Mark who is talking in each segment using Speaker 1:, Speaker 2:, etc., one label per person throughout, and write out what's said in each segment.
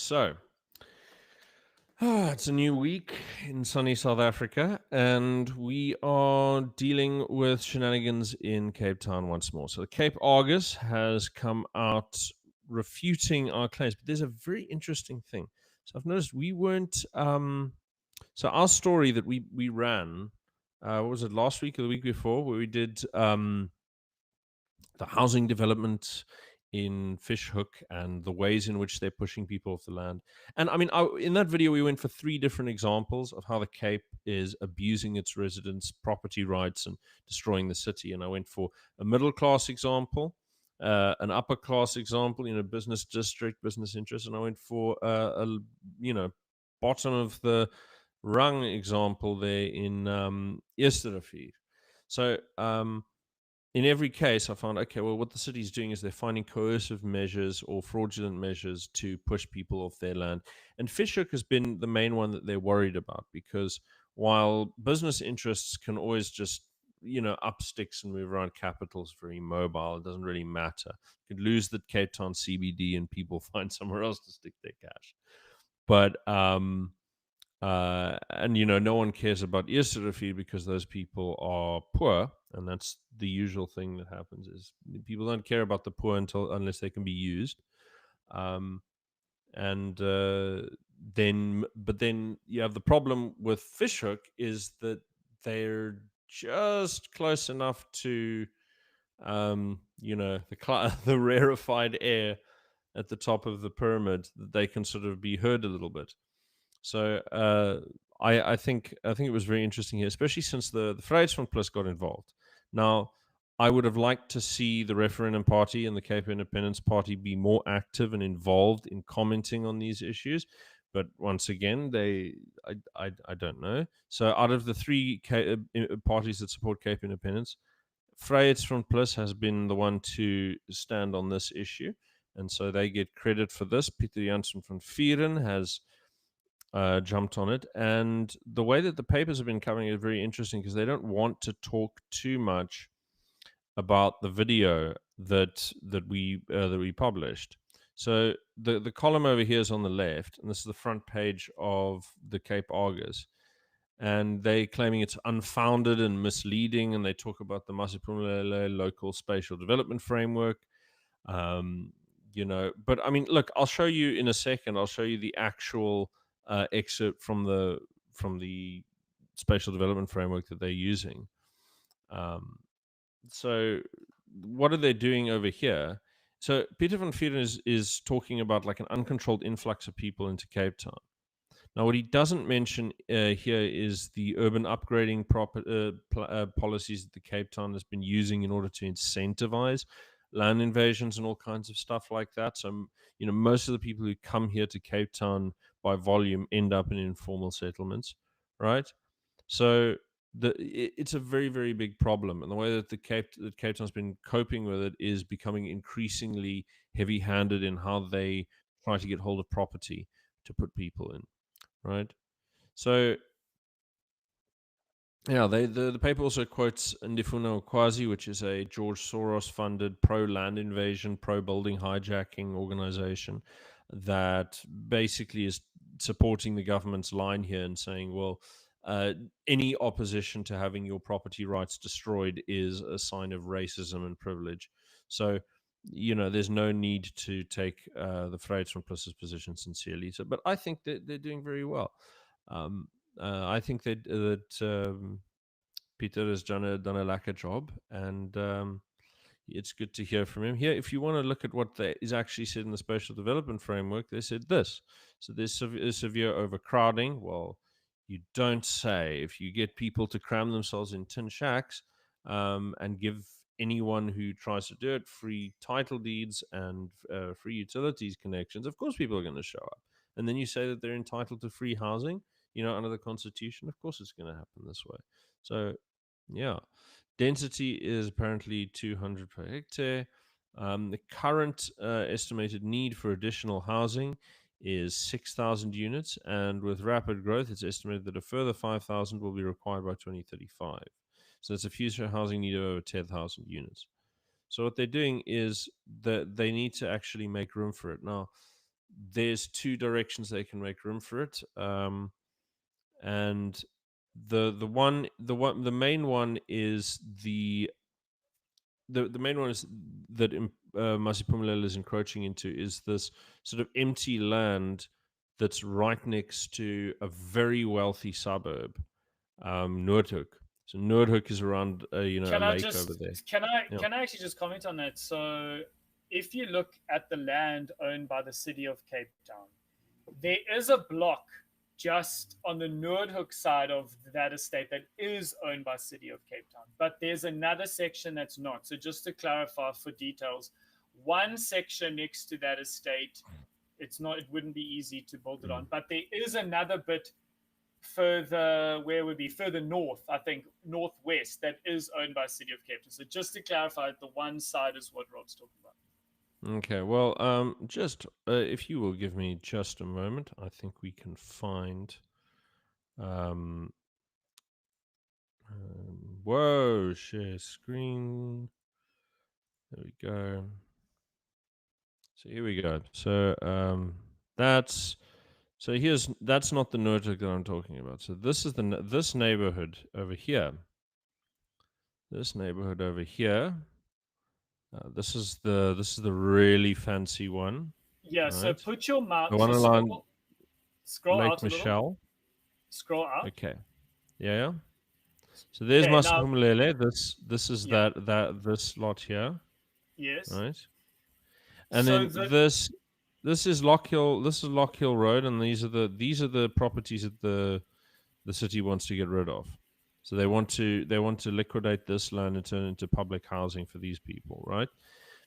Speaker 1: So, it's a new week in sunny South Africa, and we are dealing with shenanigans in Cape Town once more. So, the Cape Argus has come out refuting our claims, but there's a very interesting thing. So, I've noticed we weren't. So, our story that we ran, what was it, last week or the week before, where we did the housing development in Fishhook and the ways in which they're pushing people off the land. And I mean, in that video, we went for three different examples of how the Cape is abusing its residents' property rights and destroying the city. And I went for a middle class example, an upper class example, business district, business interest, and I went for you know, bottom of the rung example there in Eerste. So in every case, I found, okay, well, what the city's doing is they're finding coercive measures or fraudulent measures to push people off their land. And Fishhook has been the main one that they're worried about because while business interests can always just, up sticks and move around, capital's very mobile. It doesn't really matter. You could lose the Cape Town CBD and people find somewhere else to stick their cash. But and no one cares about Eerste because those people are poor, and that's the usual thing that happens is people don't care about the poor unless they can be used. Um, and then you have the problem with Fishhook is that they're just close enough to the rarefied air at the top of the pyramid that they can sort of be heard a little bit. So I think it was very interesting here, especially since the Vryheidsfront Plus got involved. Now, I would have liked to see the Referendum Party and the Cape Independence Party be more active and involved in commenting on these issues. But once again, I don't know. So out of the three parties that support Cape Independence, Vryheidsfront Plus has been the one to stand on this issue. And so they get credit for this. Peter Janssen van Vieren has jumped on it. And the way that the papers have been covering it is very interesting because they don't want to talk too much about the video that we published. So the column over here is on the left, and this is the front page of the Cape Argus. And they claiming it's unfounded and misleading, and they talk about the Masiphumelele local spatial development framework. But I mean, look, I'll show you in a second. I'll show you the actual excerpt from the spatial development framework that they're using. Um, so what are they doing over here? So Peter van Vieren is talking about like an uncontrolled influx of people into Cape Town. Now, what he doesn't mention here is the urban upgrading policies that the Cape Town has been using in order to incentivize land invasions and all kinds of stuff like that. So, most of the people who come here to Cape Town by volume end up in informal settlements, right? So, it's a very, very big problem, and the way that Cape Town's been coping with it is becoming increasingly heavy-handed in how they try to get hold of property to put people in, right? So yeah, the paper also quotes Ndifuna Okwazi, which is a George Soros funded pro land invasion, pro building hijacking organization that basically is supporting the government's line here and saying, well, any opposition to having your property rights destroyed is a sign of racism and privilege. So, there's no need to take the Vryheidsfront Plus's position sincerely. So, but I think that they're doing very well. Um, I think that Peter has done a lacquer job, and it's good to hear from him. Here, if you want to look at what is actually said in the spatial development framework, they said this. So there's severe overcrowding. Well, you don't say. If you get people to cram themselves in tin shacks and give anyone who tries to do it free title deeds and free utilities connections, of course people are going to show up. And then you say that they're entitled to free housing, under the Constitution. Of course it's going to happen this way. So, yeah. Density is apparently 200 per hectare. The current estimated need for additional housing is 6,000 units, and with rapid growth, it's estimated that a further 5,000 will be required by 2035. So it's a future housing need of over 10,000 units. So what they're doing is that they need to actually make room for it. Now, there's two directions they can make room for it. And the main one is the main one is that Masiphumelele is encroaching into is this sort of empty land that's right next to a very wealthy suburb, Noordhoek. So Noordhoek is around a
Speaker 2: Can I
Speaker 1: lake over
Speaker 2: just
Speaker 1: there. Yeah.
Speaker 2: can I actually just comment on that? So if you look at the land owned by the city of Cape Town, there is a block just on the Noordhoek side of that estate that is owned by city of Cape Town, but there's another section that's not. So just to clarify for details, one section next to that estate, it's not, it wouldn't be easy to build it
Speaker 1: Mm.
Speaker 2: on, but there is another bit further, where would be further north, I think northwest, that is owned by city of Cape Town. So just to clarify, the one side is what Rob's talking about.
Speaker 1: Okay. Well, just if you will give me just a moment, I think we can find. Um, whoa! Share screen. There we go. So here we go. So that's that's not the Noordhoek that I'm talking about. So this is this neighborhood over here. This neighborhood over here. This is the really fancy one,
Speaker 2: Yeah, so
Speaker 1: right?
Speaker 2: put your
Speaker 1: The
Speaker 2: mouse,
Speaker 1: one
Speaker 2: so
Speaker 1: along
Speaker 2: scroll
Speaker 1: Lake
Speaker 2: out a little,
Speaker 1: Michelle.
Speaker 2: scroll out.
Speaker 1: Okay. Yeah, yeah. So there's
Speaker 2: Okay, now,
Speaker 1: Masiphumelele. This is
Speaker 2: yeah,
Speaker 1: this lot here,
Speaker 2: yes.
Speaker 1: right? And
Speaker 2: So
Speaker 1: then
Speaker 2: the
Speaker 1: this is Lock Hill. This is Lock Hill Road, and these are the properties that the city wants to get rid of. So they want to liquidate this land and turn it into public housing for these people, right?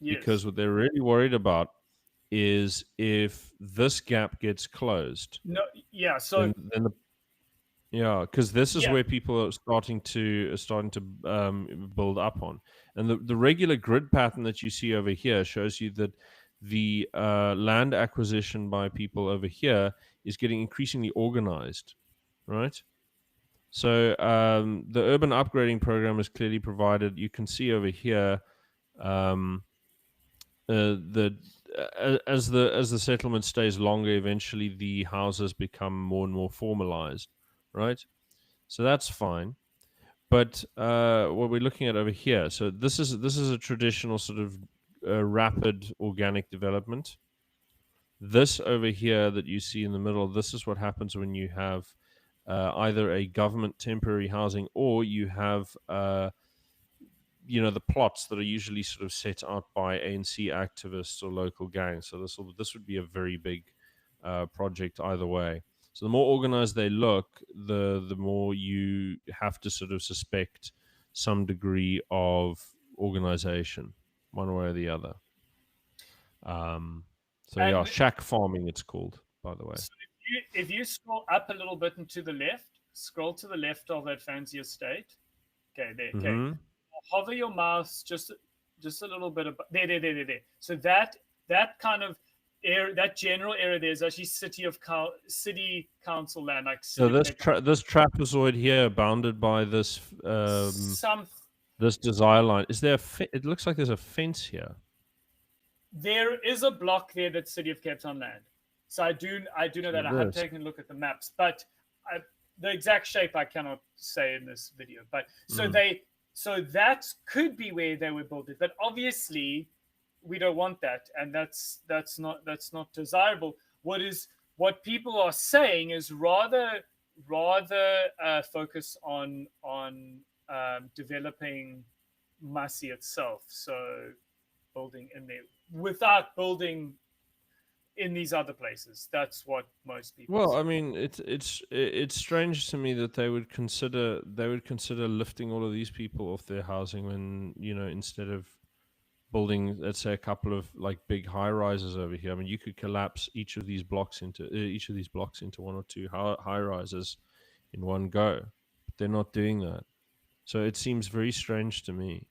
Speaker 1: Because
Speaker 2: yes,
Speaker 1: what they're really worried about is if this gap gets closed,
Speaker 2: no, yeah, so
Speaker 1: then the yeah, because this is
Speaker 2: yeah,
Speaker 1: where people are starting to build up on, and the regular grid pattern that you see over here shows you that the land acquisition by people over here is getting increasingly organized, right? So the urban upgrading program is clearly provided. You can see over here um, the as the settlement stays longer, eventually the houses become more and more formalized, right? So that's fine. But what we're looking at over here, so this is a traditional sort of rapid organic development. This over here that you see in the middle, this is what happens when you have either a government temporary housing or you have the plots that are usually sort of set out by ANC activists or local gangs. So this would be a very big project either way. So the more organized they look, the more you have to sort of suspect some degree of organization, one way or the other. Um, so yeah,
Speaker 2: and
Speaker 1: shack farming it's called, by the way.
Speaker 2: so if you scroll up a little bit and to the left, scroll to the left of that fancy estate. Okay, there. Okay,
Speaker 1: Mm-hmm.
Speaker 2: hover your mouse just a little bit of there. So that kind of area, that general area there is actually city council land, like
Speaker 1: So
Speaker 2: city of Cape Town.
Speaker 1: this trapezoid here, bounded by this
Speaker 2: Some
Speaker 1: this desire line, is there? It looks like there's a fence here.
Speaker 2: There is a block there that's city of Cape Town land. So I do know
Speaker 1: So
Speaker 2: that. I have
Speaker 1: this.
Speaker 2: taken a look at the maps, but the exact shape I cannot say in this video. But
Speaker 1: Mm.
Speaker 2: so that could be where they were built. But obviously, we don't want that, and that's not desirable. What people are saying is rather focus on developing Masi itself. So building in there without building in these other places. That's what most people are
Speaker 1: Well, I
Speaker 2: saying.
Speaker 1: mean, it's strange to me that they would consider lifting all of these people off their housing when instead of building, let's say, a couple of like big high rises over here. I mean, you could collapse each of these blocks into one or two high rises in one go, but they're not doing that. So it seems very strange to me.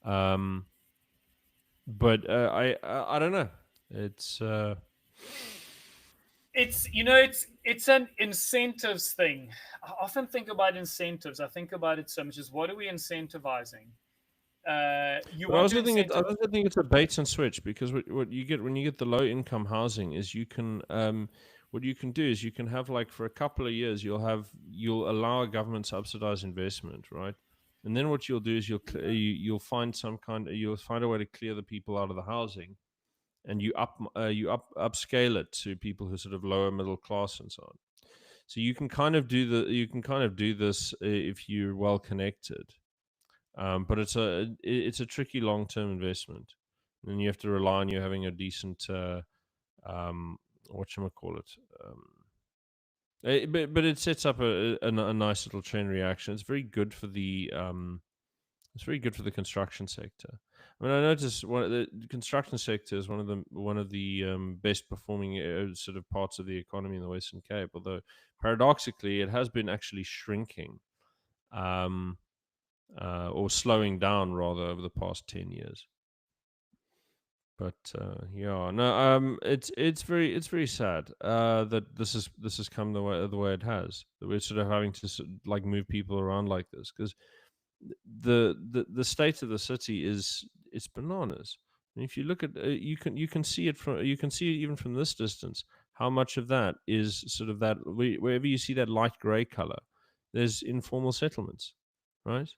Speaker 1: Um, but I don't know. It's
Speaker 2: It's an incentives thing. I often think about incentives. I think about it so much as what are we incentivizing? You
Speaker 1: But I
Speaker 2: want to
Speaker 1: also think I
Speaker 2: incentivize.
Speaker 1: also think it's a bait and switch, because what you get when you get the low income housing is you can what you can do is you can have, like, for a couple of years you'll allow a government subsidized investment, right? And then what you'll do is you'll find you'll find a way to clear the people out of the housing, and you upscale it to people who are sort of lower middle class and so on. So you can kind of do this if you're well connected, but it's a tricky long term investment, and you have to rely on you having a decent um, what you call it. But it sets up a nice little chain reaction. It's very good for the construction sector. I mean, I noticed the construction sector is one of the best performing sort of parts of the economy in the Western Cape. Although paradoxically, it has been actually shrinking, um, or slowing down rather, over the past 10 years. But yeah, no, it's very sad that this has come the way it has. That we're sort of having to like move people around like this, because the state of the city is it's bananas. And if you look at you can see it from you can see it even from this distance, how much of that is sort of that wherever you see that light gray color, there's informal settlements, right?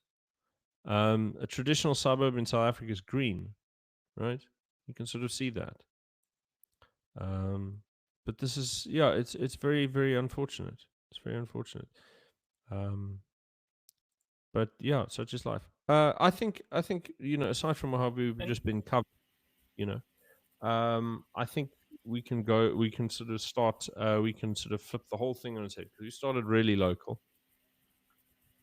Speaker 1: A traditional suburb in South Africa is green, right? You can sort of see that. Um, but this is, yeah, it's very very unfortunate. It's very unfortunate. Um, but yeah, such is life. I think aside from how we've
Speaker 2: And
Speaker 1: just been covered, you know, I think we can go. We can sort of start. We can sort of flip the whole thing on its head, because we started really local,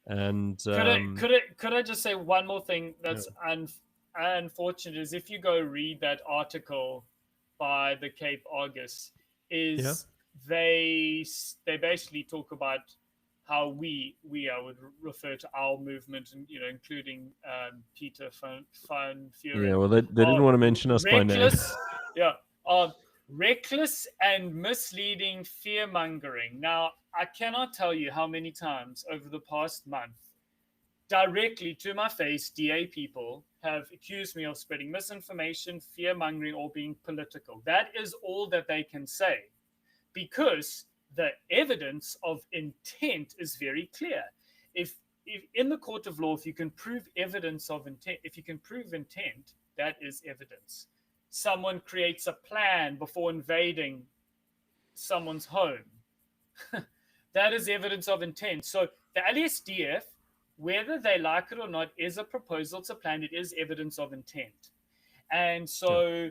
Speaker 1: and
Speaker 2: could I just say one more thing
Speaker 1: yeah,
Speaker 2: that's unfortunate is if you go read that article by the Cape Argus,
Speaker 1: yeah,
Speaker 2: is they basically talk about how we I would refer to our movement, and including Peter van
Speaker 1: yeah.
Speaker 2: Vuren,
Speaker 1: Well, they didn't
Speaker 2: are
Speaker 1: want to mention us by name.
Speaker 2: reckless, yeah, are reckless and misleading fear mongering. Now, I cannot tell you how many times over the past month, directly to my face, DA people have accused me of spreading misinformation, fear mongering, or being political. That is all that they can say, because the evidence of intent is very clear. If in the court of law, if you can prove evidence of intent, if you can prove intent, that is evidence. Someone creates a plan before invading someone's home. That is evidence of intent. So the LSDF, whether they like it or not, is a proposal to plan. It is evidence of intent. And
Speaker 1: Yeah.
Speaker 2: so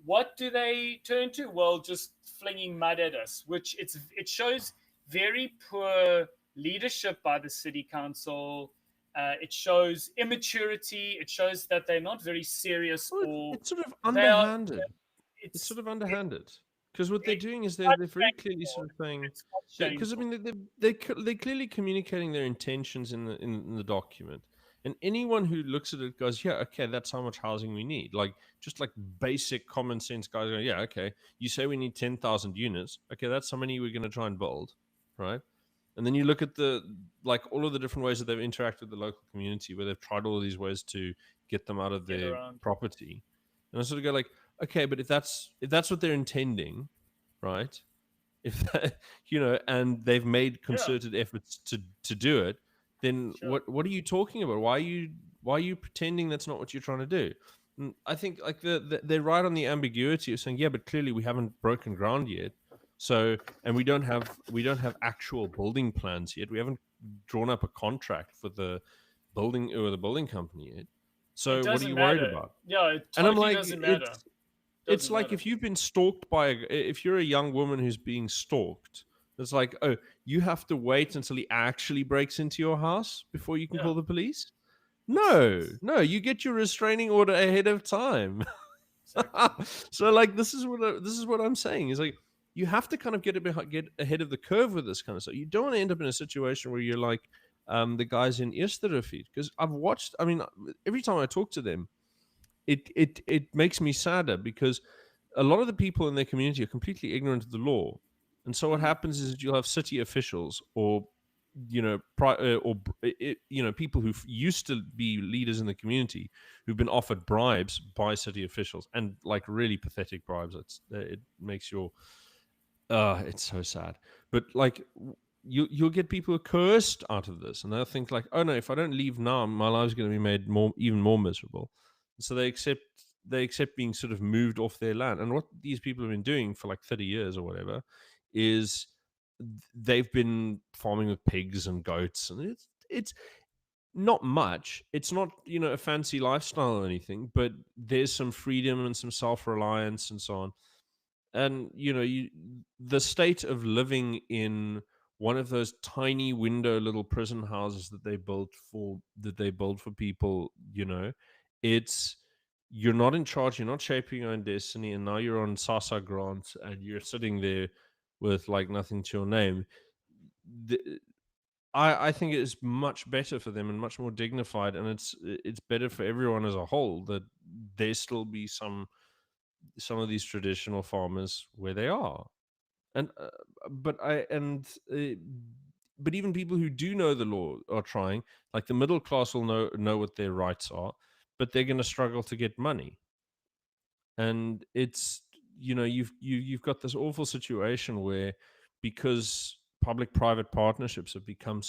Speaker 2: what do they turn to? Well, just flinging mud at us, which it shows very poor leadership by the city council. It shows immaturity. It shows that they're not very serious,
Speaker 1: Well,
Speaker 2: or
Speaker 1: it's sort of
Speaker 2: they are.
Speaker 1: underhanded. It's
Speaker 2: It's
Speaker 1: sort of
Speaker 2: it,
Speaker 1: underhanded, because what they're
Speaker 2: it,
Speaker 1: doing is they're
Speaker 2: it's
Speaker 1: very clearly
Speaker 2: shameful.
Speaker 1: sort of saying,
Speaker 2: It's quite
Speaker 1: because I
Speaker 2: shameful.
Speaker 1: mean they're clearly communicating their intentions in the document, and anyone who looks at it goes, yeah, okay, that's how much housing we need. Like, just like basic common sense guys go, yeah, okay, you say we need 10,000 units, okay, that's how many we're going to try and build, right? And then you look at all of the different ways that they've interacted with the local community, where they've tried all of these ways to get them out of
Speaker 2: Get
Speaker 1: their
Speaker 2: around.
Speaker 1: property. And I sort of go like, okay, but if that's what they're intending, right? If that, and they've made
Speaker 2: Yeah,
Speaker 1: concerted efforts to do it, then
Speaker 2: sure.
Speaker 1: what are you talking about? Why are you pretending that's not what you're trying to do? And I think, like, they're right on the ambiguity of saying, yeah, but clearly we haven't broken ground yet. So, and we don't have actual building plans yet. We haven't drawn up a contract for the building company yet.
Speaker 2: It
Speaker 1: So what are
Speaker 2: doesn't
Speaker 1: you worried
Speaker 2: matter.
Speaker 1: about?
Speaker 2: Yeah, it
Speaker 1: And I'm
Speaker 2: totally
Speaker 1: like,
Speaker 2: doesn't matter.
Speaker 1: it's
Speaker 2: Doesn't
Speaker 1: like,
Speaker 2: matter.
Speaker 1: if you've been stalked if you're a young woman who's being stalked, it's like, oh, you have to wait until he actually breaks into your house before you can
Speaker 2: Yeah,
Speaker 1: call the police. No,
Speaker 2: it's
Speaker 1: no, you get your restraining order ahead of time.
Speaker 2: exactly.
Speaker 1: So, like, this is what I'm saying is, like, you have to kind of get ahead of the curve with this kind of stuff. You don't want to end up in a situation where you're like the guys in Eersterrivier, because I've watched. I mean, every time I talk to them, it makes me sadder, because a lot of the people in their community are completely ignorant of the law. And so what
Speaker 2: Mm.
Speaker 1: happens is that you'll have city officials or people who used to be leaders in the community who've been offered bribes by city officials, and like really pathetic bribes. It makes your it's so sad. But like you'll get people who are coerced out of this, and they'll think like, oh no, if I don't leave now, my life's going to be made even more miserable. So they accept being sort of moved off their land. And what these people have been doing for like 30 years or whatever is they've been farming with pigs and goats, and it's not much. It's not a fancy lifestyle or anything, but there's some freedom and some self-reliance and so on. And the state of living in one of those tiny window little prison houses that they build for people, it's you're not in charge, you're not shaping your own destiny, and now you're on Sasa grants and you're sitting there with like nothing to your name. the, I think it is much better for them and much more dignified, and it's better for everyone as a whole that there still be some of these traditional farmers where they are. And but I and but even people who do know the law are trying. Like the middle class will know what their rights are, but they're going to struggle to get money. And it's you've got this awful situation where, because public private partnerships have become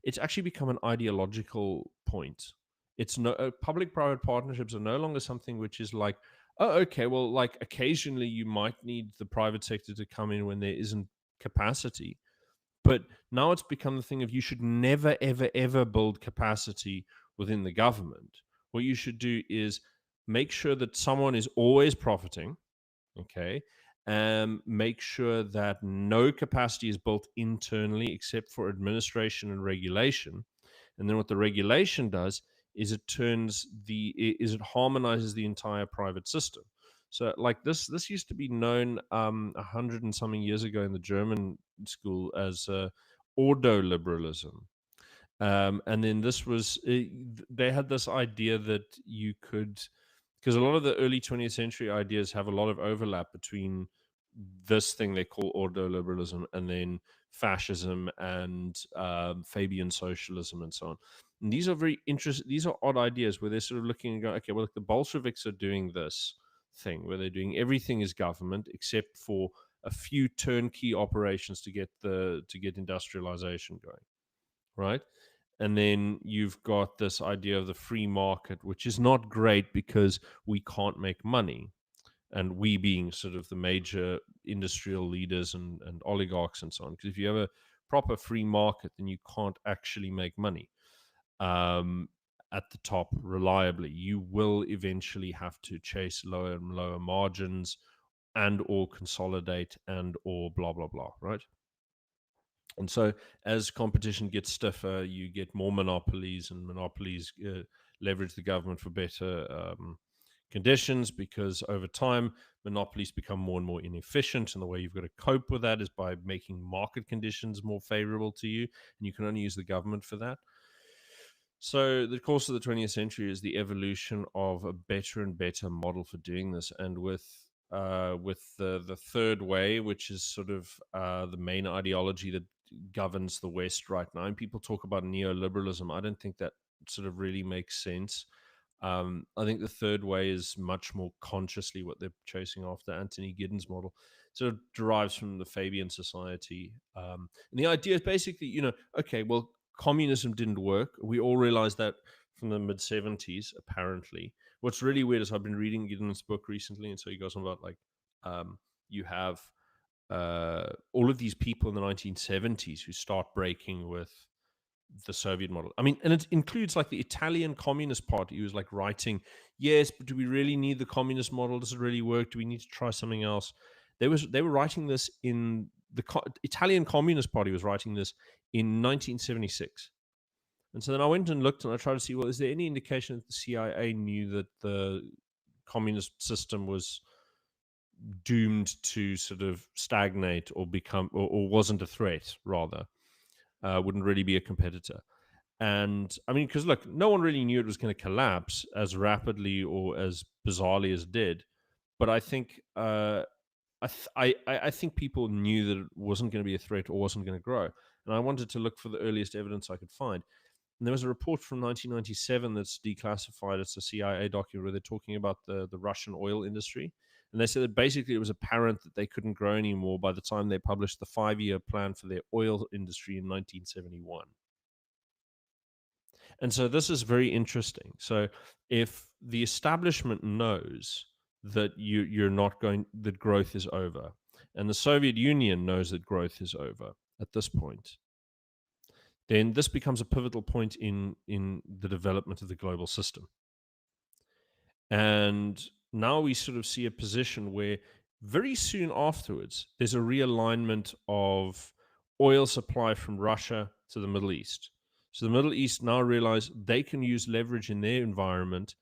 Speaker 1: it's actually become an ideological point. It's no Public private partnerships are no longer something which is like, oh okay, well, like occasionally you might need the private sector to come in when there isn't capacity. But now it's become the thing of, you should never, ever, ever build capacity within the government. What you should do is make sure that someone is always profiting, okay? Make sure that no capacity is built internally except for administration and regulation. And then what the regulation does is it harmonizes the entire private system. So like this used to be known 100 and something years ago in the German school as ordo liberalism. And then they had this idea that you could, because a lot of the early 20th century ideas have a lot of overlap between this thing they call ordo liberalism and then fascism and Fabian socialism and so on. And these are very interesting. These are odd ideas where they're sort of looking and going, okay, well, look, the Bolsheviks are doing this thing where they're doing everything is government except for a few turnkey operations to get industrialization going, right? And then you've got this idea of the free market, which is not great because we can't make money. And we being sort of the major industrial leaders and oligarchs and so on. Because if you have a proper free market, then you can't actually make money at the top reliably. You will eventually have to chase lower and lower margins and or consolidate and or blah, blah, blah, right? And so as competition gets stiffer, you get more monopolies, and monopolies leverage the government for better conditions, because over time, monopolies become more and more inefficient. And the way you've got to cope with that is by making market conditions more favorable to you. And you can only use the government for that. So the course of the 20th century is the evolution of a better and better model for doing this. And with the third way, which is sort of the main ideology that governs the West right now. And people talk about neoliberalism. I don't think that sort of really makes sense. I think the third way is much more consciously what they're chasing after. Anthony Giddens' model sort of derives from the Fabian Society. And the idea is basically, okay, well, communism didn't work. We all realized that from the mid 70s, apparently. What's really weird is I've been reading Giddens' book recently, and so he goes on about like you have all of these people in the 1970s who start breaking with the Soviet model. I mean, and it includes like the Italian Communist Party, who was like writing, yes, but do we really need the communist model? Does it really work? Do we need to try something else? They were writing this in the Italian Communist Party was writing this in 1976. And so then I went and looked and I tried to see, well, is there any indication that the CIA knew that the communist system was doomed to sort of stagnate or become, or wasn't a threat, rather, wouldn't really be a competitor? And I mean, because look, no one really knew it was going to collapse as rapidly or as bizarrely as it did. But I think I think people knew that it wasn't going to be a threat or wasn't going to grow. And I wanted to look for the earliest evidence I could find. And there was a report from 1997 that's declassified. It's a CIA document where they're talking about the Russian oil industry. And they said that basically it was apparent that they couldn't grow anymore by the time they published the 5-year plan for their oil industry in 1971. And so this is very interesting. So if the establishment knows that you're not going, that growth is over, and the Soviet Union knows that growth is over at this point, then this becomes a pivotal point in the development of the global system. And now we sort of see a position where very soon afterwards there's a realignment of oil supply from Russia to the Middle East. So the Middle East now realize they can use leverage in their environment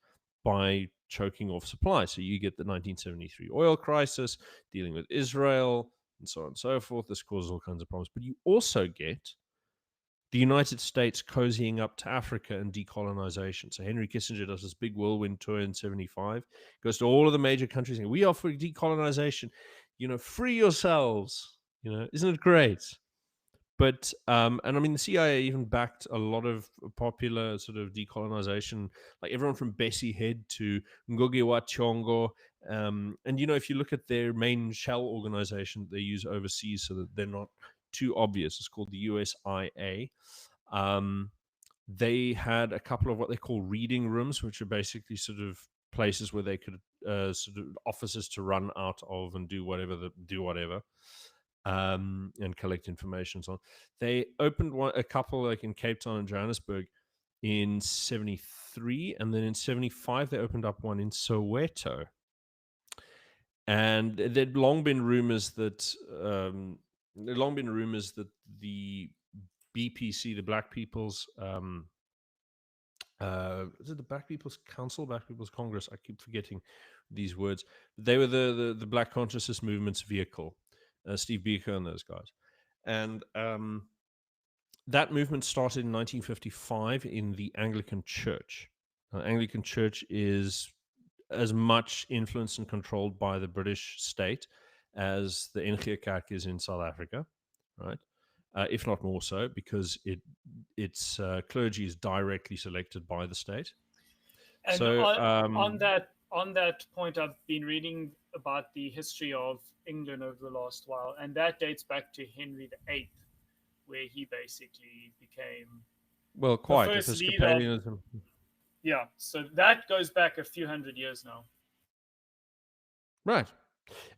Speaker 1: by choking off supply. So you get the 1973 oil crisis, dealing with Israel, and so on and so forth. This causes all kinds of problems. But you also get the United States cozying up to Africa and decolonization. So Henry Kissinger does this big whirlwind tour in 75, goes to all of the major countries saying, we are for decolonization, free yourselves, isn't it great? But, and I mean, the CIA even backed a lot of popular sort of decolonization, like everyone from Bessie Head to Ngugi wa Thiong'o. And, if you look at their main shell organization they use overseas so that they're not too obvious, it's called the USIA. They had a couple of what they call reading rooms, which are basically sort of places where they could sort of offices to run out of and do whatever, and collect information and so on. They opened a couple like in Cape Town and Johannesburg in 73, and then in 75 they opened up one in Soweto. And there'd long been rumors that the BPC, the Black People's is it the Black People's Council, Black People's Congress? I keep forgetting these words. They were the Black Consciousness Movement's vehicle, Steve Biko and those guys. And that movement started in 1955 in the Anglican Church. Anglican Church is as much influenced and controlled by the British state as the NG Kerk is in South Africa, right? If not more so, because its clergy is directly selected by the state.
Speaker 2: And
Speaker 1: So
Speaker 2: on that point, I've been reading about the history of England over the last while, and that dates back to Henry VIII, where he basically became
Speaker 1: well,
Speaker 2: the
Speaker 1: quite
Speaker 2: first leader.
Speaker 1: Episcopalianism.
Speaker 2: Yeah, so that goes back a few hundred years now.
Speaker 1: Right.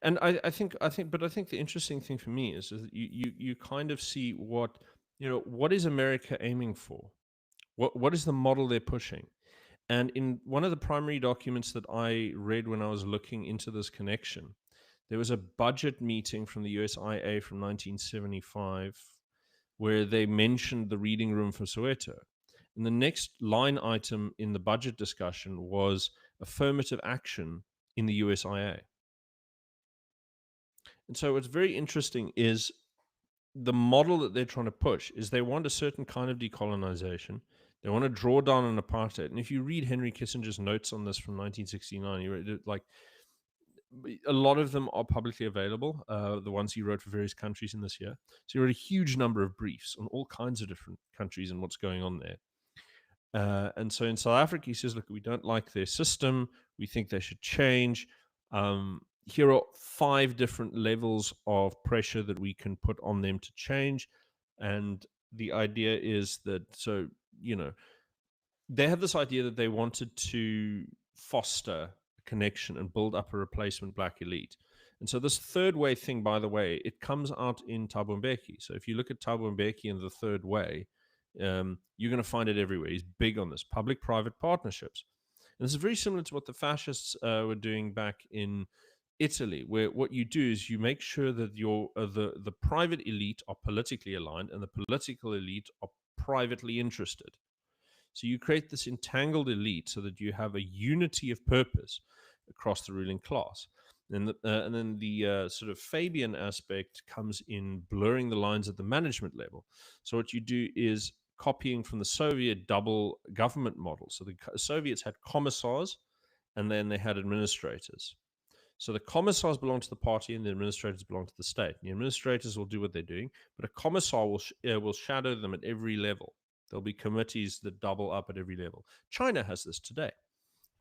Speaker 1: And I think the interesting thing for me is that you kind of see what is America aiming for? What is the model they're pushing? And in one of the primary documents that I read when I was looking into this connection, there was a budget meeting from the USIA from 1975 where they mentioned the reading room for Soweto. And the next line item in the budget discussion was affirmative action in the USIA. And so what's very interesting is the model that they're trying to push is they want a certain kind of decolonization. They want to draw down on apartheid. And if you read Henry Kissinger's notes on this from 1969, you read it, like a lot of them are publicly available, the ones he wrote for various countries in this year. So he wrote a huge number of briefs on all kinds of different countries and what's going on there. And so in South Africa, he says, look, we don't like their system. We think they should change. Here are 5 different levels of pressure that we can put on them to change. And the idea is that, so, they have this idea that they wanted to foster a connection and build up a replacement black elite. And so this third way thing, by the way, it comes out in Thabo Mbeki. So if you look at Thabo Mbeki and the third way, you're going to find it everywhere. He's big on this public-private partnerships. And this is very similar to what the fascists were doing back in Italy, where what you do is you make sure that the private elite are politically aligned and the political elite are privately interested. So you create this entangled elite so that you have a unity of purpose across the ruling class. And then the sort of Fabian aspect comes in blurring the lines at the management level. So what you do is copying from the Soviet double government model. So the Soviets had commissars and then they had administrators. So the commissars belong to the party and the administrators belong to the state. The administrators will do what they're doing, but a commissar will shadow them at every level. There'll be committees that double up at every level. China has this today,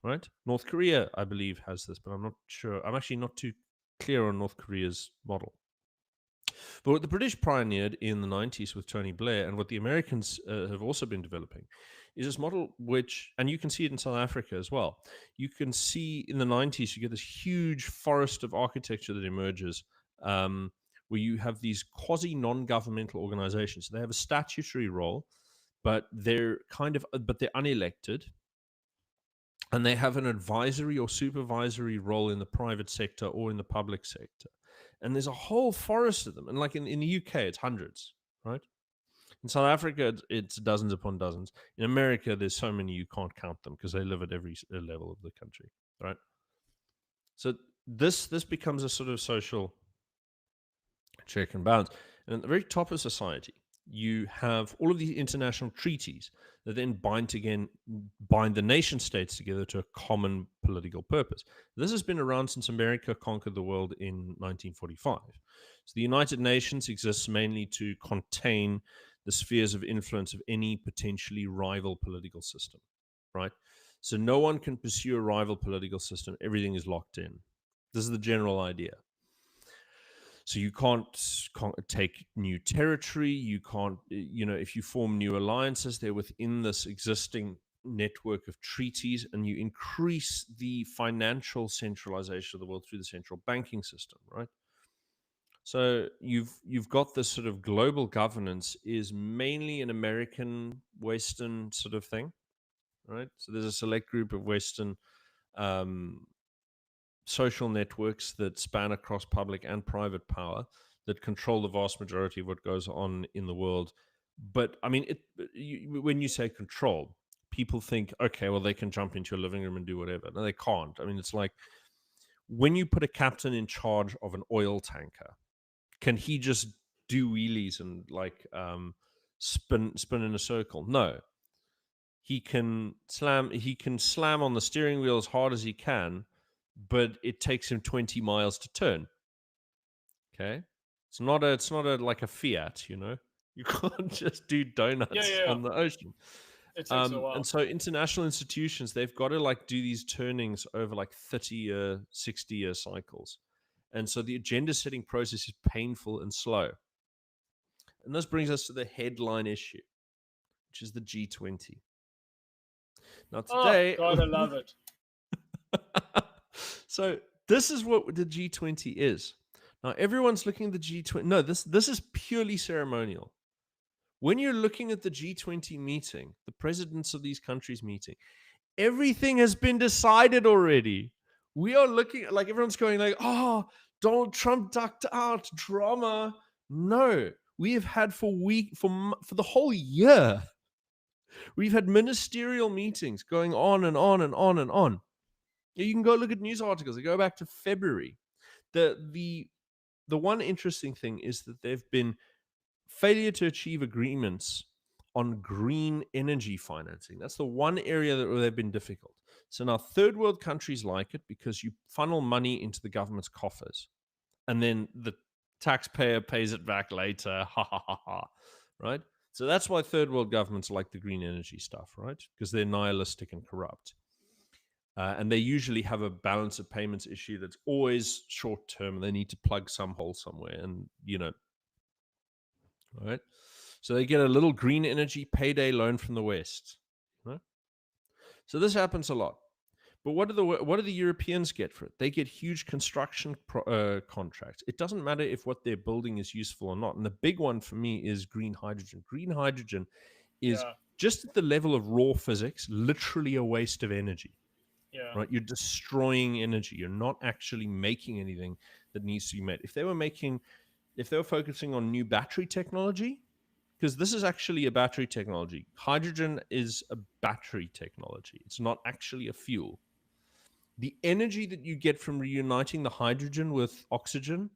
Speaker 1: right? North Korea, I believe, has this, but I'm not sure. I'm actually not too clear on North Korea's model. But what the British pioneered in the 90s with Tony Blair, and what the Americans have also been developing, is this model which, and you can see it in South Africa as well. You can see in the 90s, you get this huge forest of architecture that emerges, where you have these quasi non-governmental organizations. So they have a statutory role, but they're unelected, and they have an advisory or supervisory role in the private sector or in the public sector. And there's a whole forest of them. And like in the UK, it's hundreds, right? In South Africa, it's dozens upon dozens. In America, there's so many you can't count them because they live at every level of the country, right? So this becomes a sort of social check and balance. And at the very top of society, you have all of these international treaties that then bind the nation states together to a common political purpose. This has been around since America conquered the world in 1945. So the United Nations exists mainly to contain the spheres of influence of any potentially rival political system, right? So no one can pursue a rival political system. Everything is locked in. This is the general idea. So you can't take new territory. You can't, if you form new alliances, they're within this existing network of treaties, and you increase the financial centralization of the world through the central banking system, right? So you've got this sort of global governance is mainly an American Western sort of thing, right? So there's a select group of Western social networks that span across public and private power that control the vast majority of what goes on in the world. But I mean, when you say control, people think, okay, well, they can jump into your living room and do whatever. No, they can't. I mean, it's like when you put a captain in charge of an oil tanker, can he just do wheelies and like spin in a circle? No. He can slam on the steering wheel as hard as he can, but it takes him 20 miles to turn. Okay, it's not a like a Fiat, You can't just do donuts on the ocean.
Speaker 2: It takes a while.
Speaker 1: And so international institutions, they've got to like do these turnings over like 30-year, 60-year cycles. And so the agenda setting process is painful and slow. And this brings us to the headline issue, which is the G20. Now today,
Speaker 2: oh God, I love it.
Speaker 1: So this is what the G20 is. Now everyone's looking at the G20. No, this is purely ceremonial. When you're looking at the G20 meeting, the presidents of these countries meeting, everything has been decided already. We are looking like everyone's going like, oh, Donald Trump ducked out, drama. No, we have had for the whole year. We've had ministerial meetings going on and on and on and on. You can go look at news articles. They go back to February. The one interesting thing is that there've been failure to achieve agreements on green energy financing. That's the one area that they've been difficult. So now third world countries like it because you funnel money into the government's coffers, and then the taxpayer pays it back later. Ha ha ha ha. Right? So that's why third world governments like the green energy stuff, right? Because they're nihilistic and corrupt. And they usually have a balance of payments issue that's always short term. They need to plug some hole somewhere, and right? So they get a little green energy payday loan from the West, right? So this happens a lot. But what do the Europeans get for it? They get huge construction contracts. It doesn't matter if what they're building is useful or not. And the big one for me is green hydrogen. Green hydrogen is just at the level of raw physics, literally a waste of energy.
Speaker 2: Yeah.
Speaker 1: Right? You're destroying energy. You're not actually making anything that needs to be made. If they were focusing on new battery technology, because this is actually a battery technology. Hydrogen is a battery technology. It's not actually a fuel. The energy that you get from reuniting the hydrogen with oxygen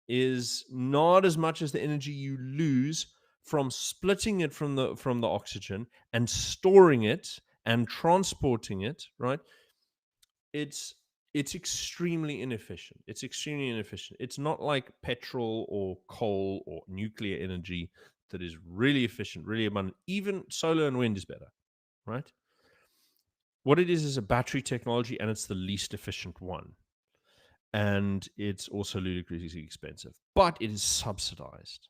Speaker 1: is not as much as the energy you lose from splitting it from the oxygen and storing it and transporting it, right? It's It's extremely inefficient. It's extremely inefficient. It's not like petrol or coal or nuclear energy that is really efficient, really abundant. Even solar and wind is better, right? What it is a battery technology, and it's the least efficient one. And it's also ludicrously expensive, but it is subsidized.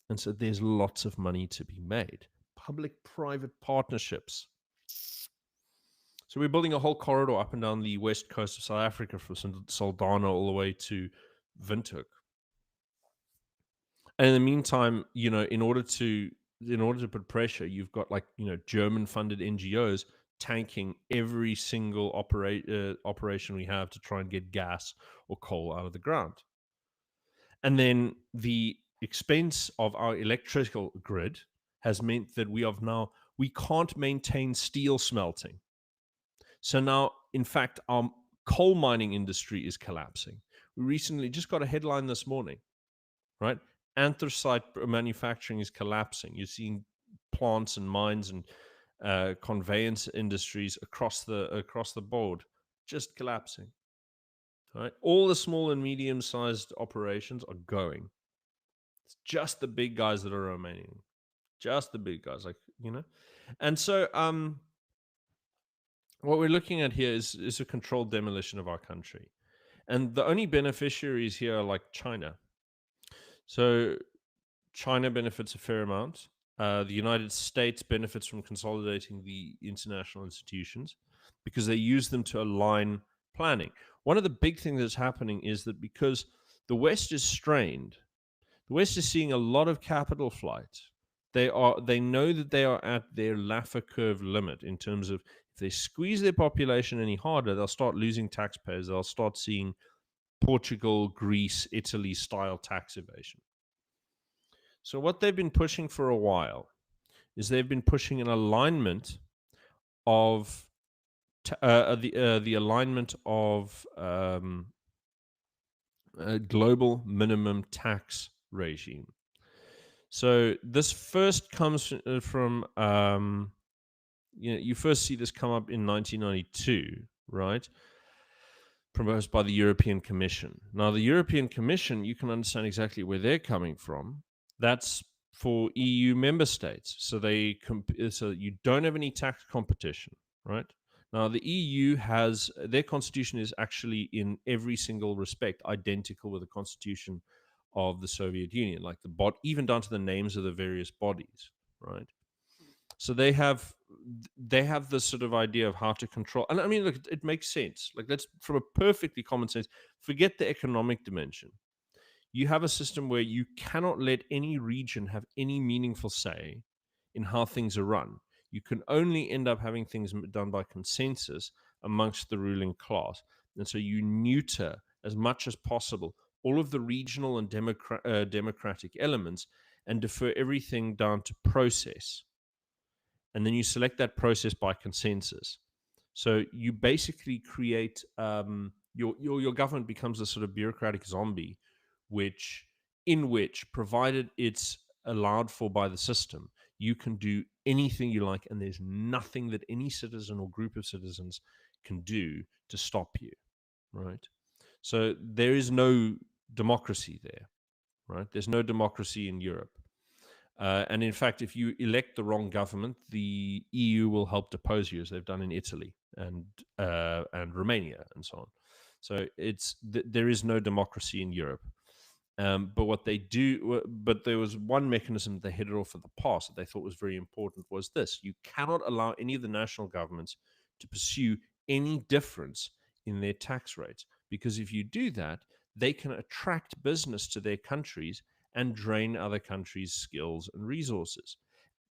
Speaker 1: And so there's lots of money to be made. Public private partnerships. So we're building a whole corridor up and down the west coast of South Africa from Saldanha all the way to Windhoek. And in the meantime, in order to put pressure, you've got German funded NGOs tanking every single operation we have to try and get gas or coal out of the ground. And then the expense of our electrical grid has meant that we can't maintain steel smelting. So now, in fact, our coal mining industry is collapsing. We recently just got a headline this morning, right? Anthracite manufacturing is collapsing. You're seeing plants and mines and conveyance industries across the board just collapsing. Right? All the small and medium-sized operations are going. It's just the big guys that are remaining. Just the big guys, And so, what we're looking at here is a controlled demolition of our country, and the only beneficiaries here are like China. So China benefits a fair amount. The United States benefits from consolidating the international institutions because they use them to align planning. One of the big things that's happening is that because the West is strained, the West is seeing a lot of capital flight. They know that they are at their Laffer curve limit in terms of if they squeeze their population any harder, they'll start losing taxpayers. They'll start seeing Portugal, Greece, Italy style tax evasion. So what they've been pushing for a while is they've been pushing an alignment of the alignment of a global minimum tax regime. So this first comes from you first see this come up in 1992, right? Proposed by the European Commission. Now, the European Commission, you can understand exactly where they're coming from. That's for EU member states. So so you don't have any tax competition, right? Now, the EU has their constitution is actually in every single respect identical with the constitution of the Soviet Union, like even down to the names of the various bodies, right? So they have this sort of idea of how to control. And I mean, look, it makes sense. Like, that's from a perfectly common sense. Forget the economic dimension. You have a system where you cannot let any region have any meaningful say in how things are run. You can only end up having things done by consensus amongst the ruling class. And so you neuter as much as possible all of the regional and democratic elements and defer everything down to process. And then you select that process by consensus. So you basically create your government becomes a sort of bureaucratic zombie, in which, provided it's allowed for by the system, you can do anything you like, and there's nothing that any citizen or group of citizens can do to stop you, right? So there is no democracy there, right? There's no democracy in Europe. And in fact, if you elect the wrong government, the EU will help depose you, as they've done in Italy and Romania and so on. So there is no democracy in Europe. But what they do, but there was one mechanism they headed off at the past that they thought was very important, was this: you cannot allow any of the national governments to pursue any difference in their tax rates, because if you do that, they can attract business to their countries and drain other countries' skills and resources.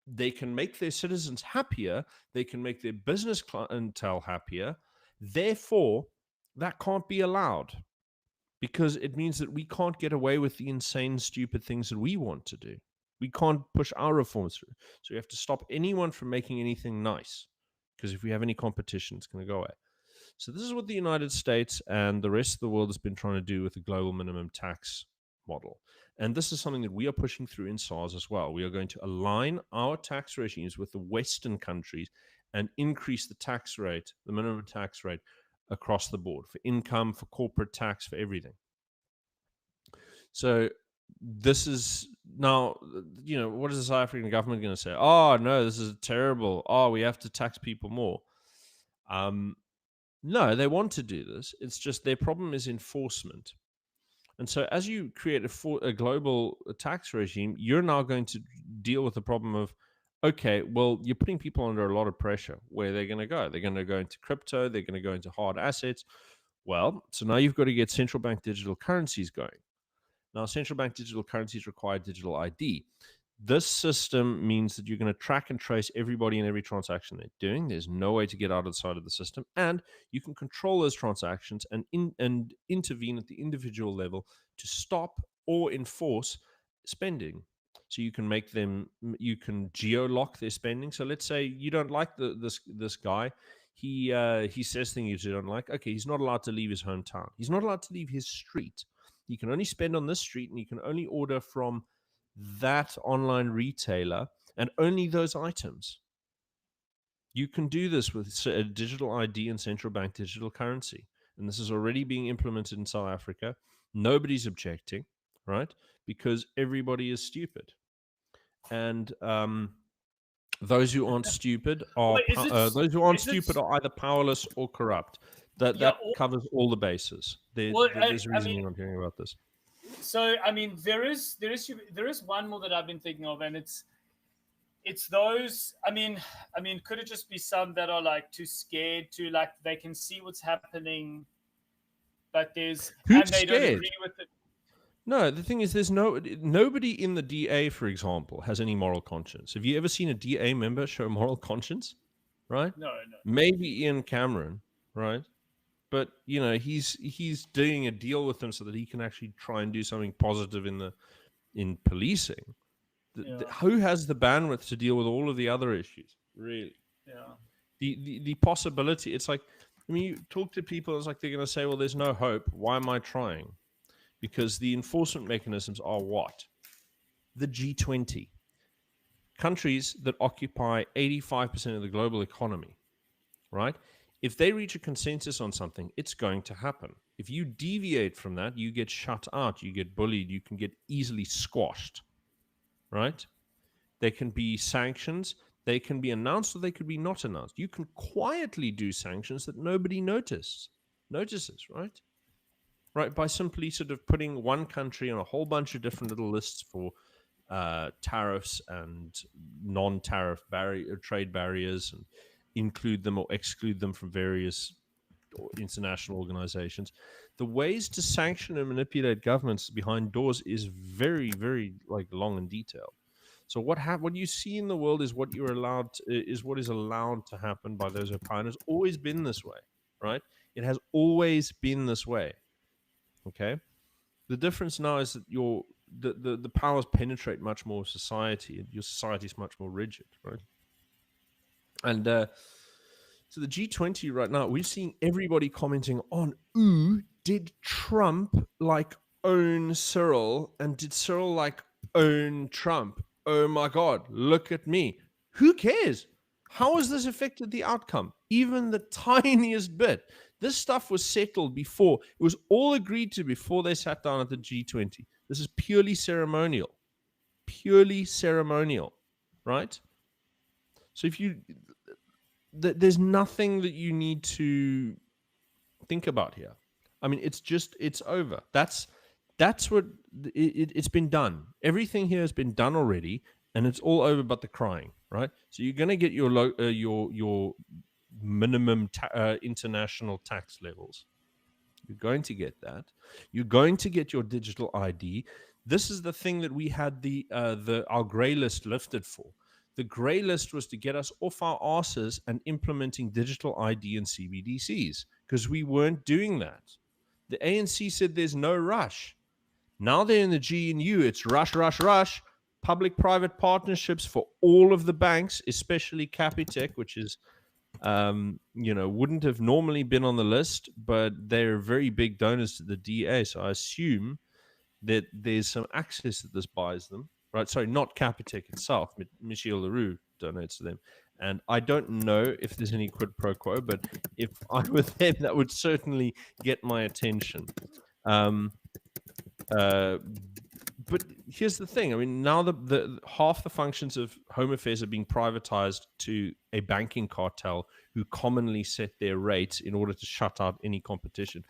Speaker 1: They can make their citizens happier. They can make their business clientele happier. Therefore, that can't be allowed, because it means that we can't get away with the insane, stupid things that we want to do. We can't push our reforms through. So we have to stop anyone from making anything nice, because if we have any competition, it's going to go away. So this is what the United States and the rest of the world has been trying to do with the global minimum tax model. And this is something that we are pushing through in SARS as well. We are going to align our tax regimes with the Western countries and increase the tax rate, the minimum tax rate, across the board for income, for corporate tax, for everything. So this is now, what is the South African government going to say? Oh, no, this is terrible. Oh, we have to tax people more. No, they want to do this. It's just their problem is enforcement. And so as you create a global tax regime, you're now going to deal with the problem of, okay, well, you're putting people under a lot of pressure. Where they're going to go? They're going to go into crypto. They're going to go into hard assets. Well, so now you've got to get central bank digital currencies going. Now, central bank digital currencies require digital ID. This system means that you're going to track and trace everybody and every transaction they're doing. There's no way to get out of the side of the system, and you can control those transactions and intervene at the individual level to stop or enforce spending. So you can make them, you can geo-lock their spending. So let's say you don't like this guy. He says things you don't like. Okay, he's not allowed to leave his hometown. He's not allowed to leave his street. You can only spend on this street, and you can only order from that online retailer and only those items. You can do this with a digital ID and central bank digital currency. And this is already being implemented in South Africa. Nobody's objecting, right? Because everybody is stupid. And those who aren't stupid are are either powerless or corrupt. That covers all the bases. There's reasoning I'm hearing about this.
Speaker 2: So I mean, there is one more that I've been thinking of, and it's those. I mean, could it just be some that are like too scared to, like, they can see what's happening, but
Speaker 1: Who's
Speaker 2: they
Speaker 1: scared?
Speaker 2: don't agree with it.
Speaker 1: No, the thing is, there's nobody in the DA, for example, has any moral conscience. Have you ever seen a DA member show moral conscience? Right?
Speaker 2: No.
Speaker 1: Maybe Ian Cameron, right? But he's doing a deal with them so that he can actually try and do something positive in policing. Who has the bandwidth to deal with all of the other issues? Really?
Speaker 2: Yeah.
Speaker 1: The possibility. It's like, I mean, you talk to people, it's like they're going to say, "Well, there's no hope. Why am I trying?" Because the enforcement mechanisms are what? The G20 countries that occupy 85% of the global economy, right? If they reach a consensus on something, it's going to happen. If you deviate from that, you get shut out, you get bullied, you can get easily squashed, right? There can be sanctions, they can be announced or they could be not announced. You can quietly do sanctions that nobody notices, right? Right, by simply sort of putting one country on a whole bunch of different little lists for tariffs and non-tariff trade barriers, and include them or exclude them from various international organizations. The ways to sanction and manipulate governments behind doors is very, very long and detailed. So what you see in the world is what what is allowed to happen by those who are power. And it's always been this way, right? It has always been this way. Okay. The difference now is that the powers penetrate much more society, and your society is much more rigid, right? And so the G20 right now, we're seeing everybody commenting on, ooh, did Trump own Cyril, and did Cyril own Trump? Oh my God, look at me. Who cares? How has this affected the outcome? Even the tiniest bit. This stuff was settled before. It was all agreed to before they sat down at the G20. This is purely ceremonial. Purely ceremonial, right? So there's nothing that you need to think about here. I mean, it's over. That's what it's been done. Everything here has been done already, and it's all over but the crying, right? So you're going to get your minimum international tax levels. You're going to get that. You're going to get your digital ID. This is the thing that we had our grey list lifted for. The grey list was to get us off our asses and implementing digital ID and CBDCs, because we weren't doing that. The ANC said there's no rush. Now they're in the GNU. It's rush, rush, rush. Public-private partnerships for all of the banks, especially Capitec, which is wouldn't have normally been on the list, but they're very big donors to the DA. So I assume that there's some access that this buys them, right? Sorry, not Capitec itself. Michel Leroux donates to them. And I don't know if there's any quid pro quo, but if I were them, that would certainly get my attention. Uh, but here's the thing. I mean, now the half the functions of Home Affairs are being privatized to a banking cartel who commonly set their rates in order to shut out any competition.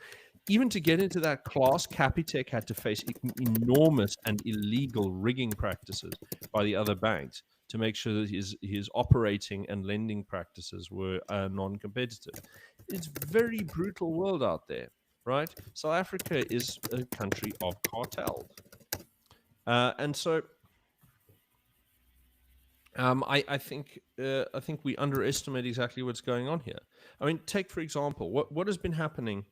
Speaker 1: Even to get into that class, Capitec had to face enormous and illegal rigging practices by the other banks to make sure that his operating and lending practices were non-competitive. It's very brutal world out there, right? South Africa is a country of cartels. And so I think we underestimate exactly what's going on here. I mean, take for example what has been happening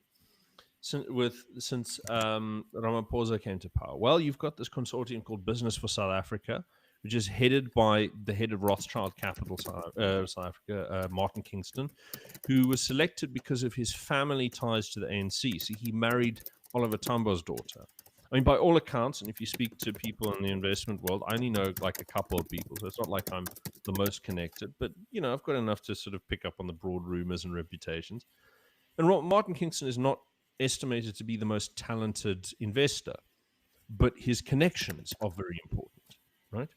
Speaker 1: since Ramaphosa came to power. Well, you've got this consortium called Business for South Africa, which is headed by the head of Rothschild Capital South Africa, Martin Kingston, who was selected because of his family ties to the ANC. So he married Oliver Tambo's daughter. I mean, by all accounts, and if you speak to people in the investment world, I only know like a couple of people, so it's not like I'm the most connected, but I've got enough to sort of pick up on the broad rumors and reputations. And Martin Kingston is not estimated to be the most talented investor, but his connections are very important, right?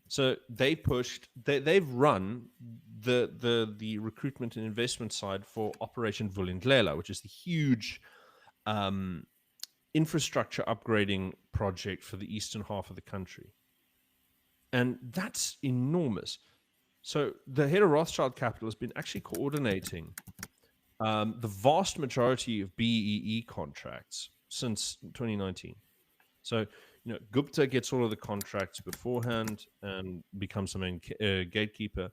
Speaker 1: So they've run the recruitment and investment side for Operation Vulindlela, which is the huge infrastructure upgrading project for the eastern half of the country. And that's enormous. So the head of Rothschild Capital has been actually coordinating the vast majority of BEE contracts since 2019. So, Gupta gets all of the contracts beforehand and becomes the main gatekeeper.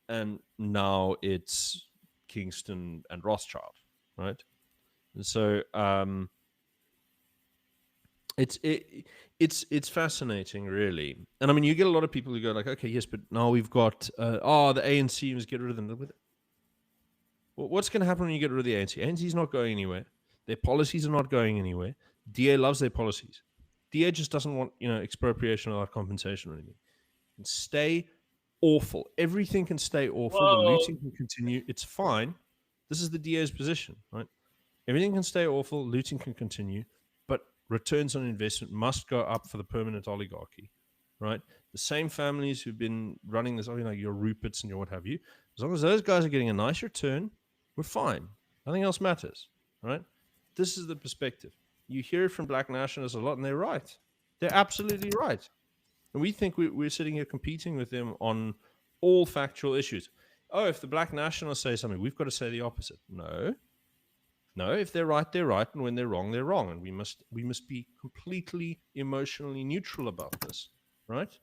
Speaker 1: And now it's Kingston and Rothschild, right? And so it's fascinating, really. And I mean, you get a lot of people who go like, okay, yes, but now we've got the ANC must get rid of them. Well, what's going to happen when you get rid of the ANC? ANC's not going anywhere. Their policies are not going anywhere. DA loves their policies. DA just doesn't want expropriation without compensation or anything. It can stay awful. Everything can stay awful.
Speaker 2: Well,
Speaker 1: the looting can continue. It's fine. This is the DA's position, right? Everything can stay awful. Looting can continue. But returns on investment must go up for the permanent oligarchy, right? The same families who've been running this, like your Ruperts and your what have you, as long as those guys are getting a nice return, we're fine. Nothing else matters, right? This is the perspective. You hear it from black nationalists a lot, and they're right. They're absolutely right. And we think we're sitting here competing with them on all factual issues. Oh, if the black nationalists say something, we've got to say the opposite. No, if they're right, they're right, and when they're wrong, they're wrong, and we must be completely emotionally neutral about this, right?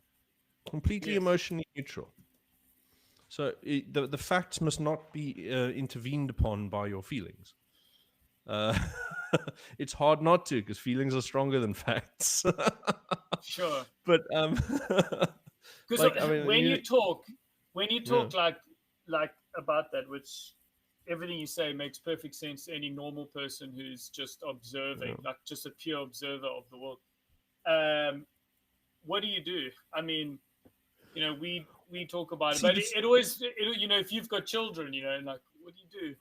Speaker 1: Completely emotionally neutral. So the facts must not be intervened upon by your feelings. It's hard not to, because feelings are stronger than facts.
Speaker 2: Sure.
Speaker 1: But
Speaker 2: because when you talk like about that, which everything you say makes perfect sense to any normal person who's just observing, like just a pure observer of the world. What do you do? I mean, we talk about it, but it always, if you've got children, like, what do you do?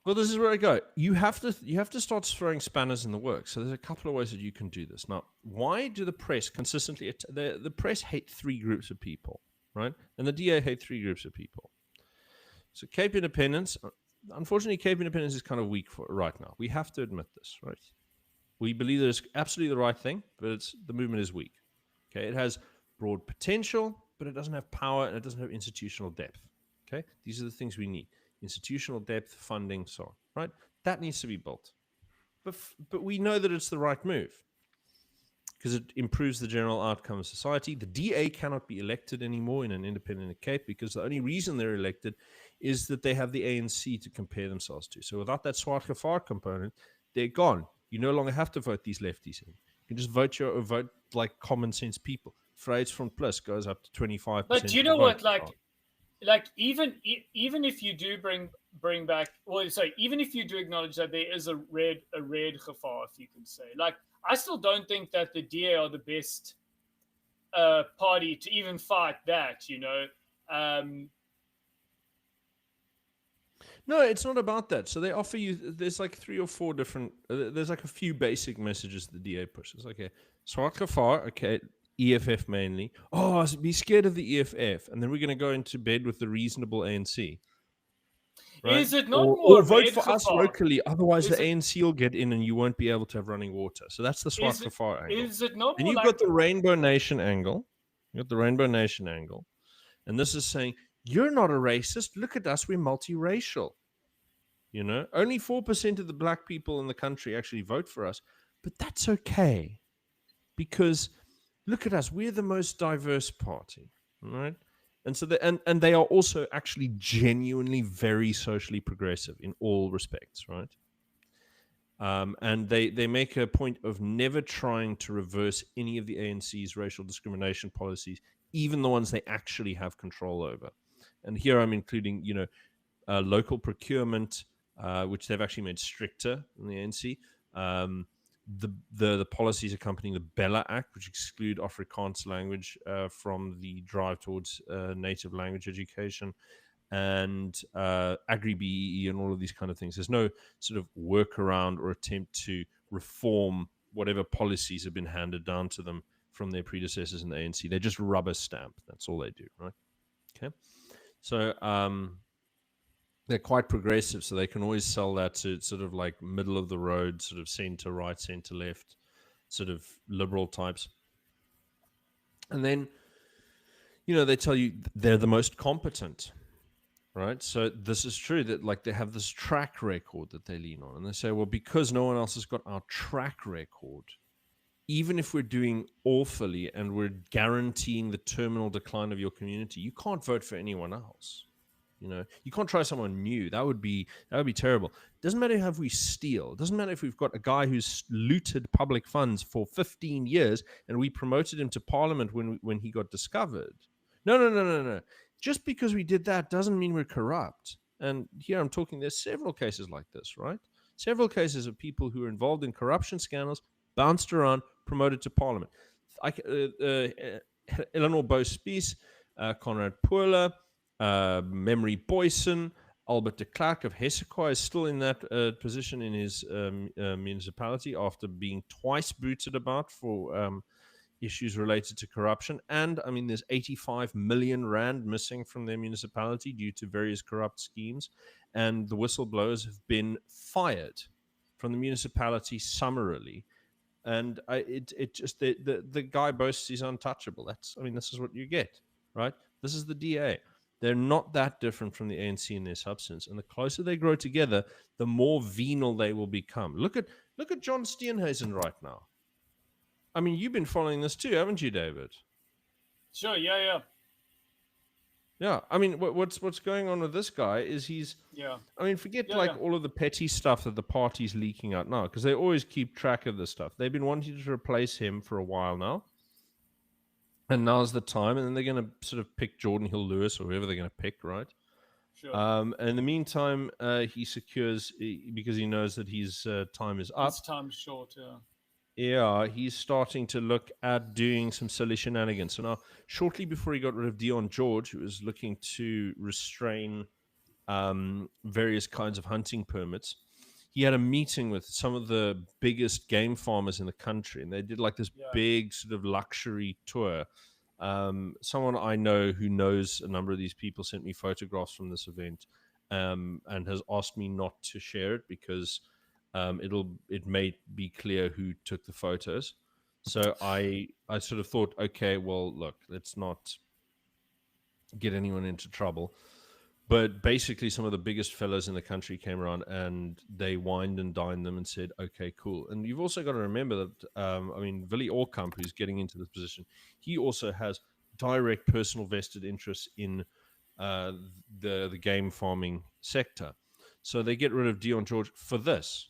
Speaker 1: Well, this is where I go. You have to start throwing spanners in the works. So there's a couple of ways that you can do this. Now, why do the press consistently? The press hate three groups of people, right? And the DA hate three groups of people. So Cape Independence, unfortunately, Cape Independence is kind of weak for right now. We have to admit this, right? We believe that it's absolutely the right thing, but the movement is weak. Okay, it has broad potential, but it doesn't have power and it doesn't have institutional depth. Okay, these are the things we need: institutional depth, funding, so on. Right, that needs to be built. But we know that it's the right move because it improves the general outcome of society. The DA cannot be elected anymore in an independent Cape because the only reason they're elected is that they have the ANC to compare themselves to. So without that Swart Gevaar component, they're gone. You no longer have to vote these lefties in. You can just vote like common sense people. Vryheidsfront Plus goes up to 25%.
Speaker 2: But you know what, like even if you do bring back, even if you do acknowledge that there is a red gevaar, if you can say, like, I still don't think that the DA are the best party to even fight that.
Speaker 1: No, it's not about that. So they offer you. There's like three or four different. There's like a few basic messages the DA pushes. Okay, swart gevaar. Okay, EFF mainly. Oh, be scared of the EFF, and then we're going to go into bed with the reasonable ANC, right?
Speaker 2: Is it not
Speaker 1: Or
Speaker 2: more
Speaker 1: vote
Speaker 2: red
Speaker 1: for us
Speaker 2: gevaar?
Speaker 1: locally, otherwise the
Speaker 2: Is it
Speaker 1: ANC will get in, and you won't be able to have running water. So that's the swart
Speaker 2: is it
Speaker 1: gevaar angle.
Speaker 2: is it not
Speaker 1: Then
Speaker 2: more
Speaker 1: you've
Speaker 2: like
Speaker 1: got the Rainbow Nation angle. You got the Rainbow Nation angle, and this is saying you're not a racist. Look at us, we're multiracial. You know, only 4% of the black people in the country actually vote for us, but that's okay because look at us, we're the most diverse party, right? And so and they are also actually genuinely very socially progressive in all respects, right? And they make a point of never trying to reverse any of the ANC's racial discrimination policies, even the ones they actually have control over. And here I'm including, local procurement, which they've actually made stricter in the ANC. Um, the policies accompanying the Bella Act, which exclude Afrikaans language from the drive towards native language education, and agri BEE and all of these kind of things. There's no sort of workaround or attempt to reform whatever policies have been handed down to them from their predecessors in the ANC. They just rubber stamp. That's all they do, right? Okay. So they're quite progressive, so they can always sell that to sort of like middle of the road, sort of center right, center left, sort of liberal types. And then, they tell you they're the most competent, right? So this is true that like they have this track record that they lean on, and they say, well, because no one else has got our track record, even if we're doing awfully and we're guaranteeing the terminal decline of your community, you can't vote for anyone else. You can't try someone new. That would be terrible. Doesn't matter if we steal. It doesn't matter if we've got a guy who's looted public funds for 15 years and we promoted him to parliament when he got discovered. No, no, no, no, no. Just because we did that doesn't mean we're corrupt. And here I'm talking, there's several cases like this, right? Several cases of people who are involved in corruption scandals, bounced around, promoted to parliament. Eleanor Bose-Spies, Conrad Puerla, Memory Boyson, Albert de Klerk of Hessequa is still in that position in his municipality after being twice booted about for issues related to corruption. And I mean, there's 85 million rand missing from their municipality due to various corrupt schemes. And the whistleblowers have been fired from the municipality summarily. And it just the guy boasts he's untouchable. This is what you get, right? This is the DA. They're not that different from the ANC in their substance, and the closer they grow together, the more venal they will become. Look at John Steenhuisen right now. I mean, you've been following this too, haven't you, David?
Speaker 2: sure? Yeah,
Speaker 1: Yeah. I mean, what's going on with this guy is he's.
Speaker 2: yeah,
Speaker 1: I mean, forget
Speaker 2: yeah,
Speaker 1: like
Speaker 2: yeah.
Speaker 1: all of the petty stuff that the party's leaking out now, because they always keep track of this stuff. They've been wanting to replace him for a while now. And now's the time, and then they're going to sort of pick Jordan Hill Lewis or whoever they're going to pick, right?
Speaker 2: Sure.
Speaker 1: And in the meantime, he secures because he knows that his time is up.
Speaker 2: This time's short. Yeah.
Speaker 1: Yeah, he's starting to look at doing some silly shenanigans. So now, shortly before he got rid of Dion George, who was looking to restrain various kinds of hunting permits, he had a meeting with some of the biggest game farmers in the country, and they did like this
Speaker 2: Yeah.
Speaker 1: big sort of luxury tour. Someone I know who knows a number of these people sent me photographs from this event, and has asked me not to share it because it may be clear who took the photos. So I sort of thought, okay, well, look, let's not get anyone into trouble. But basically, some of the biggest fellows in the country came around and they wined and dined them and said, okay, cool. And you've also got to remember that, Willie Orkamp, who's getting into this position, he also has direct personal vested interests in the game farming sector. So they get rid of Dion George for this,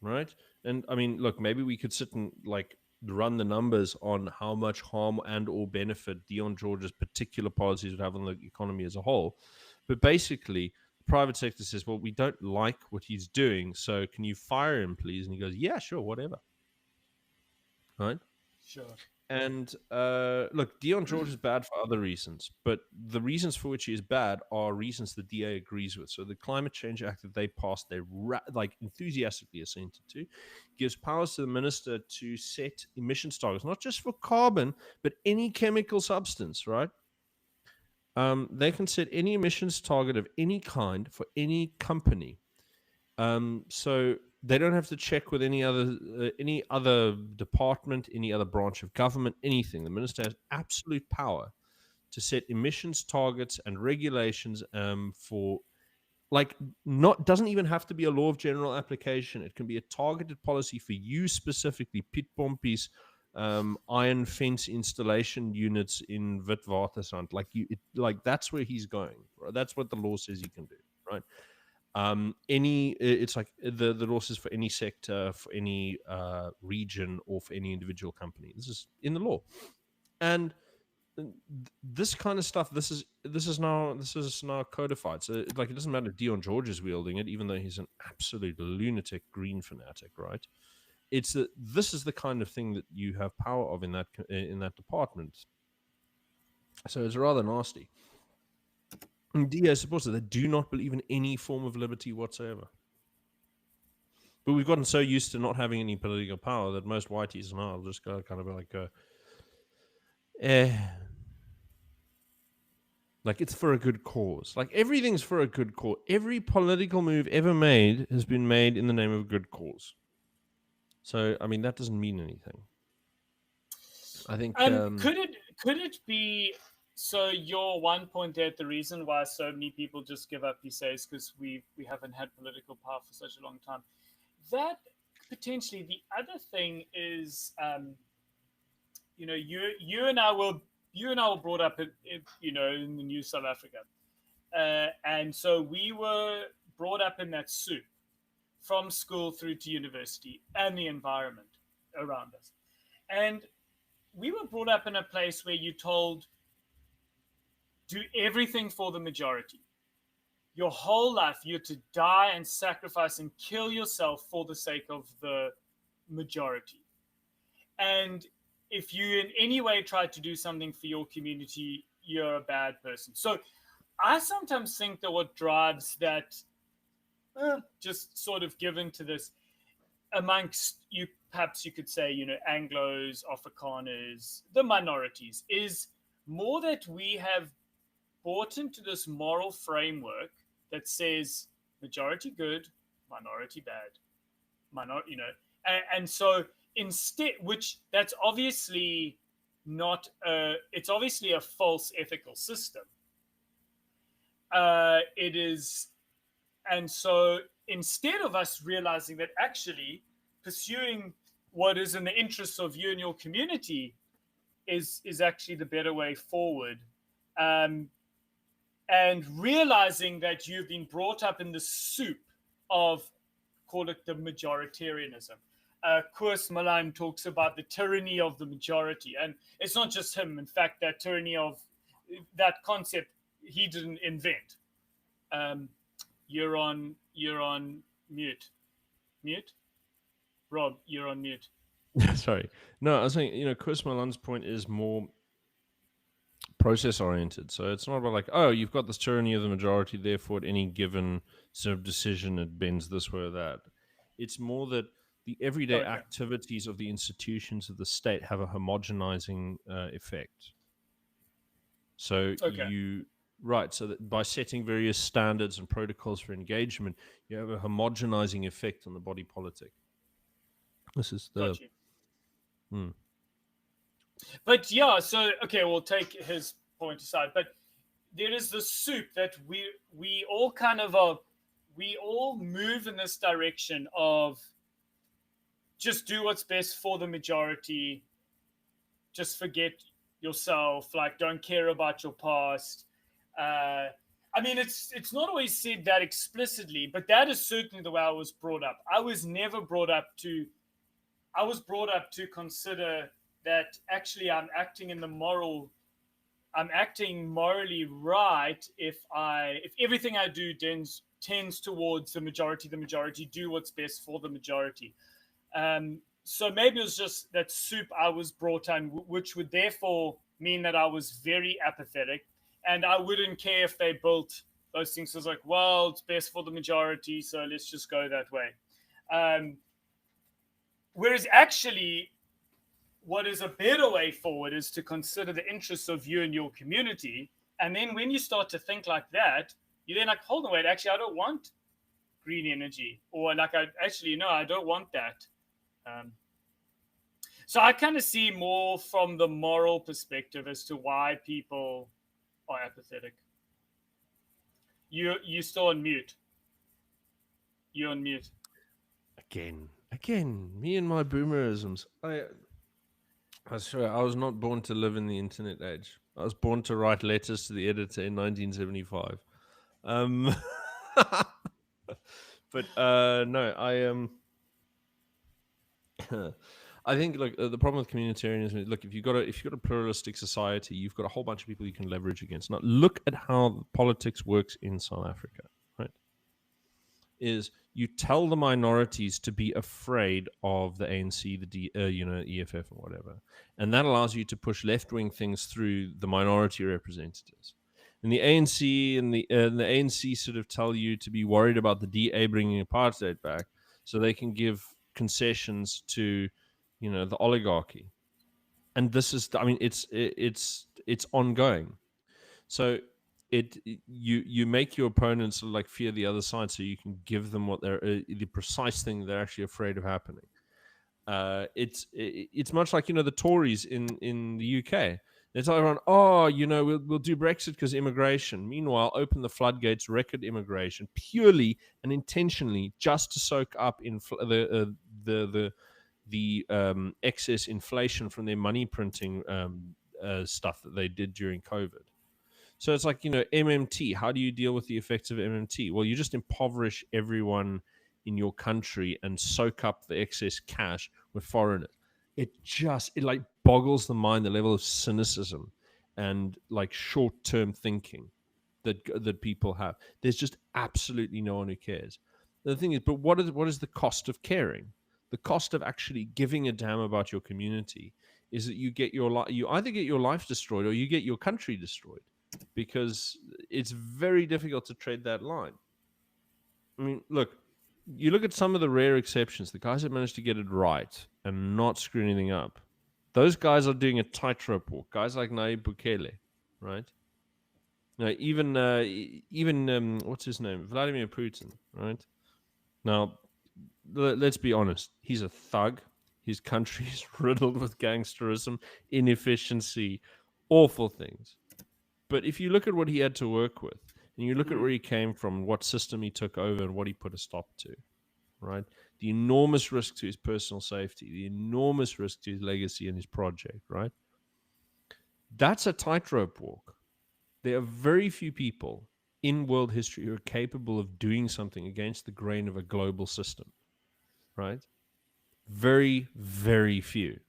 Speaker 1: right? And I mean, look, maybe we could sit and like run the numbers on how much harm and or benefit Dion George's particular policies would have on the economy as a whole. But basically, the private sector says, well, we don't like what he's doing, so can you fire him, please? And he goes, yeah, sure, whatever. Right?
Speaker 2: Sure.
Speaker 1: And look, Dion George is bad for other reasons, but the reasons for which he is bad are reasons the DA agrees with. So the Climate Change Act that they passed, they like enthusiastically assented to, gives powers to the minister to set emissions targets, not just for carbon, but any chemical substance, right? They can set any emissions target of any kind for any company. So they don't have to check with any other department, any other branch of government, anything. The minister has absolute power to set emissions targets and regulations for like not doesn't even have to be a law of general application. It can be a targeted policy for you specifically. Pit Pompey's iron fence installation units in Witwatersrand. Like that's where he's going. Right? That's what the law says he can do. Right. It's like the law says for any sector, for any region, or for any individual company. This is in the law, and this kind of stuff. This is now codified. So like it doesn't matter if Dion George is wielding it, even though he's an absolute lunatic green fanatic, right? It's that this is the kind of thing that you have power of in that department. So it's rather nasty. DA supports it. They do not believe in any form of liberty whatsoever. But we've gotten so used to not having any political power that most whiteys now will just go kind of like, like it's for a good cause. Like everything's for a good cause. Every political move ever made has been made in the name of a good cause. So I mean that doesn't mean anything. I think
Speaker 2: could it be so your one point there, the reason why so many people just give up, he says, because we haven't had political power for such a long time. That potentially the other thing is, you and I were brought up in the new South Africa, and so we were brought up in that soup from school through to university and the environment around us, and we were brought up in a place where you told, do everything for the majority. Your whole life, you're to die and sacrifice and kill yourself for the sake of the majority. And if you in any way try to do something for your community, you're a bad person. So I sometimes think that what drives that, just sort of given to this, amongst you, perhaps you could say, Anglos, Afrikaners, the minorities, is more that we have bought into this moral framework that says majority good, minority bad, and so instead, which that's obviously not, it's obviously a false ethical system. It is, and so instead of us realizing that actually pursuing what is in the interests of you and your community is actually the better way forward, and realizing that you've been brought up in the soup of, call it the majoritarianism. Koos Malime talks about the tyranny of the majority, and it's not just him. In fact, that tyranny of that concept he didn't invent. You're on mute. Mute? Rob, you're on mute.
Speaker 1: Sorry. No, I was saying, Chris Maline's point is more process oriented. So it's not about like, oh, you've got this tyranny of the majority, therefore at any given sort of decision it bends this way or that. It's more that the everyday activities of the institutions of the state have a homogenizing effect. So so that by setting various standards and protocols for engagement, you have a homogenizing effect on the body politic. This is the.
Speaker 2: But yeah, so okay, we'll take his point aside. But there is the soup that we all kind of we all move in this direction of just do what's best for the majority. Just forget yourself. Like, don't care about your past. I mean, it's not always said that explicitly, but that is certainly the way I was brought up. I was brought up to consider that actually I'm acting morally right if everything I do tends towards the majority, do what's best for the majority. So maybe it was just that soup I was brought on, which would therefore mean that I was very apathetic, and I wouldn't care if they built those things. So it's like, well, it's best for the majority, so let's just go that way. Um, Whereas actually, what is a better way forward is to consider the interests of you and your community. And then when you start to think like that, you then like, hold on, wait, actually, I don't want green energy, or like, I actually no, I don't want that. Um, so I kind of see more from the moral perspective as to why people are apathetic. You still on mute. You're on mute.
Speaker 1: Again, me and my boomerisms. I swear, I was not born to live in the internet age. I was born to write letters to the editor in 1975. Um, but no, I think like the problem with communitarianism. Look, if you've got a pluralistic society, you've got a whole bunch of people you can leverage against. Now, look at how politics works in South Africa. Right, is you tell the minorities to be afraid of the ANC, EFF, or whatever, and that allows you to push left-wing things through the minority representatives. And the ANC and the ANC sort of tell you to be worried about the DA bringing apartheid back, so they can give concessions to, the oligarchy. And this is, I mean, it's ongoing. So you make your opponents sort of like fear the other side, so you can give them what they're the precise thing they're actually afraid of happening. It's much like the Tories in the UK. They tell everyone, oh, we'll do Brexit because immigration. Meanwhile, open the floodgates, record immigration purely and intentionally just to soak up the excess inflation from their money printing stuff that they did during COVID. So it's like, MMT. How do you deal with the effects of MMT? Well, you just impoverish everyone in your country and soak up the excess cash with foreigners. It like boggles the mind, the level of cynicism and like short-term thinking that people have. There's just absolutely no one who cares. The thing is, but what is the cost of caring? The cost of actually giving a damn about your community is that you either get your life destroyed or you get your country destroyed, because it's very difficult to tread that line. I mean, look, you look at some of the rare exceptions, the guys that managed to get it right and not screw anything up. Those guys are doing a tightrope walk. Guys like Nayib Bukele, right? No, even what's his name, Vladimir Putin, right? Now, let's be honest. He's a thug. His country is riddled with gangsterism, inefficiency, awful things. But if you look at what he had to work with, and you look at where he came from, what system he took over, and what he put a stop to, right? The enormous risk to his personal safety, the enormous risk to his legacy and his project, right? That's a tightrope walk. There are very few people in world history who are capable of doing something against the grain of a global system, right? Very, very few.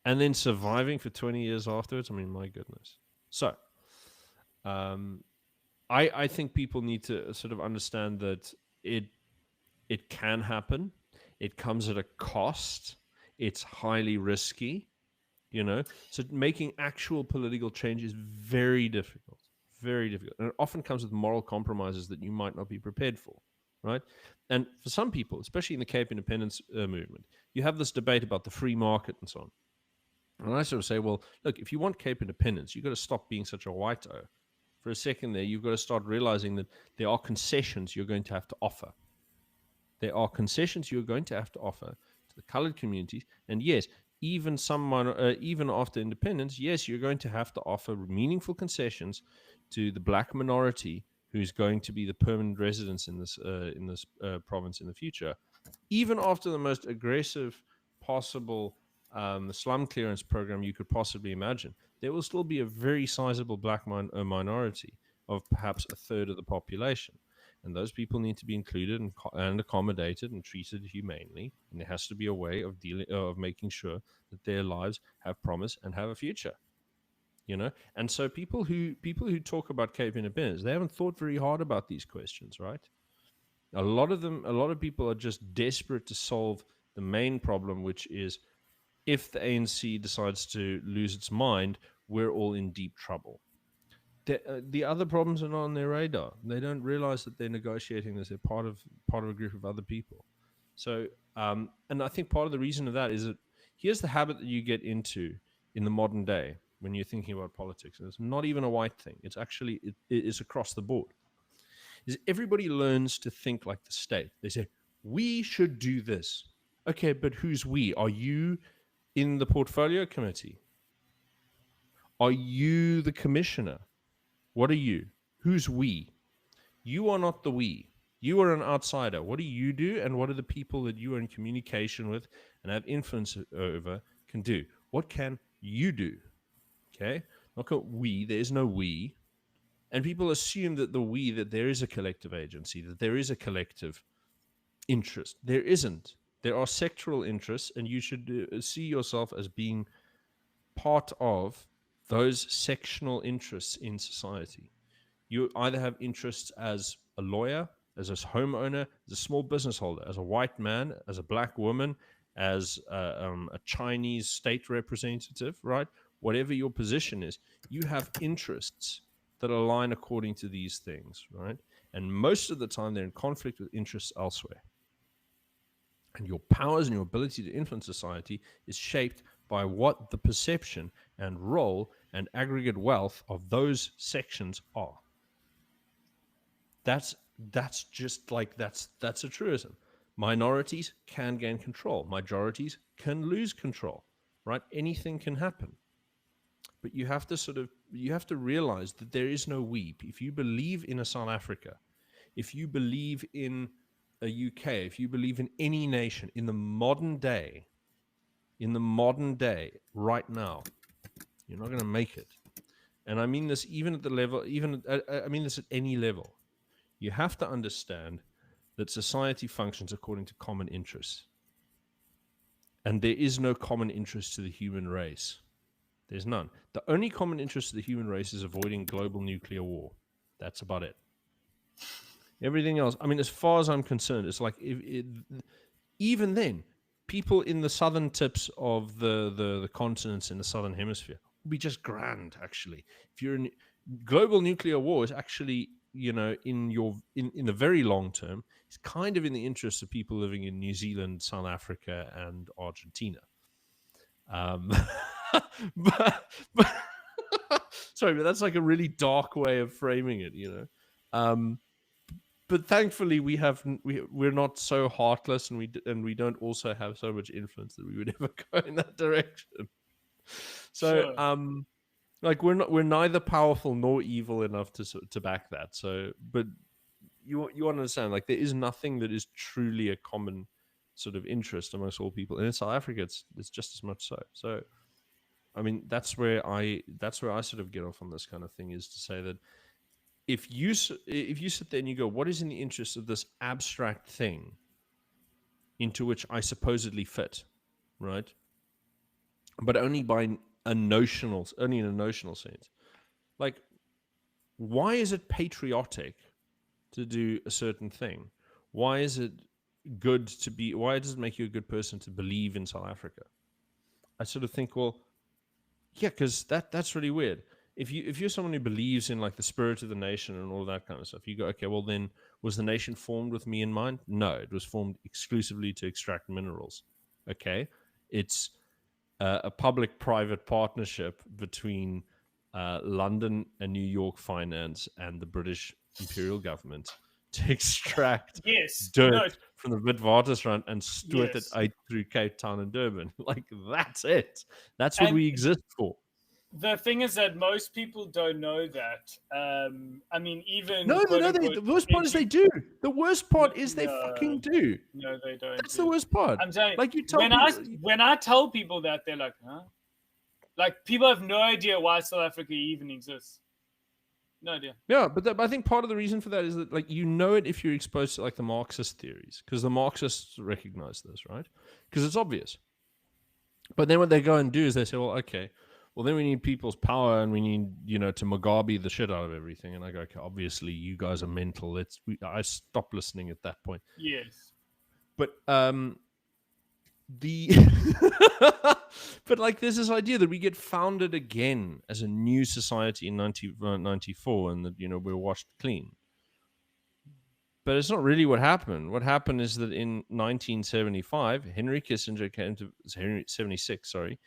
Speaker 1: And then surviving for 20 years afterwards, I mean, my goodness. So, I think people need to sort of understand that it can happen. It comes at a cost. It's highly risky, So making actual political change is very difficult, very difficult. And it often comes with moral compromises that you might not be prepared for, right? And for some people, especially in the Cape Independence movement, you have this debate about the free market and so on. And I sort of say, well, look, if you want Cape Independence, you've got to stop being such a white-o. For a second there, you've got to start realizing that there are concessions you're going to have to offer. There are concessions you're going to have to offer to the colored communities. And yes, even even after independence, yes, you're going to have to offer meaningful concessions to the black minority who's going to be the permanent residents in this province in the future. Even after the most aggressive possible slum clearance program you could possibly imagine, there will still be a very sizable black minority of perhaps a third of the population. And those people need to be included and accommodated and treated humanely. And there has to be a way of making sure that their lives have promise and have a future. And so people who talk about Cape Independence, they haven't thought very hard about these questions, right? A lot of people are just desperate to solve the main problem, which is if the ANC decides to lose its mind, we're all in deep trouble. The other problems are not on their radar. They don't realize that they're negotiating this. They're part of a group of other people. So, and I think part of the reason of that is that here's the habit that you get into in the modern day when you're thinking about politics. And it's not even a white thing. It's actually it is across the board. Is everybody learns to think like the state. They say we should do this. Okay, but who's we? Are you in the portfolio committee? Are you the commissioner? What are you? Who's we? You are not the we. You are an outsider. What do you do? And what are the people that you are in communication with and have influence over can do? What can you do? Okay? Not we. There is no we. And people assume that that there is a collective agency, that there is a collective interest. There isn't. There are sectoral interests, and you should see yourself as being part of those sectional interests in society. You either have interests as a lawyer, as a homeowner, as a small business holder, as a white man, as a black woman, as a Chinese state representative, right? Whatever your position is, you have interests that align according to these things, right? And most of the time, they're in conflict with interests elsewhere. And your powers and your ability to influence society is shaped by what the perception and role and aggregate wealth of those sections are. That's just like that's a truism. Minorities can gain control. Majorities can lose control, right? Anything can happen. But you have to realize that there is no we. If you believe in a South Africa, if you believe in a UK, if you believe in any nation in the modern day, right now, you're not going to make it. And I mean this even at the level, I mean this at any level. You have to understand that society functions according to common interests. And there is no common interest to the human race. There's none. The only common interest of the human race is avoiding global nuclear war. That's about it. Everything else, I mean, as far as I'm concerned, it's like even then, people in the southern tips of the continents in the southern hemisphere would be just grand, actually. If you're in global nuclear war is actually, in the very long term, it's kind of in the interest of people living in New Zealand, South Africa, and Argentina. But sorry, but that's like a really dark way of framing it, but thankfully we're not so heartless, and we don't also have so much influence that we would ever go in that direction. So sure. Like we're neither powerful nor evil enough to back that. So, but you understand, like there is nothing that is truly a common sort of interest amongst all people, and in South Africa it's just as much so. So, I mean, that's where I sort of get off on this kind of thing, is to say that if you sit there and you go, what is in the interest of this abstract thing into which I supposedly fit, right? But only in a notional sense. Like, why is it patriotic to do a certain thing? Why is it good to be? Why does it make you a good person to believe in South Africa? I sort of think, well, yeah, because that's really weird. If you're someone who believes in like the spirit of the nation and all that kind of stuff, you go, okay, well then, was the nation formed with me in mind? No, it was formed exclusively to extract minerals. Okay, it's a public-private partnership between London and New York finance and the British imperial government to extract dirt from the Witwatersrand and stoot it out through Cape Town and Durban. Like, that's it. That's what we exist for.
Speaker 2: The thing is that most people don't know that. I mean, even
Speaker 1: the worst part is they do. The worst part is they fucking do.
Speaker 2: No, they don't.
Speaker 1: That's the worst part.
Speaker 2: I'm saying,
Speaker 1: like, you tell
Speaker 2: when I tell people that, they're like, huh? Like, people have no idea why South Africa even exists. No idea.
Speaker 1: Yeah, but I think part of the reason for that is that, like, it if you're exposed to like the Marxist theories, because the Marxists recognize this, right? Because it's obvious. But then what they go and do is they say, well, okay, well, then we need people's power, and we need, to Mugabe the shit out of everything. And I go, okay, obviously you guys are mental. I stop listening at that point.
Speaker 2: Yes.
Speaker 1: But the but like there's this idea that we get founded again as a new society in 1994 and that we're washed clean, but it's not really what happened. What happened is that in 1975 Henry Kissinger came to 76, sorry,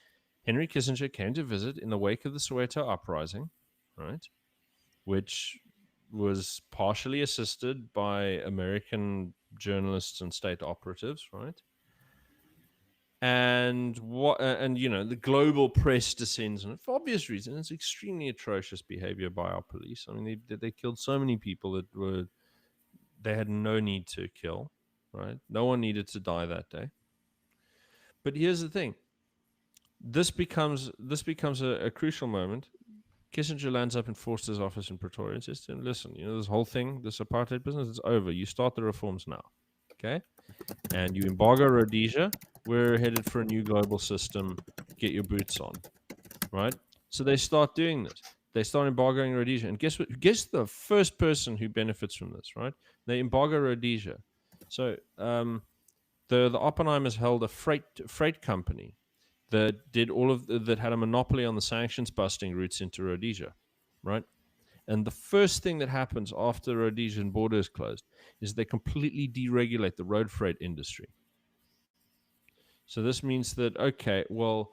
Speaker 1: Henry Kissinger came to visit in the wake of the Soweto uprising, right, which was partially assisted by American journalists and state operatives, right? And the global press descends on it for obvious reasons. It's extremely atrocious behavior by our police. I mean, they killed so many people that they had no need to kill, right? No one needed to die that day. But here's the thing: this becomes a crucial moment. Kissinger lands up in Forster's office in Pretoria and says to him, "Listen, this whole thing, this apartheid business, is over. You start the reforms now, okay? And you embargo Rhodesia. We're headed for a new global system. Get your boots on, right?" So they start doing this. They start embargoing Rhodesia. And guess what? Guess the first person who benefits from this, right? They embargo Rhodesia. So the Oppenheimers held a freight company that did that had a monopoly on the sanctions busting routes into Rhodesia, right? And the first thing that happens after the Rhodesian border is closed is they completely deregulate the road freight industry. So this means that, okay, well,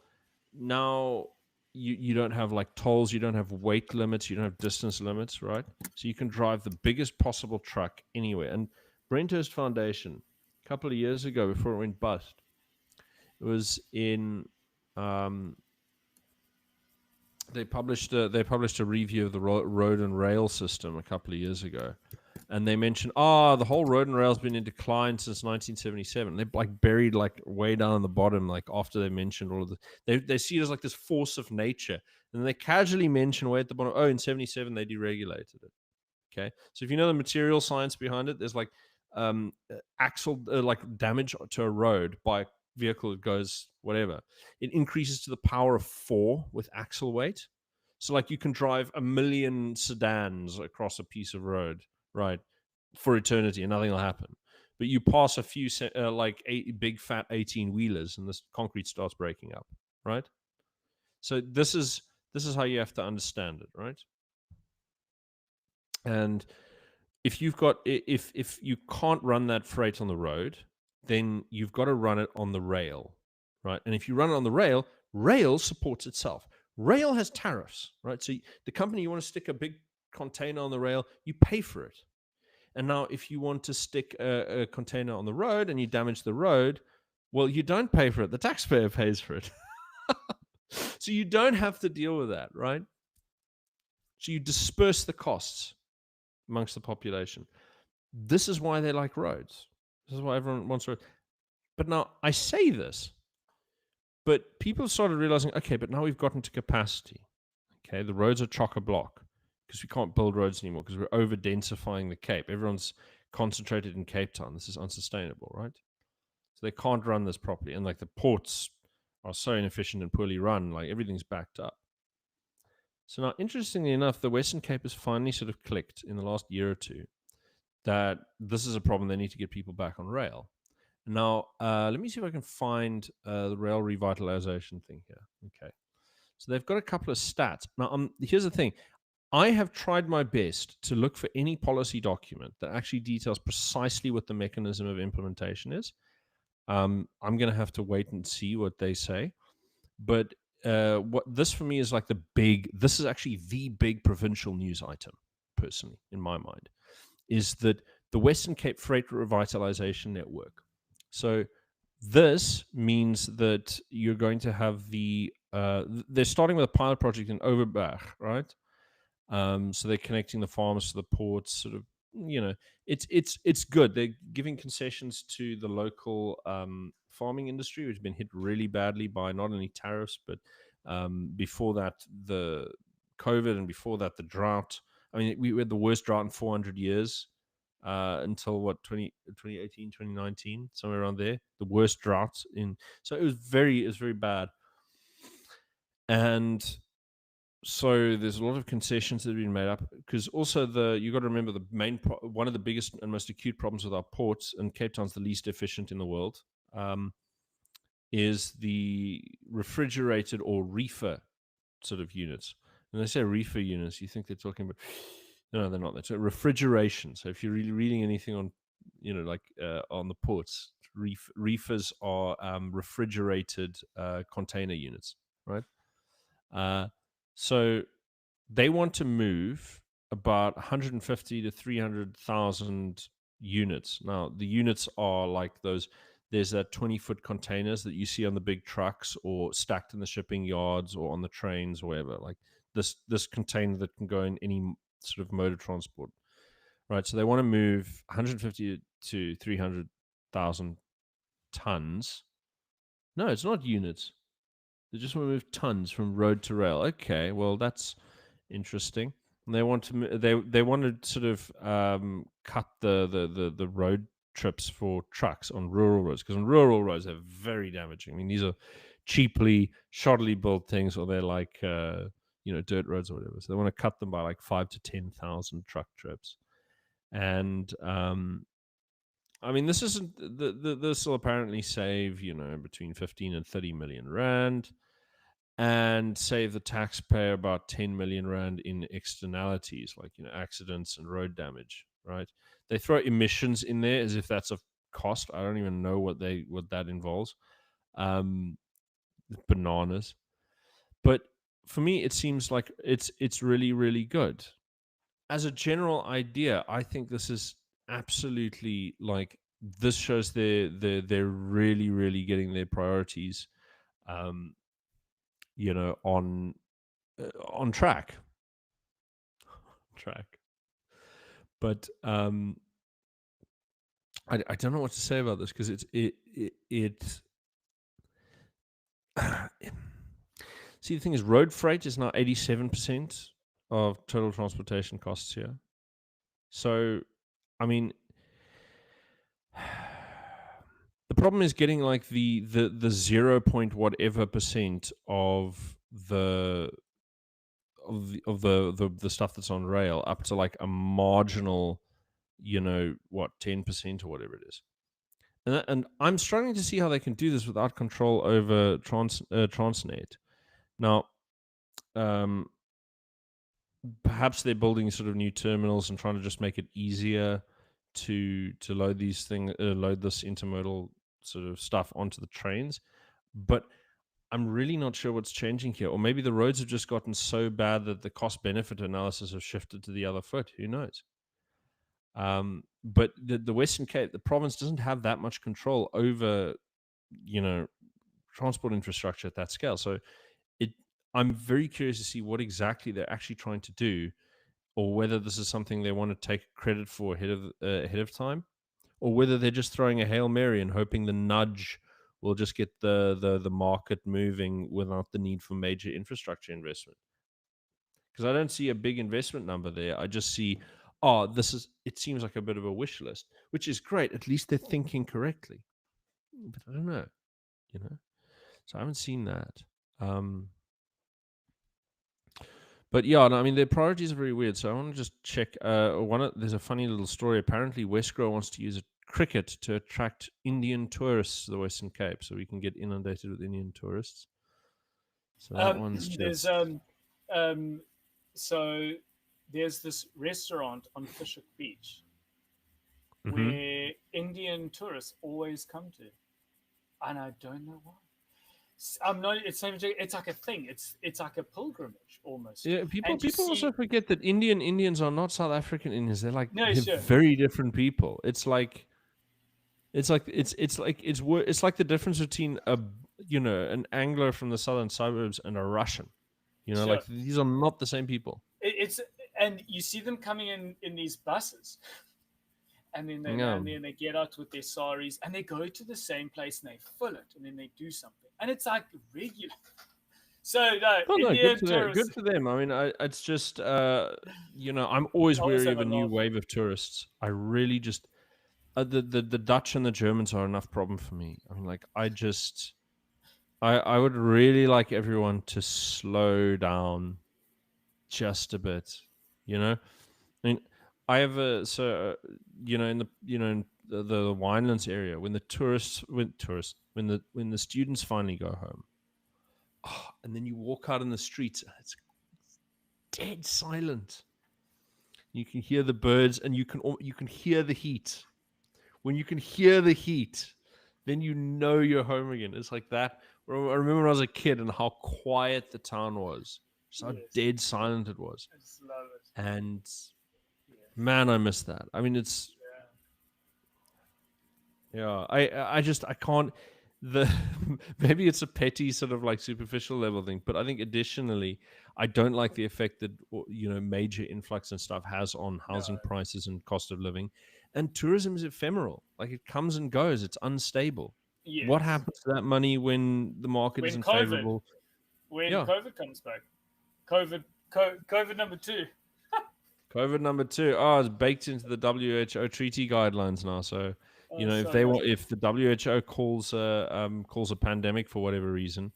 Speaker 1: now you don't have like tolls, you don't have weight limits, you don't have distance limits, right? So you can drive the biggest possible truck anywhere. And Brenthurst Foundation, a couple of years ago before it went bust, it was in they published a review of the road and rail system a couple of years ago, and they mentioned the whole road and rail's been in decline since 1977. They like buried like way down the bottom, like after they mentioned all of the they see it as like this force of nature, and they casually mention way at the bottom, in 77 they deregulated it. Okay, so if you know the material science behind it, there's like axle like damage to a road by a vehicle that goes whatever, it increases to the power of 4 with axle weight. So like you can drive 1 million sedans across a piece of road, right, for eternity and nothing will happen. But you pass a few like 8 big fat 18 wheelers and this concrete starts breaking up, right? So this is how you have to understand it, right? And if you can't run that freight on the road, then you've got to run it on the rail, right? And if you run it on the rail supports itself. Rail has tariffs, right? So the company, you want to stick a big container on the rail, you pay for it. And now if you want to stick a container on the road and you damage the road, well, you don't pay for it. The taxpayer pays for it. So you don't have to deal with that, right? So you disperse the costs amongst the population. This is why they like roads. This is why everyone wants roads. But now I say this, but people started realizing, okay, but now we've gotten to capacity. Okay, the roads are chock-a-block because we can't build roads anymore because we're over-densifying the Cape. Everyone's concentrated in Cape Town. This is unsustainable, right? So they can't run this properly. And like the ports are so inefficient and poorly run, like everything's backed up. So now, interestingly enough, the Western Cape has finally sort of clicked in the last year or two that this is a problem. They need to get people back on rail. Now, let me see if I can find the rail revitalization thing here. Okay. So they've got a couple of stats. Now, here's the thing. I have tried my best to look for any policy document that actually details precisely what the mechanism of implementation is. I'm going to have to wait and see what they say. But what this for me is like this is actually the big provincial news item, personally, in my mind, is that the Western Cape Freight Revitalization Network. So this means that you're going to have they're starting with a pilot project in Overberg, right? So they're connecting the farmers to the ports, sort of, it's good. They're giving concessions to the local farming industry, which has been hit really badly by not only tariffs, but before that, the COVID, and before that, the drought. I mean, we had the worst drought in 400 years until 2018, 2019, somewhere around there. The worst drought so it was very bad. And so there's a lot of concessions that have been made up because also you got to remember one of the biggest and most acute problems with our ports, and Cape Town's the least efficient in the world. is the refrigerated or reefer sort of units. When they say reefer units, you think they're talking about no, they're not. That's refrigeration. So if you're really reading anything on, like on the ports, reefers are refrigerated container units, right? Uh, so they want to move about 150 to 300,000 units. Now, the units are like those. There's that 20-foot containers that you see on the big trucks or stacked in the shipping yards or on the trains or wherever. Like this container that can go in any sort of motor transport, right? So they want to move 150 to 300,000 tons. No, it's not units. They just want to move tons from road to rail. Okay, well that's interesting. And they want to they want to sort of cut the road trips for trucks on rural roads, because on rural roads they're very damaging. I mean, these are cheaply, shoddily built things, or they're like dirt roads or whatever. So they want to cut them by like 5 to 10,000 truck trips. And I mean, this isn't this will apparently save between 15 and 30 million rand, and save the taxpayer about 10 million rand in externalities like accidents and road damage. Right? They throw emissions in there as if that's a cost. I don't even know what that involves. Um, Bananas. But for me, it seems like it's really really good. As a general idea, I think this is absolutely like this shows they're really really getting their priorities, um, on track. But I don't know what to say about this, because it see, the thing is, road freight is now 87% of total transportation costs here. So, I mean, the problem is getting like the 0 point whatever percent of the stuff that's on rail up to like a marginal, 10% or whatever it is. And I'm struggling to see how they can do this without control over Transnet. Now, um, perhaps they're building sort of new terminals and trying to just make it easier to load load this intermodal sort of stuff onto the trains. But I'm really not sure what's changing here. Or maybe the roads have just gotten so bad that the cost benefit analysis have shifted to the other foot. Who knows? But the Western Cape, the province doesn't have that much control over, transport infrastructure at that scale. So I'm very curious to see what exactly they're actually trying to do, or whether this is something they want to take credit for ahead of time, or whether they're just throwing a Hail Mary and hoping the nudge will just get the market moving without the need for major infrastructure investment. Because I don't see a big investment number there. I just see, it seems like a bit of a wish list, which is great. At least they're thinking correctly. But I don't know, So I haven't seen that. But yeah, no, I mean, their priorities are very weird. So I want to just check. There's a funny little story. Apparently, Westgrow wants to use a cricket to attract Indian tourists to the Western Cape, so we can get inundated with Indian tourists. So that one's
Speaker 2: there's
Speaker 1: just.
Speaker 2: So there's this restaurant on Fishook Beach
Speaker 1: Mm-hmm.
Speaker 2: where Indian tourists always come to, and I don't know why. I'm not. It's like a thing. It's like a pilgrimage almost.
Speaker 1: Yeah, people
Speaker 2: And you see,
Speaker 1: also forget that Indians are not South African Indians. They're
Speaker 2: no,
Speaker 1: they're
Speaker 2: sure,
Speaker 1: very different people. It's like it's like the difference between an Anglo from the southern suburbs and a Russian.
Speaker 2: sure.
Speaker 1: Like these are not the same people.
Speaker 2: It's and you see them coming in these buses, and then they
Speaker 1: Yeah.
Speaker 2: land there and they get out with their saris and they go to the same place and they fill it and then they do something, and it's like regular. So no,
Speaker 1: Oh no, good
Speaker 2: Indian
Speaker 1: for them. Good
Speaker 2: tourists
Speaker 1: for them. I mean, it's just I'm always
Speaker 2: always
Speaker 1: wary
Speaker 2: have
Speaker 1: of
Speaker 2: a
Speaker 1: a new
Speaker 2: laugh.
Speaker 1: wave of tourists. I really just the Dutch and the Germans are enough problem for me. I mean, like I would really like everyone to slow down just a bit. I mean, I have in the in the Winelands area, when when the students finally go home. Oh, and then you walk out in the streets and it's dead silent. You can hear the birds, and you can hear the heat. When you can hear the heat, then you know you're home again. It's like that. I remember when I was a kid and how quiet the town was, just how
Speaker 2: Yes.
Speaker 1: dead silent it was.
Speaker 2: I just love it.
Speaker 1: And
Speaker 2: Yes.
Speaker 1: man, I miss that. I mean, it's
Speaker 2: Yeah.
Speaker 1: yeah. I can't. The maybe it's a petty sort of like superficial level thing, but I think additionally, I don't like the effect that major influx and stuff has on
Speaker 2: No.
Speaker 1: housing prices and cost of living. And tourism is ephemeral; like it comes and goes. It's unstable. What
Speaker 2: Yes.
Speaker 1: happens to that money when the market
Speaker 2: When
Speaker 1: isn't
Speaker 2: COVID,
Speaker 1: favorable?
Speaker 2: when
Speaker 1: Yeah,
Speaker 2: COVID comes back, COVID number 2.
Speaker 1: COVID number two. Oh, it's baked into the WHO treaty guidelines now. So,
Speaker 2: Oh,
Speaker 1: if
Speaker 2: so
Speaker 1: they
Speaker 2: much.
Speaker 1: want, if the WHO calls a pandemic for whatever reason,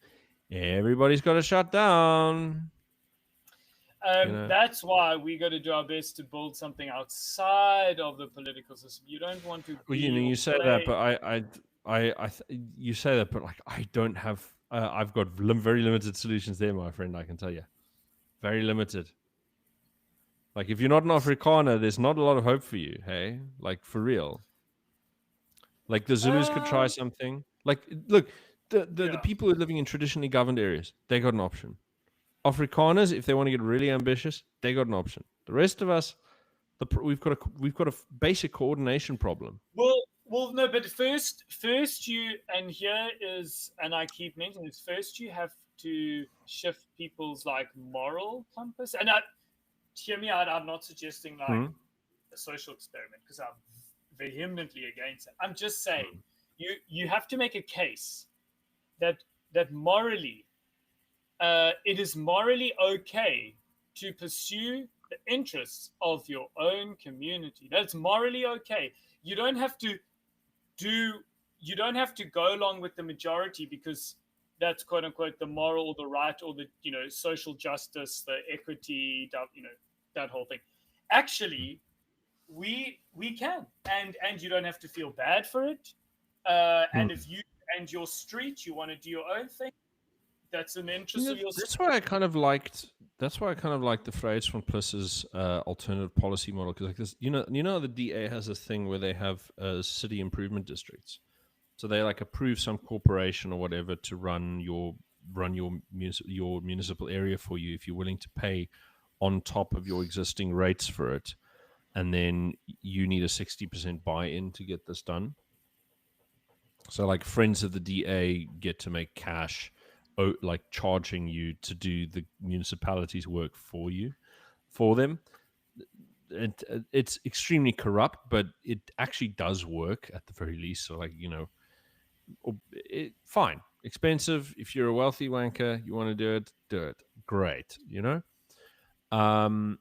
Speaker 1: everybody's got to shut down. You know,
Speaker 2: That's why we got to do our best to build something outside of the political system. You don't want to
Speaker 1: well,
Speaker 2: be or
Speaker 1: you say that,
Speaker 2: play.
Speaker 1: but you say that, but like I don't have. I've got very limited solutions there, my friend. I can tell you, very limited. Like if you're not an Afrikaner, there's not a lot of hope for you. Hey, like for real. Like the Zulus could try
Speaker 2: Um,
Speaker 1: something. Like, look, the
Speaker 2: yeah.
Speaker 1: people who are living in traditionally governed areas, they got an option. Afrikaners, if they want to get really ambitious, they got an option. The rest of us, we've got a basic coordination problem.
Speaker 2: Well, no, but first you, and here is, and I keep mentioning this. First, you have to shift people's like moral compass. And hear me out. I'm not suggesting like
Speaker 1: Hmm?
Speaker 2: a social experiment because I'm vehemently against it. I'm just saying you have to make a case that morally, it is morally okay to pursue the interests of your own community. That's morally okay. You don't have to do. You don't have to go along with the majority because that's quote unquote the moral, the right, or the social justice, the equity, that whole thing. Actually, we can, and you don't have to feel bad for it.
Speaker 1: Hmm.
Speaker 2: And if you and your street, you want to do your own thing, that's an
Speaker 1: You
Speaker 2: interest
Speaker 1: know,
Speaker 2: of your
Speaker 1: that's
Speaker 2: street.
Speaker 1: why I kind of liked. That's why I kind of liked the phrase from Plus's alternative policy model because like this, the DA has this thing where they have city improvement districts. So they like approve some corporation or whatever to run your municipal area for you if you're willing to pay on top of your existing rates for it, and then you need a 60% buy-in to get this done. So like friends of the DA get to make cash, like charging you to do the municipality's work for them. It's extremely corrupt, but it actually does work at the very least. So like fine, expensive. If you're a wealthy wanker, you want to do it. Great, Um,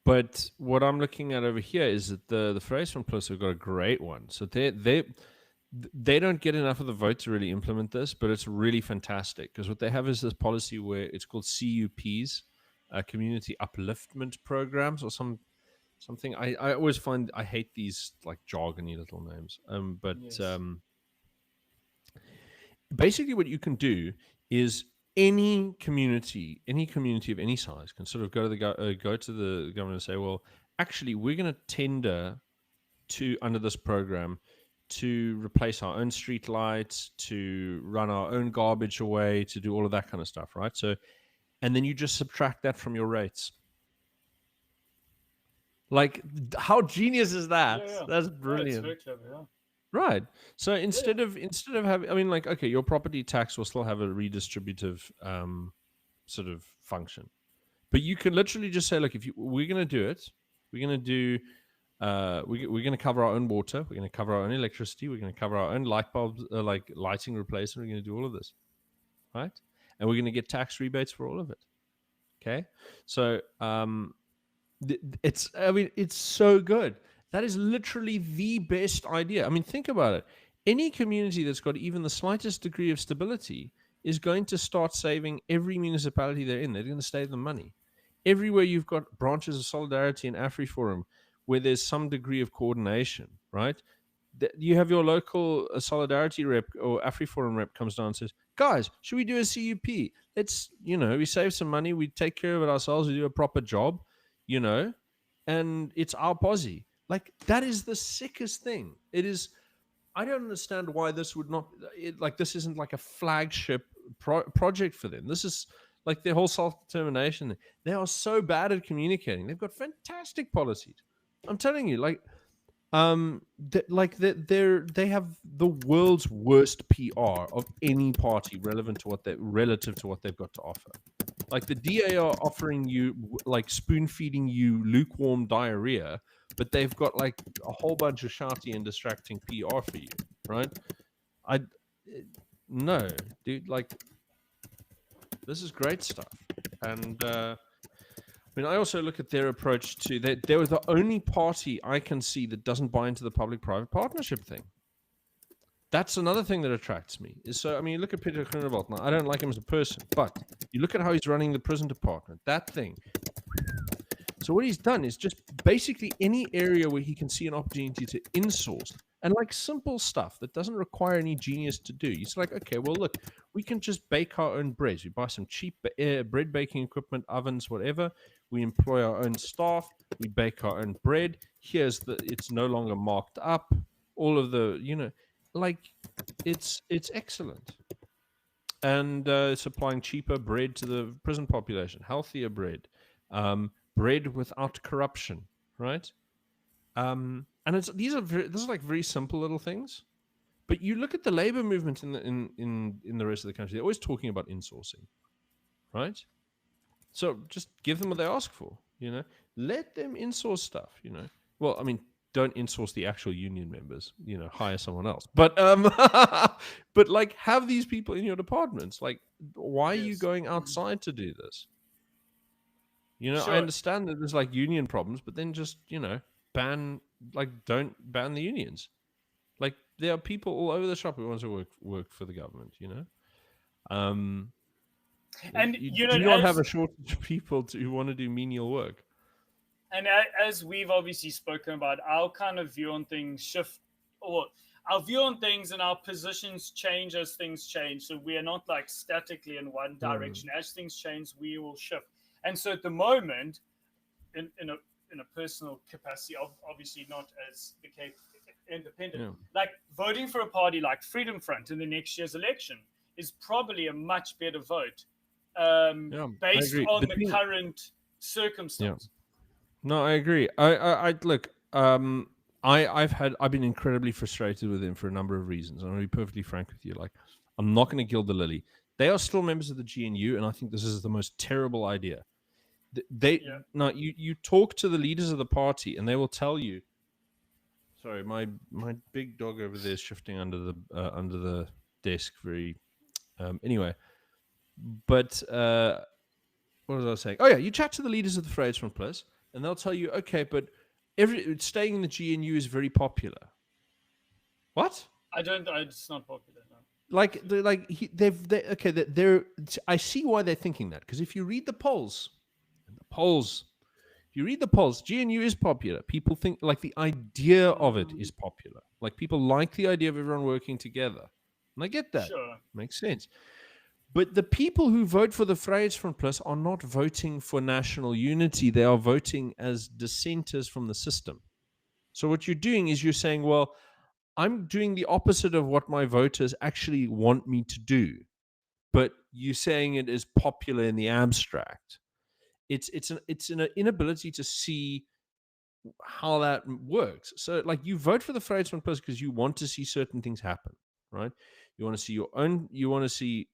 Speaker 1: but what I'm looking at over here is that the phrase from Plus have got a great one. So they don't get enough of the vote to really implement this, but it's really fantastic because what they have is this policy where it's called CUPs, community upliftment programs, or something. I always find I hate these like jargony little names. But
Speaker 2: Yes.
Speaker 1: basically what you can do is any community of any size can sort of go to the government and say, well, actually, we're going to tender to under this program to replace our own street lights, to run our own garbage away, to do all of that kind of stuff, right? So, and then you just subtract that from your rates. Like, how genius is
Speaker 2: Yeah,
Speaker 1: that?
Speaker 2: yeah.
Speaker 1: That's
Speaker 2: No, it's
Speaker 1: brilliant.
Speaker 2: very clever. Yeah.
Speaker 1: Right. So
Speaker 2: Yeah, yeah.
Speaker 1: instead of having, I mean, like, okay, your property tax will still have a redistributive sort of function, but you can literally just say, look, if we're going to do it, we're going to do, we're going to cover our own water, we're going to cover our own electricity, we're going to cover our own light bulbs, like lighting replacement, we're going to do all of this, right? And we're going to get tax rebates for all of it. Okay. So I mean, it's so good. That is literally the best idea. I mean, think about it. Any community that's got even the slightest degree of stability is going to start saving every municipality they're in. They're going to save them money. Everywhere you've got branches of solidarity and AfriForum where there's some degree of coordination, right? You have your local solidarity rep or AfriForum rep comes down and says, guys, should we do a CUP? Let's, we save some money, we take care of it ourselves, we do a proper job, you know, and it's our posse. Like, that is the sickest thing. It is. I don't understand why this would not, this isn't like a flagship project for them. This is like their whole self-determination. They are so bad at communicating. They've got fantastic policies. I'm telling you, they have the world's worst PR of any party relevant to relative to what they've got to offer. Like, the DA are offering you, like, spoon feeding you lukewarm diarrhea, but they've got like a whole bunch of shouty and distracting PR for you, right? No, dude, like, this is great stuff. And I also look at their approach to that. They were the only party I can see that doesn't buy into the public-private partnership thing. That's another thing that attracts me. You look at Peter Groenewald. Now, I don't like him as a person, but you look at how he's running the prison department. That thing. So what he's done is just basically any area where he can see an opportunity to insource, and like simple stuff that doesn't require any genius to do. He's like, okay, well, look, we can just bake our own breads. We buy some cheap bread baking equipment, ovens, whatever. We employ our own staff. We bake our own bread. It's no longer marked up. All of the, it's excellent. And it's supplying cheaper bread to the prison population, healthier bread. Bread without corruption, right? And these are like very simple little things. But you look at the labor movement in the rest of the country; they're always talking about insourcing, right? So just give them what they ask for, Let them insource stuff, Well, don't insource the actual union members, hire someone else. But but like, have these people in your departments. Like, why are you going outside to do this? Sure. I understand that there's like union problems, but then just, don't ban the unions. Like, there are people all over the shop who want to work for the government, And you do not have a shortage of people who want to do menial work.
Speaker 2: And as we've obviously spoken about, our kind of view on things shift, or our view on things and our positions change as things change. So we are not like statically in one direction. As things change, we will shift. And so at the moment, in a personal capacity, obviously not as the case independent, like voting for a party like Freedom Front in the next year's election is probably a much better vote based on the current circumstance.
Speaker 1: No, I agree. I look. I've been incredibly frustrated with them for a number of reasons. I'm going to be perfectly frank with you. Like, I'm not going to gild the lily. They are still members of the GNU, and I think this is the most terrible idea. Now you talk to the leaders of the party, and they will tell you. Sorry, my big dog over there is shifting under the desk. Anyway, but what was I saying? Oh yeah, you chat to the leaders of the Vryheidsfront Plus, and they'll tell you, okay, but staying in the GNU is very popular. What?
Speaker 2: It's not popular. No.
Speaker 1: I see why they're thinking that, because if you read the polls, GNU is popular. People think, like, the idea of it is popular. Like, people like the idea of everyone working together, and I get that.
Speaker 2: Sure.
Speaker 1: Makes sense. But the people who vote for the Vryheidsfront Plus are not voting for national unity. They are voting as dissenters from the system. So what you're doing is you're saying, well, I'm doing the opposite of what my voters actually want me to do. But you're saying it is popular in the abstract. It's an inability to see how that works. So, like, you vote for the Vryheidsfront Plus because you want to see certain things happen, right? You want to see you want to see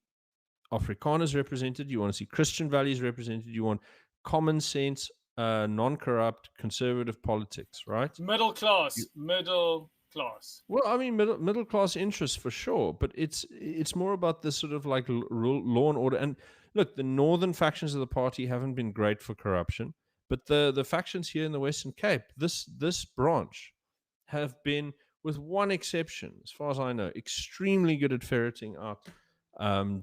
Speaker 1: Afrikaners represented. You want to see Christian values represented. You want common sense, non-corrupt, conservative politics, right?
Speaker 2: Middle class.
Speaker 1: Well, middle class interests for sure, but it's more about this sort of like law and order. And look, the northern factions of the party haven't been great for corruption, but the factions here in the Western Cape, this branch, have been, with one exception, as far as I know, extremely good at ferreting out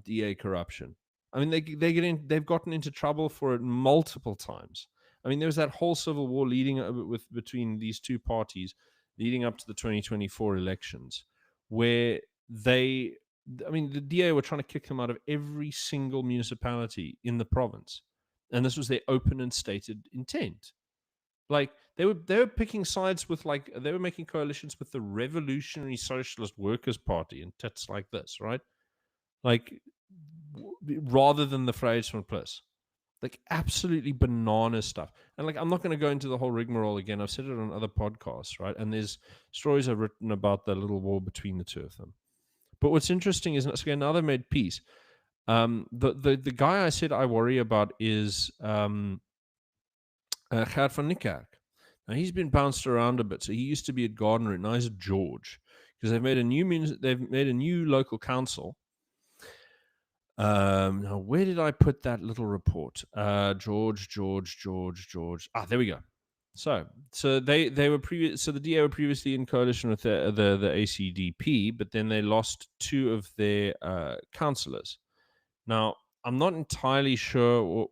Speaker 1: DA corruption. They've gotten into trouble for it multiple times. There was that whole civil war leading between these two parties leading up to the 2024 elections, where they, I mean, the DA were trying to kick them out of every single municipality in the province, and this was their open and stated intent. Like they were picking sides with, like, they were making coalitions with the Revolutionary Socialist Workers Party and tits like this, right? Like rather than the Vryheidsfront, like absolutely banana stuff. And like I'm not going to go into the whole rigmarole again. I've said it on other podcasts, right? And there's stories I've written about the little war between the two of them. But what's interesting is, okay, now they've made peace. The guy I said I worry about is Gert van Niekerk. Now he's been bounced around a bit. So he used to be at Garden Route. Now he's at George, because they've made a new local council. Now where did I put that little report? George. Ah, there we go. So they were previous. So the DA were previously in coalition with the ACDP, but then they lost two of their councillors. Now I'm not entirely sure,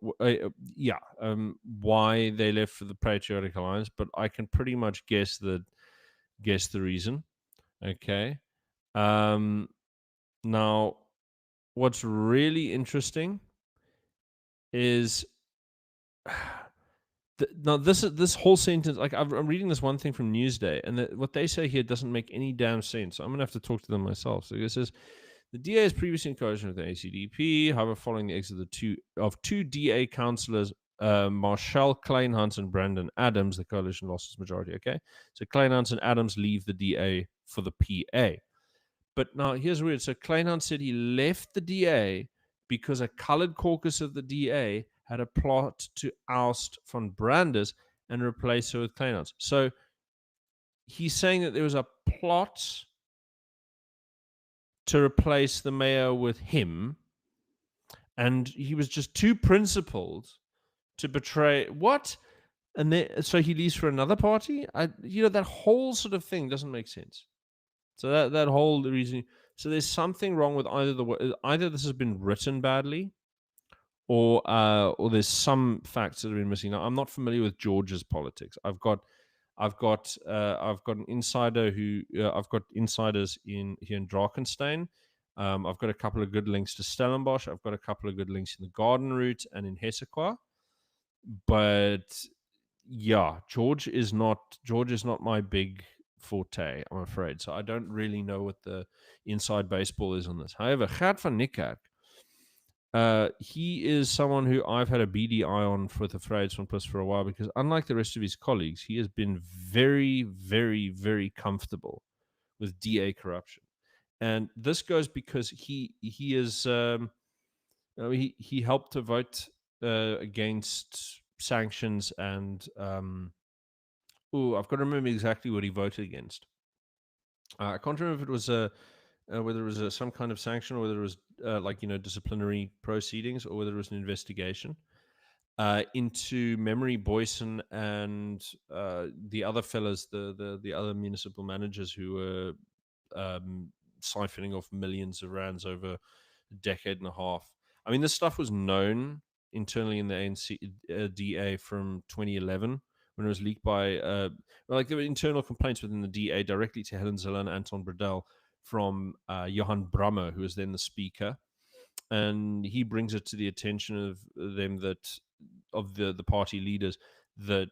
Speaker 1: why they left for the Patriotic Alliance, but I can pretty much guess the reason. Okay. Now, what's really interesting is now this whole sentence. Like I'm reading this one thing from Newsday, and what they say here doesn't make any damn sense. So I'm gonna have to talk to them myself. So it says, the DA has previously in coalition with the ACDP. However, following the exit of two DA councillors, Marshall Kleinhans and Brandon Adams, the coalition lost its majority. Okay, so Kleinhans and Adams leave the DA for the PA. But now here's weird. So Kleinhans said he left the DA because a coloured caucus of the DA had a plot to oust von Brandes and replace her with Kleinhans. So he's saying that there was a plot to replace the mayor with him, and he was just too principled to betray what, and then so he leaves for another party. That whole sort of thing doesn't make sense. So that whole reason. So there's something wrong with either this has been written badly, or there's some facts that have been missing. Now I'm not familiar with Georgia's politics. I've got an insider who I've got insiders here in Drakenstein. I've got a couple of good links to Stellenbosch. I've got a couple of good links in the Garden Route and in Hessequa. But yeah, George is not my big forte, I'm afraid. So I don't really know what the inside baseball is on this. However, Gert van Niekerk, he is someone who I've had a beady eye on for the Vryheidsfront for a while, because unlike the rest of his colleagues, he has been very, very, very comfortable with DA corruption. And this goes because he is he helped to vote against sanctions, and I've got to remember exactly what he voted against. I can't remember if it was whether it was some kind of sanction, or whether it was disciplinary proceedings, or whether it was an investigation into Memory Boyson and the other fellas, the other municipal managers who were siphoning off millions of rands over a decade and a half. I mean, this stuff was known internally in the ANC DA from 2011, when it was leaked by there were internal complaints within the DA directly to Helen Zille and Anton Bredell from Johan Brammer, who was then the speaker, and he brings it to the attention of them, that of the party leaders, that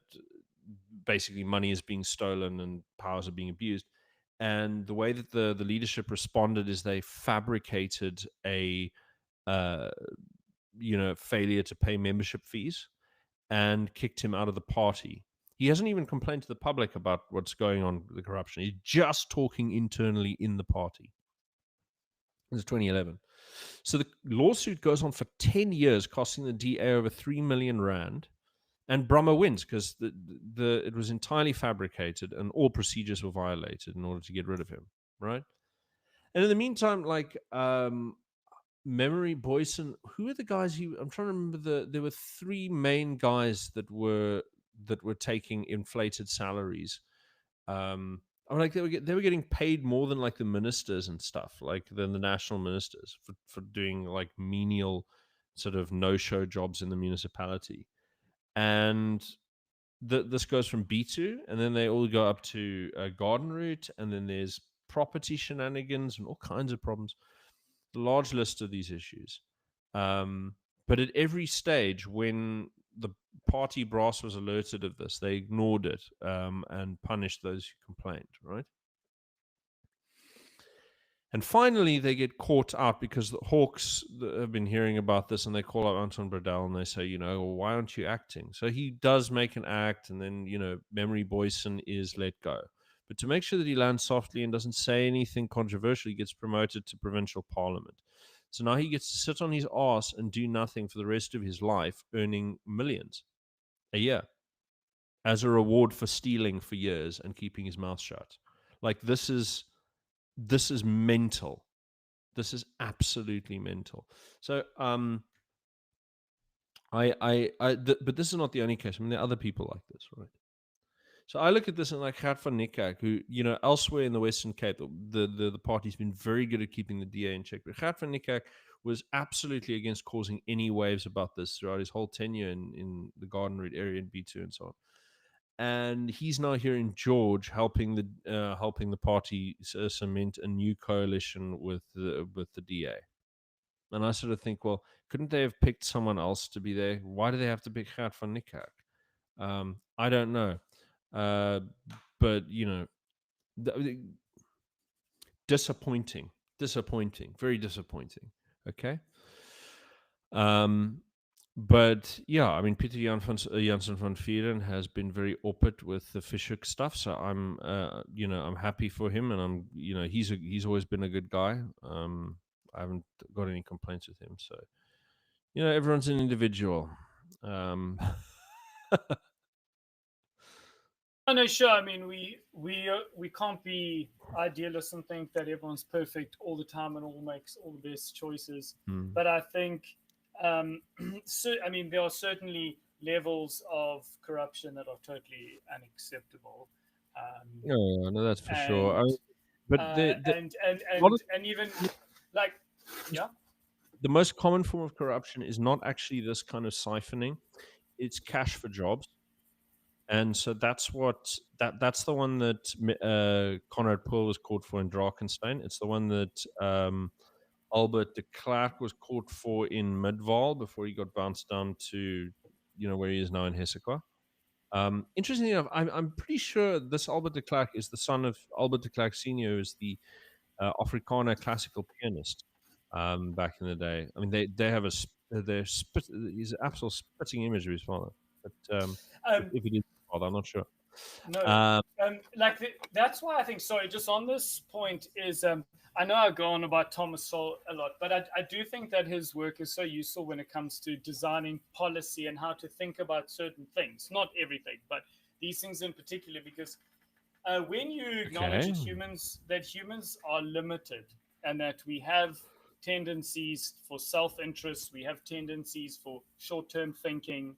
Speaker 1: basically money is being stolen and powers are being abused. And the way that the leadership responded is they fabricated a failure to pay membership fees and kicked him out of the party. He hasn't even complained to the public about what's going on with the corruption. He's just talking internally in the party. This is 2011. So the lawsuit goes on for 10 years, costing the DA over 3 million rand. And Brummer wins because it was entirely fabricated and all procedures were violated in order to get rid of him, right? And in the meantime, Memory Boyson, who are the guys? I'm trying to remember. There were three main guys that were taking inflated salaries. They were getting paid more than like the ministers and stuff, like than the national ministers for doing like menial sort of no-show jobs in the municipality. And this goes from B2, and then they all go up to garden route, and then there's property shenanigans and all kinds of problems. Large list of these issues. Um, but at every stage, when the party brass was alerted of this, they ignored it and punished those who complained, right? And finally, they get caught out because the Hawks have been hearing about this, and they call out Anton Bradell and they say, well, why aren't you acting? So he does make an act, and then, Memory Boyson is let go. But to make sure that he lands softly and doesn't say anything controversial, he gets promoted to provincial parliament. So now he gets to sit on his ass and do nothing for the rest of his life, earning millions a year as a reward for stealing for years and keeping his mouth shut. Like, this is mental. This is absolutely mental. So, but this is not the only case. I mean, there are other people like this, right? So I look at this and like Gert van Niekerk, who, elsewhere in the Western Cape, the party's been very good at keeping the DA in check. But Gert van Niekerk was absolutely against causing any waves about this throughout his whole tenure in the Garden Route area in B2 and so on. And he's now here in George, helping the party cement a new coalition with the DA. And I sort of think, well, couldn't they have picked someone else to be there? Why do they have to pick Gert van Niekerk? I don't know, but disappointing, very disappointing. Okay. But yeah, I mean, Peter Janssen van Vieren has been very open with the Fishhook stuff, so I'm, I'm happy for him, and I'm, he's always been a good guy. I haven't got any complaints with him, so everyone's an individual.
Speaker 2: Oh, no, sure. I mean, we can't be idealists and think that everyone's perfect all the time and all makes all the best choices. But I think, so, I mean, there are certainly levels of corruption that are totally unacceptable.
Speaker 1: No, that's for sure.
Speaker 2: And
Speaker 1: But
Speaker 2: and even like, yeah.
Speaker 1: The most common form of corruption is not actually this kind of siphoning; it's cash for jobs. And so that's that's the one that Conrad Pearl was caught for in Drakenstein. It's the one that Albert de Klerk was caught for in Midval before he got bounced down to where he is now in Hessequa. Interestingly enough, I'm pretty sure this Albert de Klerk is the son of Albert de Klerk Senior, who is the Afrikaner classical pianist back in the day. I mean, they have he's an absolute spitting image of his father. But if it is father, I'm not sure.
Speaker 2: No, that's why I think. Sorry, just on this point is, I know I go on about Thomas Sowell a lot, but I do think that his work is so useful when it comes to designing policy and how to think about certain things. Not everything, but these things in particular, because when you acknowledge that humans are limited and that we have tendencies for self-interest, we have tendencies for short-term thinking.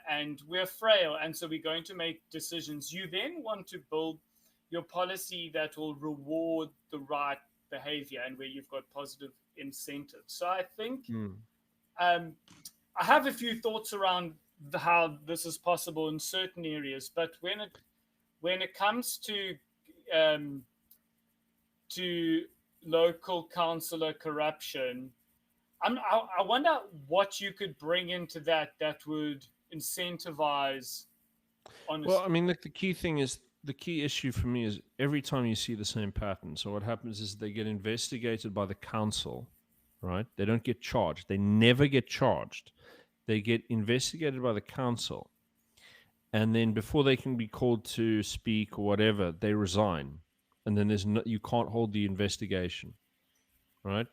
Speaker 2: And we're frail, and so we're going to make decisions. You then want to build your policy that will reward the right behavior and where you've got positive incentives. So I think I have a few thoughts around how this is possible in certain areas, but when it comes to local councillor corruption, I wonder what you could bring into that would incentivize honesty.
Speaker 1: Well, I mean, look, the key issue for me is every time you see the same pattern. So what happens is they get investigated by the council, right? They don't get charged. They never get charged. They get investigated by the council, and then before they can be called to speak or whatever, they resign, and then you can't hold the investigation, right?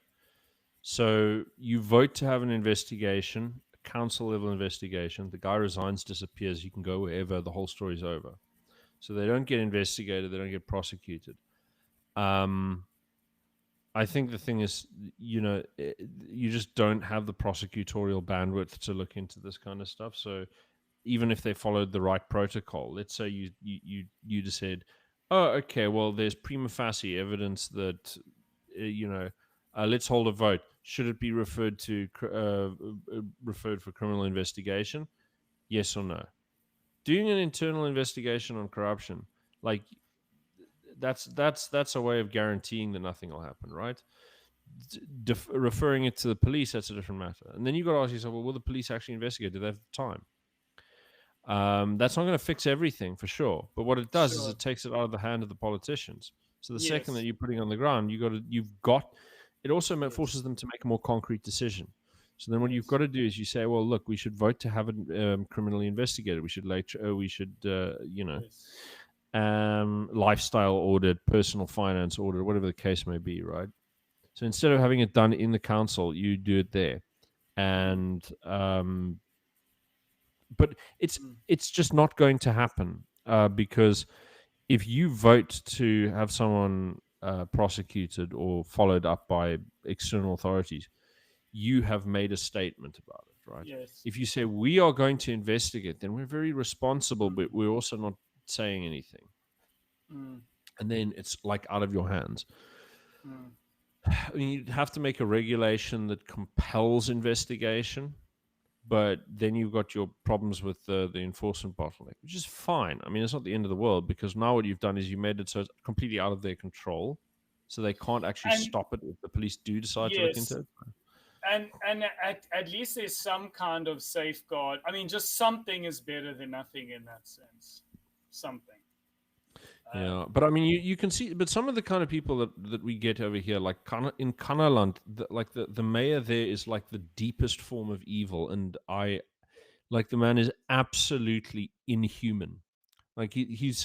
Speaker 1: So you vote to have an investigation, a council level investigation. The guy resigns, disappears. You can go wherever. The whole story's over. So they don't get investigated. They don't get prosecuted. I think the thing is, you just don't have the prosecutorial bandwidth to look into this kind of stuff. So even if they followed the right protocol, let's say you just said, oh, okay, well, there's prima facie evidence that, let's hold a vote. Should it be referred for criminal investigation? Yes or no? doing an internal investigation on corruption, like that's a way of guaranteeing that nothing will happen, right? Referring it to the police, that's a different matter. And then you got to ask yourself, well, will the police actually investigate? Do they have the time? That's not going to fix everything for sure, but what it does is
Speaker 2: Sure.
Speaker 1: it takes it out of the hand of the politicians. So the second that
Speaker 2: Yes.
Speaker 1: you're putting on the ground, you've got. It also
Speaker 2: Yes.
Speaker 1: forces them to make a more concrete decision. So then what you've got
Speaker 2: Yes.
Speaker 1: to do is you say, well, look, we should vote to have it criminally investigated. We should
Speaker 2: Yes.
Speaker 1: lifestyle audit, personal finance audit, whatever the case may be, right? So instead of having it done in the council, you do it there,
Speaker 2: Mm.
Speaker 1: and but
Speaker 2: Mm.
Speaker 1: it's just not going to happen because if you vote to have someone prosecuted or followed up by external authorities, you have made a statement about it, right?
Speaker 2: Yes.
Speaker 1: If you say we are going to investigate, then we're very responsible, but
Speaker 2: Mm.
Speaker 1: we're also not saying anything.
Speaker 2: Mm.
Speaker 1: And then it's like out of your hands.
Speaker 2: Mm.
Speaker 1: I mean, you'd have to make a regulation that compels investigation, but then you've got your problems with the enforcement bottleneck, which is fine. I mean, it's not the end of the world because now what you've done is you made it so it's completely out of their control, so they can't actually
Speaker 2: And
Speaker 1: stop it if the police do decide to look into
Speaker 2: yes,
Speaker 1: it.
Speaker 2: and at least there's some kind of safeguard. I mean, just something is better than nothing in that sense. Something.
Speaker 1: Yeah, but I mean, you can see, but some of the kind of people that we get over here, like in Kanaland, like the mayor there is like the deepest form of evil, and like the man is absolutely inhuman. Like he's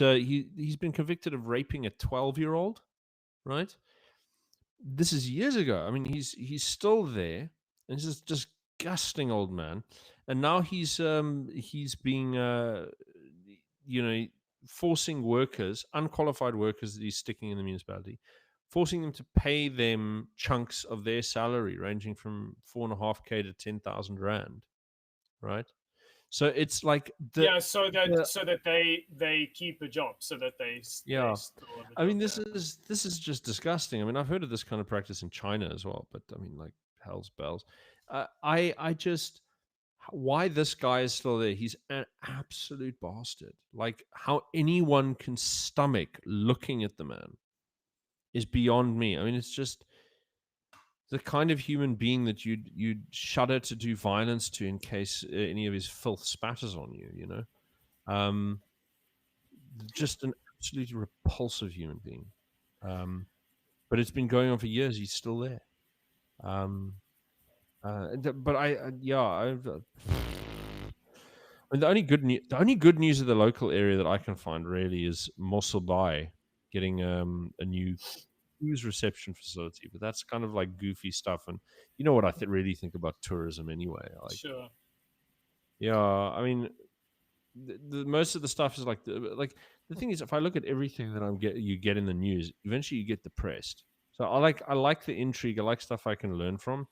Speaker 1: been convicted of raping a 12-year-old, right? This is years ago. I mean, he's still there, and he's this disgusting old man, and now he's being you know forcing workers, unqualified workers that he's sticking in the municipality, forcing them to pay them chunks of their salary ranging from 4.5K to 10,000 rand, right? So it's like
Speaker 2: Yeah, so that
Speaker 1: the
Speaker 2: they keep a job, so that they
Speaker 1: yeah.
Speaker 2: still have a
Speaker 1: I
Speaker 2: job.
Speaker 1: mean,
Speaker 2: Yeah.
Speaker 1: this is just disgusting. I mean, I've heard of this kind of practice in China as well, but I mean, like hell's bells. I just why this guy is still there? He's an absolute bastard. Like how anyone can stomach looking at the man is beyond me. I mean, it's just the kind of human being that you'd shudder to do violence to in case any of his filth spatters on you. Um, just an absolutely repulsive human being. Um, but it's been going on for years. He's still there. Um, but yeah, I mean, the only good news of the local area that I can find really is Mossel Bay getting a new cruise reception facility. But that's kind of like goofy stuff, and you know what I really think about tourism anyway. Like,
Speaker 2: Sure.
Speaker 1: yeah, I mean, most of the stuff is like the thing is, if I look at everything that you get in the news, eventually you get depressed. So I like the intrigue. I like stuff I can learn from.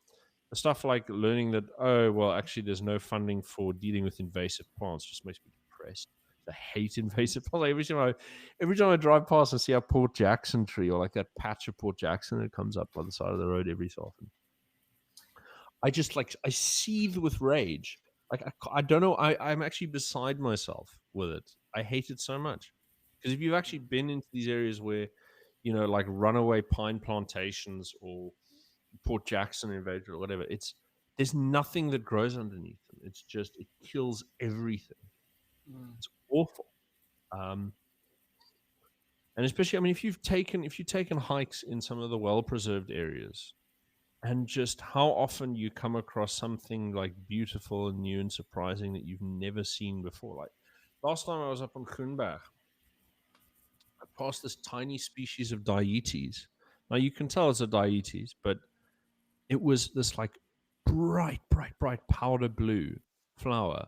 Speaker 1: The stuff like learning that, oh well, actually there's no funding for dealing with invasive plants just makes me depressed. I hate invasive plants. Like every time I drive past and see a Port Jackson tree or like that patch of Port Jackson that comes up by the side of the road every so often, I just like I seethe with rage. Like I don't know. I'm actually beside myself with it. I hate it so much because if you've actually been into these areas where like runaway pine plantations or Port Jackson invaded or whatever, there's nothing that grows underneath them. It's just it kills everything.
Speaker 2: Mm.
Speaker 1: It's awful. Um, and especially, I mean, if you've taken hikes in some of the well preserved areas, and just how often you come across something like beautiful and new and surprising that you've never seen before. Like last time I was up on Kunberg, I passed this tiny species of dietes. Now you can tell it's a dietes, but it was this like bright powder blue flower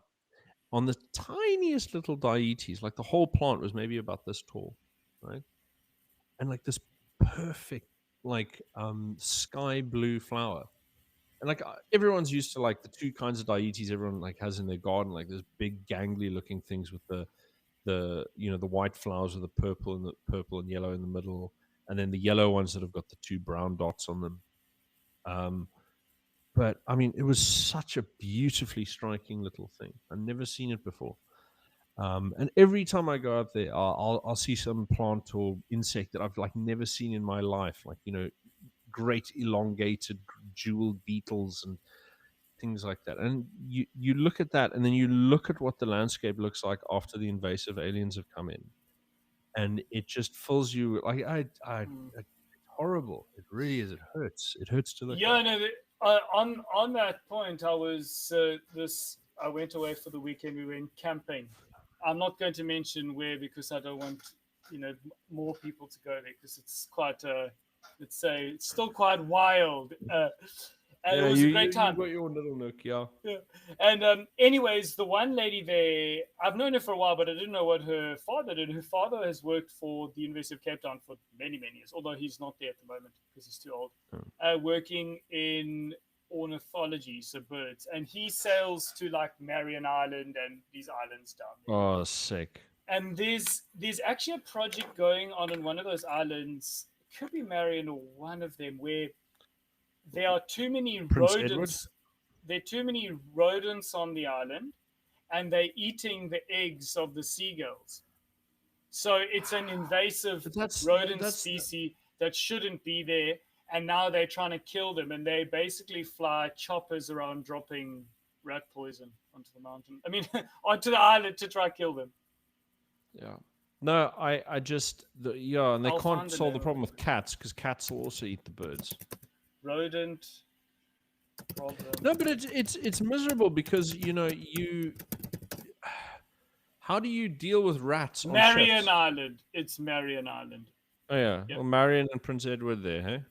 Speaker 1: on the tiniest little dietes. Like the whole plant was maybe about this tall, right? And like this perfect, like sky blue flower. And like everyone's used to like the two kinds of dietes everyone like has in their garden, like those big gangly looking things with the white flowers with the purple and yellow in the middle, and then the yellow ones that have got the two brown dots on them. Um, but I mean, it was such a beautifully striking little thing. I'd never seen it before. And every time I go out there, I'll see some plant or insect that I've like never seen in my life, like great elongated jeweled beetles and things like that. And you look at that, and then you look at what the landscape looks like after the invasive aliens have come in, and it just fills you like
Speaker 2: Mm.
Speaker 1: it's horrible. It really is. It hurts. It hurts to look at.
Speaker 2: Yeah, no. On that point, I was this. I went away for the weekend. We went camping. I'm not going to mention where because I don't want more people to go there because it's quite let's say it's still quite wild. And it
Speaker 1: Yeah,
Speaker 2: was a
Speaker 1: you
Speaker 2: great
Speaker 1: you
Speaker 2: time.
Speaker 1: got your little nook, yeah.
Speaker 2: Yeah. And anyways, the one lady there, I've known her for a while, but I didn't know what her father did. Her father has worked for the University of Cape Town for many, many years, although he's not there at the moment because he's too old.
Speaker 1: Hmm.
Speaker 2: Working in ornithology, so birds, and he sails to like Marion Island and these islands down there.
Speaker 1: Oh, sick.
Speaker 2: And there's actually a project going on one of those islands. It could be Marion or one of them where there are too many
Speaker 1: Prince Edward.
Speaker 2: rodents. There are too many rodents on the island, and they're eating the eggs of the seagulls. So it's an invasive
Speaker 1: But that's
Speaker 2: rodent
Speaker 1: that's
Speaker 2: species that shouldn't be there, and now they're trying to kill them, and they basically fly choppers around dropping rat poison onto the mountain. I mean, onto the island to try to kill them.
Speaker 1: yeah. No, I just yeah, and they
Speaker 2: I'll
Speaker 1: can't
Speaker 2: find the
Speaker 1: solve the
Speaker 2: name of
Speaker 1: problem
Speaker 2: it.
Speaker 1: with cats because cats will also eat the birds.
Speaker 2: Rodent problem.
Speaker 1: No, but it's miserable because how do you deal with rats on
Speaker 2: Marion
Speaker 1: ships?
Speaker 2: Island. It's Marion Island.
Speaker 1: Oh yeah,
Speaker 2: Yep.
Speaker 1: well, Marion and Prince Edward there, hey?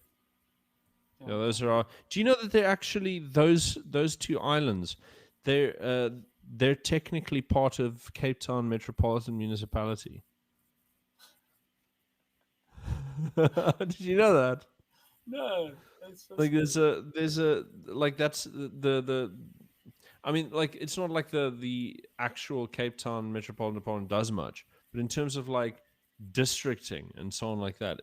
Speaker 2: Yeah,
Speaker 1: Yeah, those
Speaker 2: I'll
Speaker 1: are.
Speaker 2: find
Speaker 1: Our,
Speaker 2: it.
Speaker 1: do you know that they're actually those two islands? They're uh, they're technically part of Cape Town Metropolitan Municipality. Did you know that?
Speaker 2: No, that's
Speaker 1: Like
Speaker 2: fascinating.
Speaker 1: there's a like that's the I mean, like it's not like the actual Cape Town Metropolitan Department does much, but in terms of like districting and so on like that,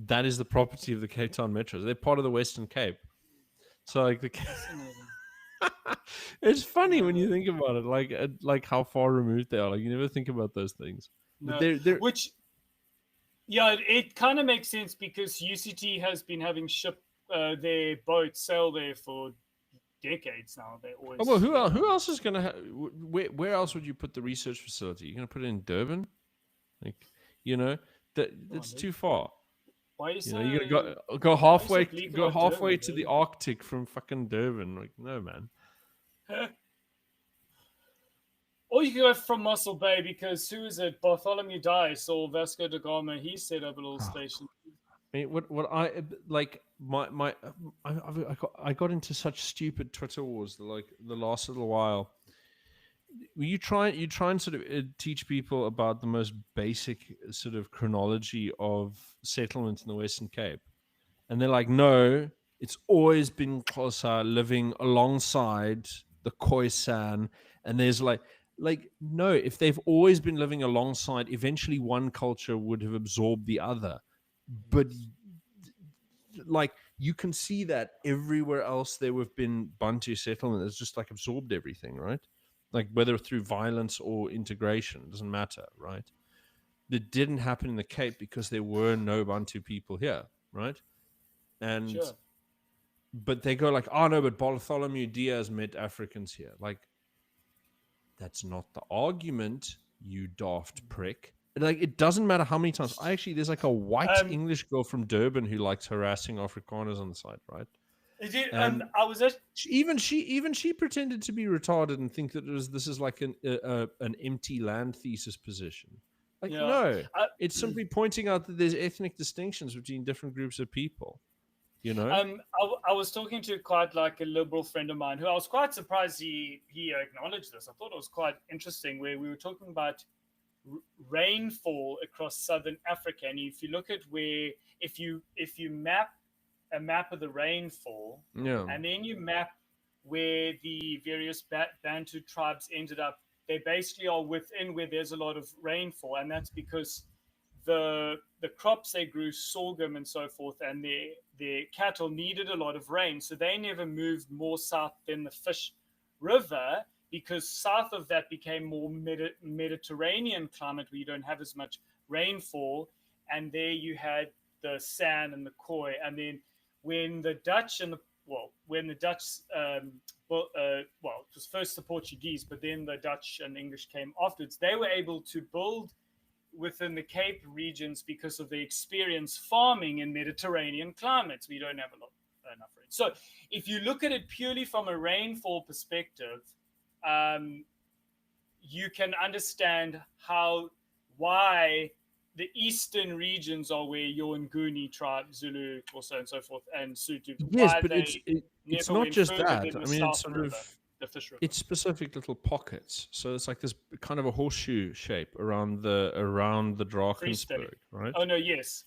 Speaker 1: that is the property of the Cape Town Metros. They're part of the Western Cape. So like
Speaker 2: Fascinating.
Speaker 1: it's funny
Speaker 2: No,
Speaker 1: when you
Speaker 2: no,
Speaker 1: think about it, like how far removed they are. Like you never think about those things, but
Speaker 2: no.
Speaker 1: they're
Speaker 2: Which, yeah, it kind of makes sense because UCT has been having their boats sail there for decades now. They're
Speaker 1: oh well.
Speaker 2: always there.
Speaker 1: Who else is gonna where else would you put the research facility? You're gonna put it in Durban, like you know
Speaker 2: Come on,
Speaker 1: that's
Speaker 2: dude.
Speaker 1: too far.
Speaker 2: Why are you
Speaker 1: You know,
Speaker 2: so
Speaker 1: you're gonna
Speaker 2: why are you so bleak
Speaker 1: go
Speaker 2: about
Speaker 1: halfway
Speaker 2: Durban,
Speaker 1: to the
Speaker 2: dude?
Speaker 1: Arctic from fucking Durban. Like, no, man.
Speaker 2: Or you can go from Mossel Bay because who is it? Bartholomew Dice or Vasco da Gama. He set up a little
Speaker 1: Oh,
Speaker 2: station.
Speaker 1: I mean, what I like my I got into such stupid Twitter wars like the last little while. You try and sort of teach people about the most basic sort of chronology of settlement in the Western Cape, and they're like, no, it's always been closer, living alongside the Khoisan, and there's like no, if they've always been living alongside, eventually one culture would have absorbed the other, but like you can see that everywhere else there have been Bantu settlement has just like absorbed everything, right? Like whether through violence or integration, it doesn't matter, right? It didn't happen in the Cape because there were no Bantu people here, right? And
Speaker 2: Sure.
Speaker 1: but they go like, oh no, but Bartholomew Diaz met Africans here. Like, that's not the argument, you daft prick. Like, it doesn't matter how many times. I actually, there's like a white
Speaker 2: Um,
Speaker 1: English girl from Durban who likes harassing Afrikaners on the side, right?
Speaker 2: is it,
Speaker 1: And
Speaker 2: I was at
Speaker 1: even she pretended to be retarded and think that this is like an empty land thesis position. Like,
Speaker 2: yeah.
Speaker 1: no,
Speaker 2: I,
Speaker 1: it's simply pointing out that there's ethnic distinctions between different groups of people. You know?
Speaker 2: I was talking to quite like a liberal friend of mine who I was quite surprised he acknowledged this. I thought it was quite interesting where we were talking about rainfall across southern Africa, and if you look at where if you map a map of the rainfall,
Speaker 1: Yeah.
Speaker 2: and then you map where the various Bantu tribes ended up, they basically are within where there's a lot of rainfall, and that's because the crops they grew, sorghum and so forth, and their cattle needed a lot of rain, so they never moved more south than the Fish River because south of that became more Mediterranean climate where you don't have as much rainfall, and there you had the sand and the koi. And then when the Dutch and the when the Dutch, it was first the Portuguese, but then the Dutch and English came afterwards. They were able to build within the Cape regions because of the experience farming in Mediterranean climates. We don't have enough rain. So if you look at it purely from a rainfall perspective, you can understand why the eastern regions are where your Nguni tribe, Zulu, also and so forth, and Sutu,
Speaker 1: Yes,
Speaker 2: why
Speaker 1: but
Speaker 2: they
Speaker 1: it's
Speaker 2: never
Speaker 1: not
Speaker 2: went
Speaker 1: just
Speaker 2: further
Speaker 1: that.
Speaker 2: than
Speaker 1: I
Speaker 2: the
Speaker 1: mean, it's
Speaker 2: South
Speaker 1: sort of
Speaker 2: River, the Fish River.
Speaker 1: it's specific little pockets. So it's like this kind of a horseshoe shape around the
Speaker 2: Free State.
Speaker 1: Drakensberg, right?
Speaker 2: Oh no, yes,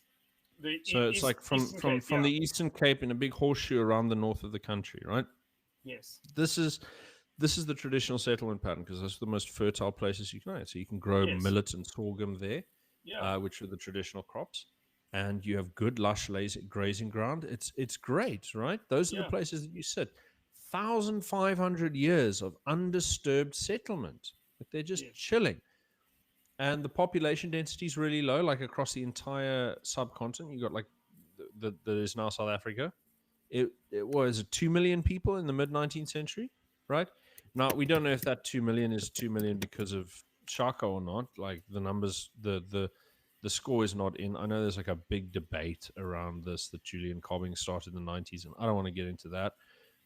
Speaker 2: the
Speaker 1: So it's like
Speaker 2: Eastern Cape.
Speaker 1: from the Eastern Cape in a big horseshoe around the north of the country, right?
Speaker 2: Yes.
Speaker 1: This is the traditional settlement pattern because those are the most fertile places you can find. So you can grow
Speaker 2: Yes.
Speaker 1: millet and sorghum there,
Speaker 2: Yeah.
Speaker 1: which are the traditional crops, and you have good lush grazing ground. It's great, right? Those are the
Speaker 2: Yeah.
Speaker 1: places that you sit. 1,500 years of undisturbed settlement. Like they're just
Speaker 2: Yes.
Speaker 1: chilling. And the population density is really low, like across the entire subcontinent. You got like that is now South Africa. It was 2 million people in the mid 19th century, right? Now we don't know if that 2 million is 2 million because of Shaka or not. Like the numbers, the score is not in. I know there's like a big debate around this that Julian Cobbing started in the 90s, and I don't want to get into that.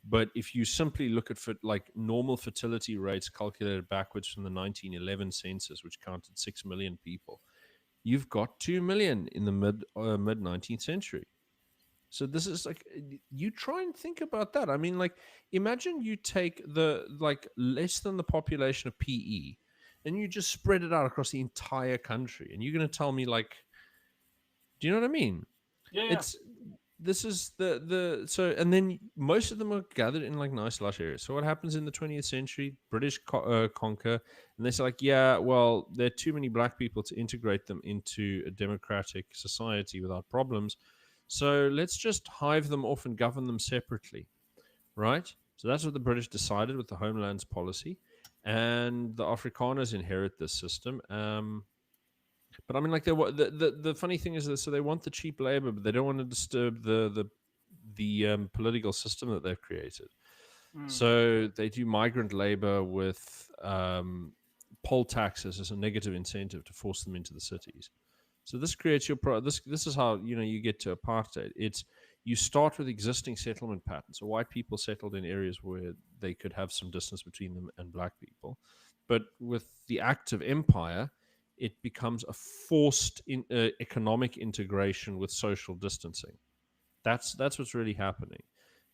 Speaker 1: But if you simply look at like normal fertility rates calculated backwards from the 1911 census, which counted 6 million people, you've got 2 million in the mid 19th century. So this is like you try and think about that. I mean, like imagine you take the like less than the population of PE, and you just spread it out across the entire country, and you're going to tell me like, do you know what I mean?
Speaker 2: Yeah. Yeah.
Speaker 1: It's this is the so and then most of them are gathered in like nice lush areas. So what happens in the 20th century? British conquer, and they're like, yeah, well, there are too many black people to integrate them into a democratic society without problems. So let's just hive them off and govern them separately, right? So that's what the British decided with the Homelands policy, and the Afrikaners inherit this system. But I mean, like the funny thing is that so they want the cheap labor, but they don't want to disturb the political system that they've created.
Speaker 2: Mm.
Speaker 1: So they do migrant labor with poll taxes as a negative incentive to force them into the cities. So this creates this is how you get to apartheid. It's you start with existing settlement patterns. So white people settled in areas where they could have some distance between them and black people, but with the act of empire, it becomes a forced economic integration with social distancing. That's what's really happening.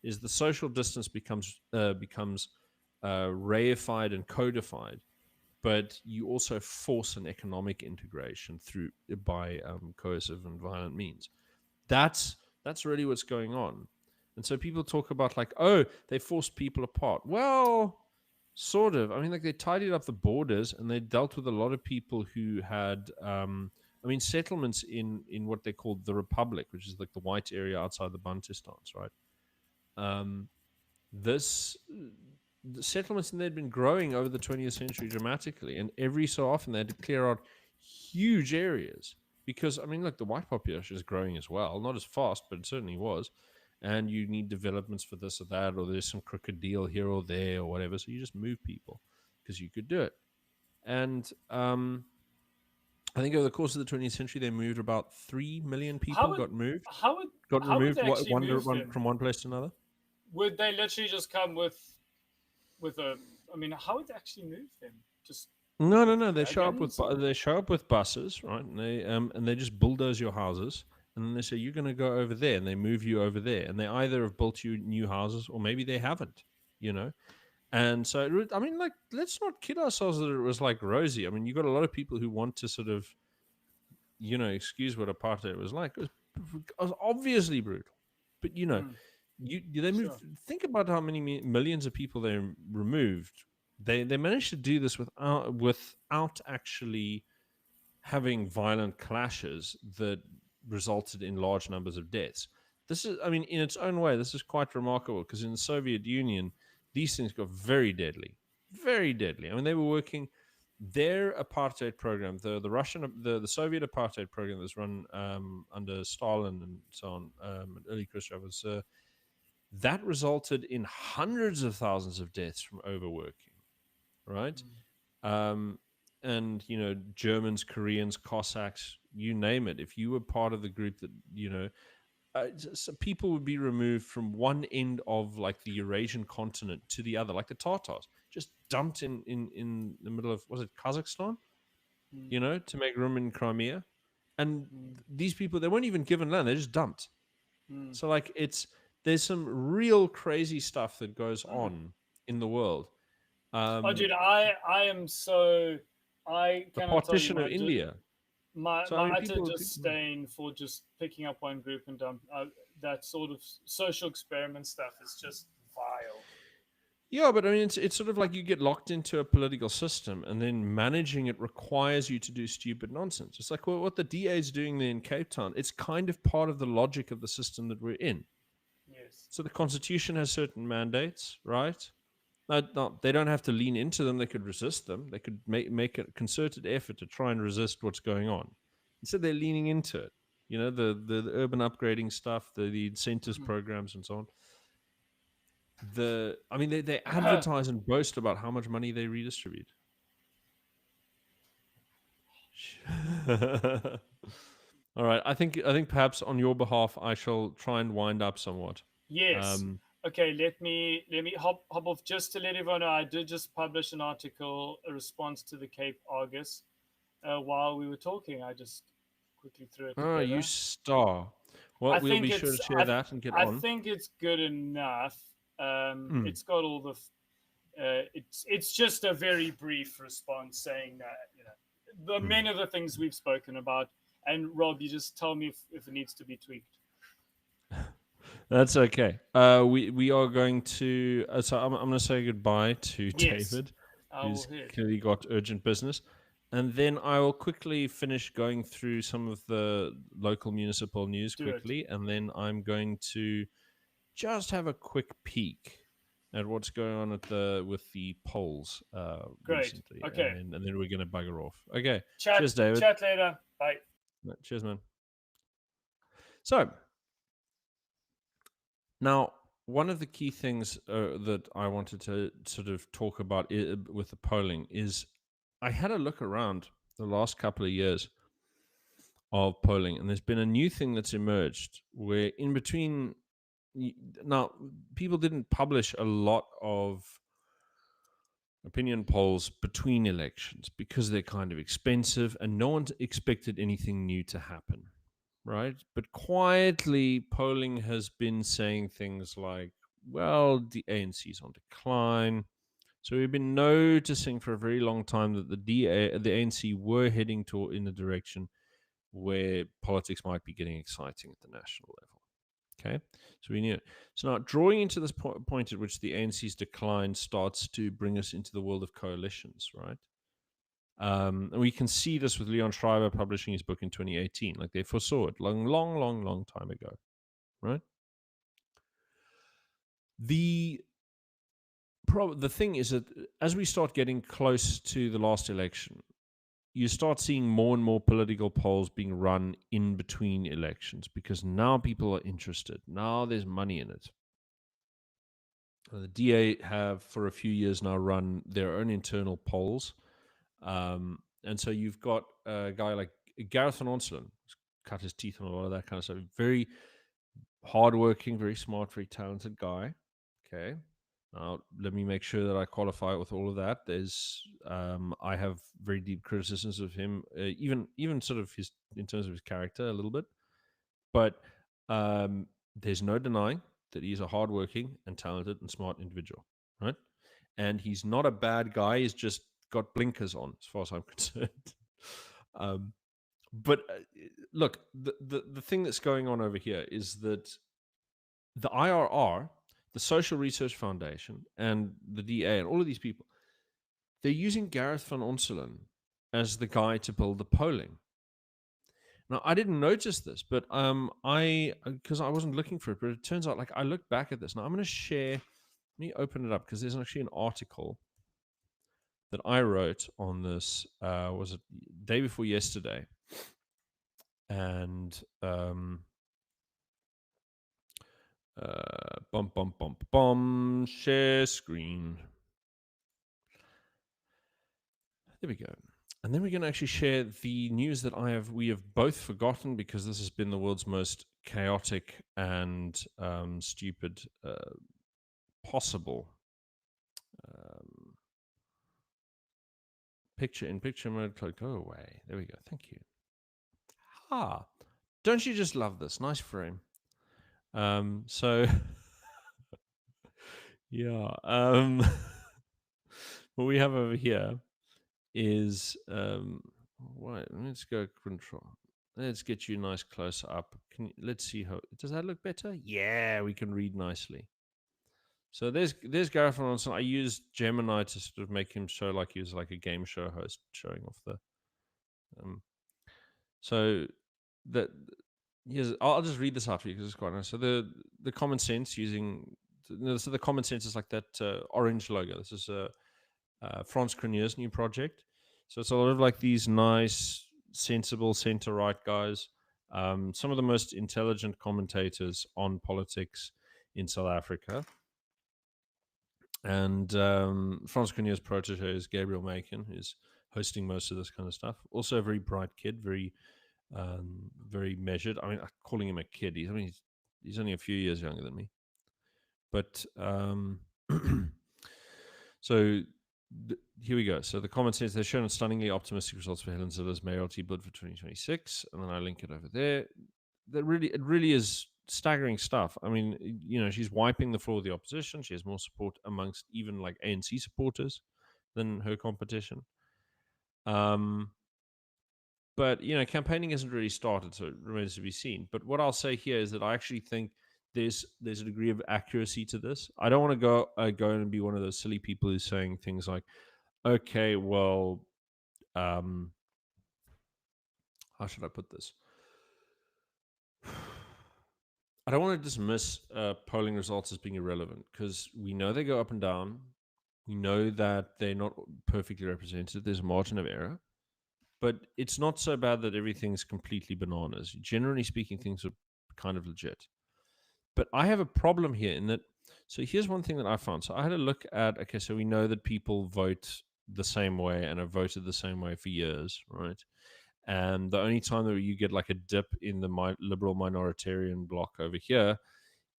Speaker 1: Is the social distance becomes reified and codified, but you also force an economic integration through by coercive and violent means. That's really what's going on. And so people talk about like, oh, they forced people apart. Well, sort of. I mean, like they tidied up the borders and they dealt with a lot of people who had, settlements in what they called the Republic, which is like the white area outside the Bantustans, right? This the settlements and they'd been growing over the 20th century dramatically, and every so often they had to clear out huge areas because I mean, look, the white population is growing as well, not as fast, but it certainly was. And you need developments for this or that, or there's some crooked deal here or there or whatever. So you just move people because you could do it. And I think over the course of the 20th century, they moved about 3 million people
Speaker 2: How would
Speaker 1: got moved,
Speaker 2: how would
Speaker 1: got
Speaker 2: how would
Speaker 1: removed
Speaker 2: they actually move them?
Speaker 1: from one place to another.
Speaker 2: Would they literally just come with a? I mean, how would they actually move them? Just
Speaker 1: No. They show up with
Speaker 2: wagons? Or?
Speaker 1: they show up with buses, right? And they just bulldoze your houses, and then they say you're going to go over there, and they move you over there, and they either have built you new houses or maybe they haven't, you know. And so I mean, like, let's not kid ourselves that it was like rosy. I mean, you got a lot of people who want to sort of, excuse what apartheid was like. It was obviously brutal, but
Speaker 2: Mm,
Speaker 1: they moved.
Speaker 2: sure.
Speaker 1: Think about how many millions of people they removed. They managed to do this without actually having violent clashes that resulted in large numbers of deaths. This is, I mean, in its own way, this is quite remarkable because in the Soviet Union, these things got very deadly. very deadly. I mean, they were working their apartheid program, the Russian, the Soviet apartheid program that was run under Stalin and so on, and early Khrushchev was that resulted in hundreds of thousands of deaths from overworking, right?
Speaker 2: Mm,
Speaker 1: Um, and Germans, Koreans, Cossacks, you name it. If you were part of the group that so people would be removed from one end of like the Eurasian continent to the other, like the Tatars, just dumped in the middle of, was it Kazakhstan?
Speaker 2: mm,
Speaker 1: To make room in Crimea, and
Speaker 2: mm,
Speaker 1: these people, they weren't even given land; they're just dumped.
Speaker 2: mm.
Speaker 1: So like there's some real crazy stuff that goes on in the world.
Speaker 2: Oh,
Speaker 1: Um,
Speaker 2: dude, I am so I
Speaker 1: the
Speaker 2: cannot tell you
Speaker 1: partition of India.
Speaker 2: my
Speaker 1: So I mean,
Speaker 2: utter
Speaker 1: people.
Speaker 2: disdain for just picking up one group and dump that sort of social experiment stuff is just vile.
Speaker 1: Yeah, but I mean, it's sort of like you get locked into a political system, and then managing it requires you to do stupid nonsense. It's like, well, what the DA is doing there in Cape Town. It's kind of part of the logic of the system that we're in.
Speaker 2: Yes.
Speaker 1: So the Constitution has certain mandates, right? No, they don't have to lean into them. They could resist them. They could make a concerted effort to try and resist what's going on. Instead, they're leaning into it. The urban upgrading stuff, the incentives
Speaker 2: Mhm.
Speaker 1: programs, and so on. I mean, they advertise and boast about how much money they redistribute. All right, I think perhaps on your behalf, I shall try and wind up somewhat.
Speaker 2: Yes.
Speaker 1: Um,
Speaker 2: Okay, let me hop off just to let everyone know I did just publish an article, a response to the Cape Argus. While we were talking, I just quickly threw it
Speaker 1: oh, you
Speaker 2: together.
Speaker 1: star! Well,
Speaker 2: I
Speaker 1: we'll
Speaker 2: think
Speaker 1: be sure
Speaker 2: it's
Speaker 1: to share that and get
Speaker 2: I
Speaker 1: on.
Speaker 2: think it's good enough.
Speaker 1: Mm,
Speaker 2: It's got all the it's just a very brief response saying that the
Speaker 1: mm.
Speaker 2: many of the things we've spoken about. And Rob, you just tell me if it needs to be tweaked.
Speaker 1: That's okay. We are going to. So I'm going to say goodbye to
Speaker 2: Yes,
Speaker 1: David,
Speaker 2: I will
Speaker 1: who's
Speaker 2: hear.
Speaker 1: clearly got urgent business, and then I will quickly finish going through some of the local municipal news
Speaker 2: Do it.
Speaker 1: quickly, and then I'm going to just have a quick peek at what's going on with the polls
Speaker 2: Great.
Speaker 1: recently,
Speaker 2: Okay.
Speaker 1: and then we're going to bugger off. Okay.
Speaker 2: Chat
Speaker 1: Cheers, David.
Speaker 2: chat later. Bye.
Speaker 1: Cheers, man. So now, one of the key things that I wanted to sort of talk about with the polling is I had a look around the last couple of years of polling, and there's been a new thing that's emerged where in between now people didn't publish a lot of opinion polls between elections because they're kind of expensive and no one expected anything new to happen, right? But quietly, polling has been saying things like, well, the ANC is on decline. So we've been noticing for a very long time that the ANC were heading in a direction where politics might be getting exciting at the national level. Okay, so we knew it. So now, drawing into this point at which the ANC's decline starts to bring us into the world of coalitions, right? And we can see this with Leon Schreiber publishing his book in 2018. Like they foresaw it long, long, long, long time ago, right? The the thing is that as we start getting close to the last election, you start seeing more and more political polls being run in between elections because now people are interested. Now there's money in it. The DA have for a few years now run their own internal polls. And so you've got a guy like Gareth van Onselen, who's cut his teeth on a lot of that kind of stuff. Very hardworking, very smart, very talented guy. Okay. Now, let me make sure that I qualify it with all of that. I have very deep criticisms of him, even sort of his in terms of his character a little bit, but there's no denying that he's a hardworking and talented and smart individual, right? And he's not a bad guy. He's just got blinkers on, as far as I'm concerned. um, but look, the thing that's going on over here is that the IRR, the Social Research Foundation, and the DA, and all of these people, they're using Gareth van Onselen as the guy to build the polling. Now, I didn't notice this, but because I wasn't looking for it, but it turns out like I looked back at this. Now I'm going to share. Let me open it up because there's actually an article that I wrote on this was it day before yesterday, and share screen. There we go. And then we're going to actually share the news that we have both forgotten, because this has been the world's most chaotic and stupid possible picture in picture mode. Go away. There we go. Thank you. Don't you just love this? Nice frame. So yeah. What we have over here is let's go control. Let's get you nice close up. Let's see how does that look better? Yeah, we can read nicely. So there's Gareth Ronson. I used Gemini to sort of make him show like he was like a game show host showing off the so that I'll just read this out for you because it's quite nice. So the common sense using so the common sense is like that orange logo. This is Franz Cronier's new project. So it's a lot of like these nice, sensible center right guys. Some of the most intelligent commentators on politics in South Africa. And Franz Cronier's protege is Gabriel Macon, who's hosting most of this kind of stuff. Also a very bright kid, very measured. I mean, calling him a kid. He's only a few years younger than me. But so here we go. So the comment says they've shown stunningly optimistic results for Helen Zille's mayoralty bid for 2026, and then I link it over there. It really is staggering stuff. I mean, she's wiping the floor with the opposition. She has more support amongst even like ANC supporters than her competition. But campaigning hasn't really started, so it remains to be seen. But what I'll say here is that I actually think there's a degree of accuracy to this. I don't want to go and be one of those silly people who's saying things like, okay, well, how should I put this? I don't want to dismiss polling results as being irrelevant, because we know they go up and down. We know that they're not perfectly represented. There's a margin of error. But it's not so bad that everything's completely bananas. Generally speaking, things are kind of legit. But I have a problem here in that. So here's one thing that I found. So I had a look at, okay, so we know that people vote the same way and have voted the same way for years, right? And the only time that you get like a dip in the liberal minoritarian bloc over here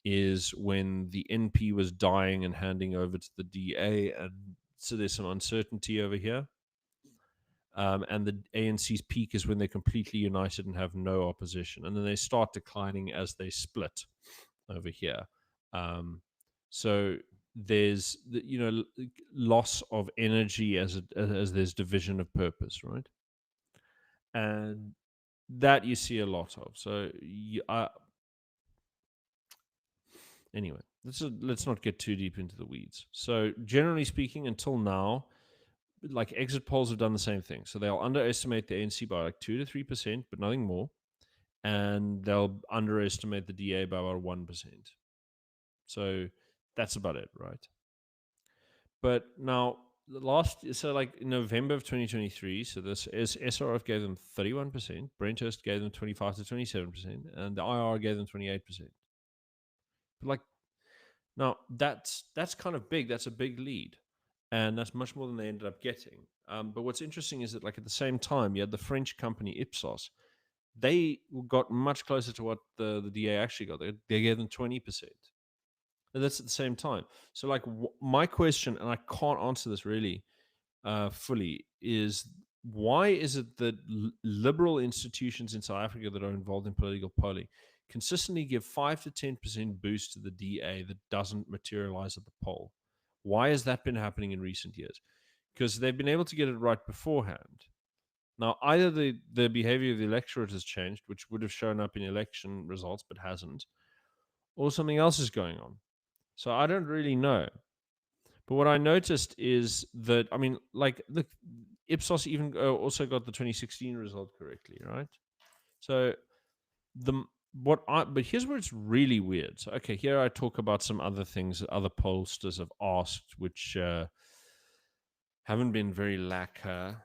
Speaker 1: is when the NP was dying and handing over to the DA. And so there's some uncertainty over here. And the ANC's peak is when they're completely united and have no opposition. And then they start declining as they split over here. So there's loss of energy as there's division of purpose, right? And that you see a lot of. So anyway, let's not get too deep into the weeds. So generally speaking, until now, like exit polls have done the same thing. So they'll underestimate the ANC by like 2 to 3%, but nothing more. And they'll underestimate the DA by about 1%. So that's about it, right? But now, like in November of 2023, so this is SRF gave them 31%, Brenthurst gave them 25 to 27%, and the IR gave them 28%. But like, now that's kind of big. That's a big lead. And that's much more than they ended up getting. But what's interesting is that, like, at the same time, you had the French company Ipsos. They got much closer to what the DA actually got. They gave them 20%. And that's at the same time. So, like, my question, and I can't answer this really fully, is why is it that liberal institutions in South Africa that are involved in political polling consistently give 5 to 10% boost to the DA that doesn't materialize at the poll? Why has that been happening in recent years? Because they've been able to get it right beforehand. Now, either the behavior of the electorate has changed, which would have shown up in election results but hasn't, or something else is going on. So I don't really know. But what I noticed is that, I mean, like, the Ipsos even also got the 2016 result correctly, right? So but here's where it's really weird. So, okay, here I talk about some other things that other pollsters have asked, which haven't been very lacquer,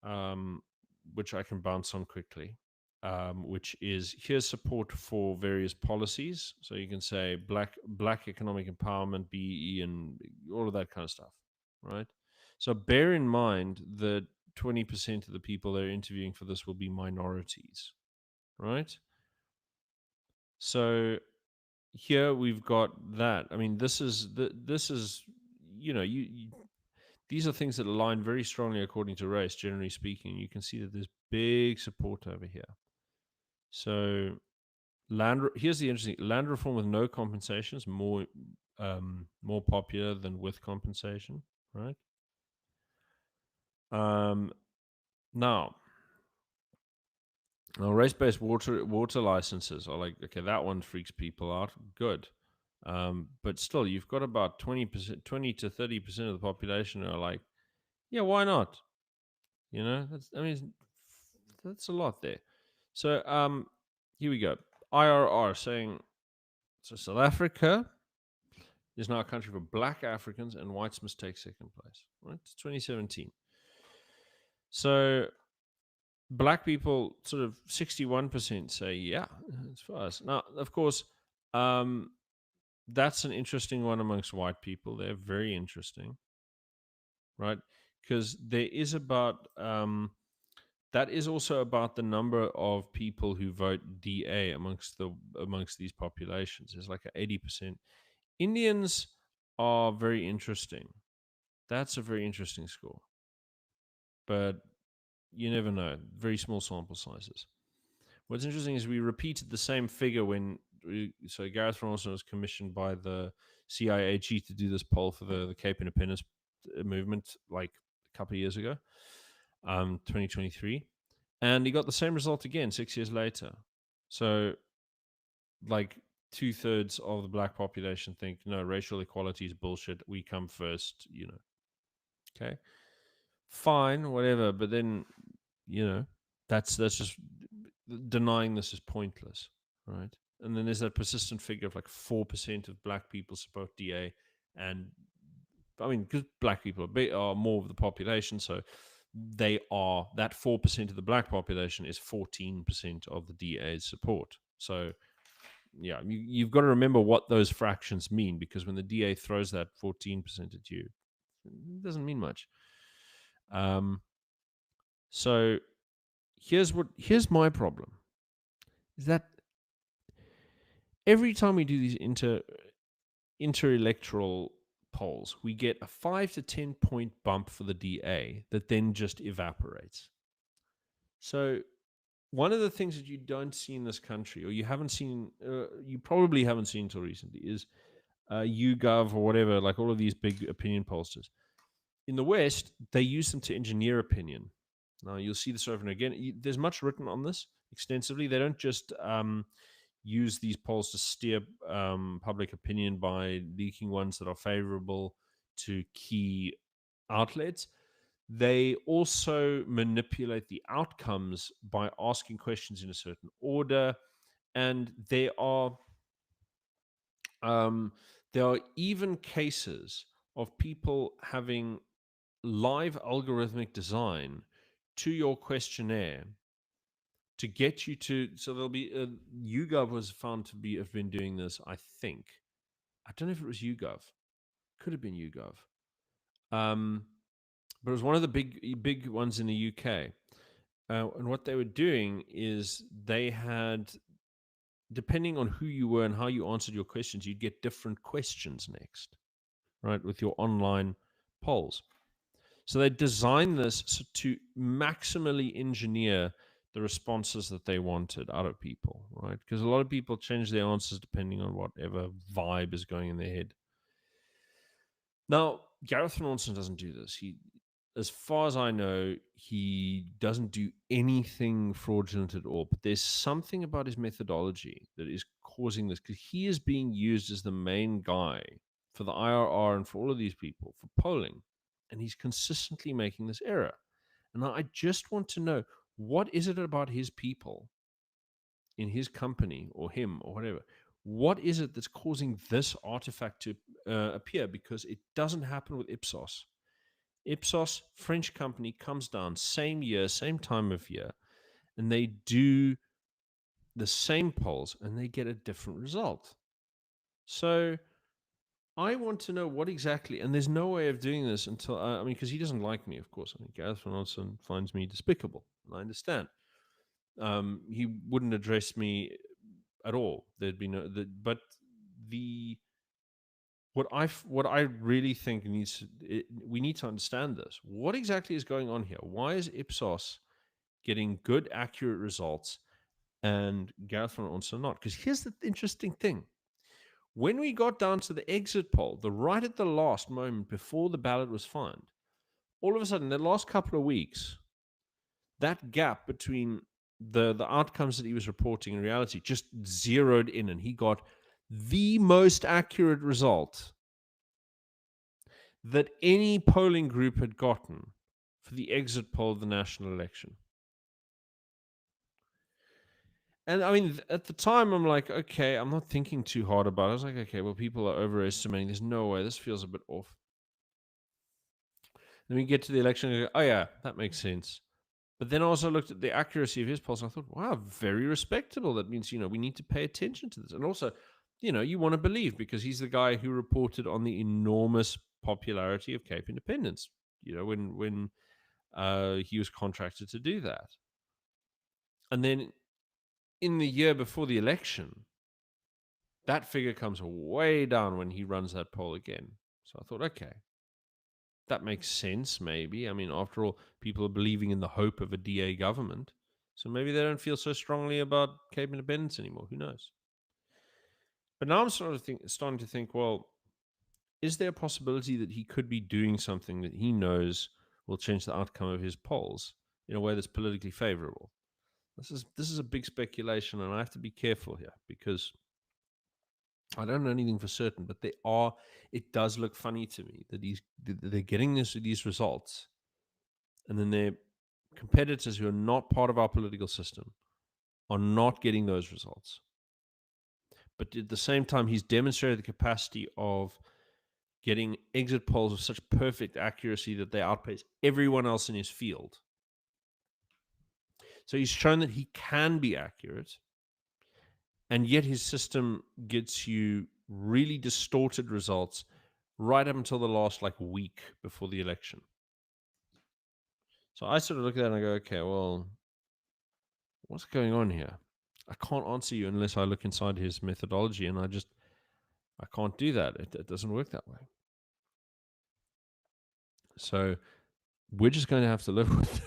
Speaker 1: um, which I can bounce on quickly. Which is here's support for various policies. So you can say black economic empowerment, BEE, and all of that kind of stuff, right? So bear in mind that 20% of the people they're interviewing for this will be minorities, right? So here we've got that. I mean, this is you these are things that align very strongly according to race. Generally speaking, you can see that there's big support over here. So here's the interesting land reform with no compensation is more popular than with compensation, right? Um, now race-based water licenses are like, okay, that one freaks people out. Good. But still, you've got about 20%, 20 to 30% of the population who are like, yeah, why not? That's a lot there. So here we go. IRR saying, so South Africa is now a country for black Africans and whites must take second place. Right? It's 2017. So black people, sort of 61% say, yeah, it's for us. Now, of course, um, that's an interesting one amongst white people. They're very interesting, right? Because there is about that is also about the number of people who vote DA amongst these populations. It's like 80%. Indians are very interesting. That's a very interesting score, but you never know. Very small sample sizes. What's interesting is we repeated the same figure so Gareth Ronaldson was commissioned by the CIAG to do this poll for the Cape Independence movement like a couple of years ago, 2023, and he got the same result again 6 years later. So, like 2/3 of the black population think no, racial equality is bullshit. We come first, Okay, fine, whatever. But then, that's just denying this is pointless, right? And then there's that persistent figure of like 4% of black people support DA, and I mean, because black people are more of the population, so they are that 4% of the black population is 14% of the DA's support. So yeah, you've got to remember what those fractions mean, because when the DA throws that 14% at you, it doesn't mean much. So here's my problem is that every time we do these inter-electoral polls, we get a 5 to 10 point bump for the DA that then just evaporates. So one of the things that you don't see in this country, or you haven't seen, you probably haven't seen until recently, is YouGov or whatever, like all of these big opinion pollsters. In the West, they use them to engineer opinion. Now, you'll see this over and again. There's much written on this extensively. They don't just use these polls to steer public opinion by leaking ones that are favorable to key outlets. They also manipulate the outcomes by asking questions in a certain order, and there are even cases of people having live algorithmic design to your questionnaire to get you to. So there'll be YouGov was found to have been doing this. I think I don't know if it was YouGov, could have been YouGov, but it was one of the big ones in the UK. And what they were doing is they had, depending on who you were and how you answered your questions, you'd get different questions next, right, with your online polls. So they designed this to maximally engineer the responses that they wanted out of people, right? Because a lot of people change their answers depending on whatever vibe is going in their head. Now, Gareth Ronaldson doesn't do this. As far as I know, he doesn't do anything fraudulent at all. But there's something about his methodology that is causing this, because he is being used as the main guy for the IRR and for all of these people for polling. And he's consistently making this error. And I just want to know, what is it about his people in his company or him or whatever? What is it that's causing this artifact to appear? Because it doesn't happen with Ipsos. Ipsos, French company, comes down same year, same time of year, and they do the same polls and they get a different result. So I want to know what exactly, and there's no way of doing this until, I mean, because he doesn't like me, of course. I mean, Gareth Van Olsen finds me despicable, and I understand. He wouldn't address me at all. There'd be no, but the what I really think we need to understand this. What exactly is going on here? Why is Ipsos getting good, accurate results, and Gareth Van Olsen not? Because here's the interesting thing: when we got down to the exit poll, the right at the last moment before the ballot was found, all of a sudden, the last couple of weeks, that gap between the outcomes that he was reporting in reality just zeroed in, and he got the most accurate result that any polling group had gotten for the exit poll of the national election. And I mean, at the time, I'm like, okay, I'm not thinking too hard about it. I was like, okay, well, people are overestimating. There's no way. This feels a bit off. Then we get to the election and go, oh, yeah, that makes sense. But then I also looked at the accuracy of his polls and I thought, wow, very respectable. That means, we need to pay attention to this. And also, you want to believe because he's the guy who reported on the enormous popularity of Cape Independence, when he was contracted to do that. And then in the year before the election, that figure comes way down when he runs that poll again. So I thought, okay, that makes sense, maybe. I mean, after all, people are believing in the hope of a DA government. So maybe they don't feel so strongly about Cape Independence anymore. Who knows? But now I'm starting to think, well, is there a possibility that he could be doing something that he knows will change the outcome of his polls in a way that's politically favorable? This is a big speculation, and I have to be careful here because I don't know anything for certain, but it does look funny to me that they're getting these results, and then their competitors who are not part of our political system are not getting those results. But at the same time, he's demonstrated the capacity of getting exit polls of such perfect accuracy that they outpace everyone else in his field. So he's shown that he can be accurate, and yet his system gets you really distorted results right up until the last week before the election. So I sort of look at that and I go, okay, well, what's going on here? I can't answer you unless I look inside his methodology, and I can't do that. It doesn't work that way. So we're just going to have to live with,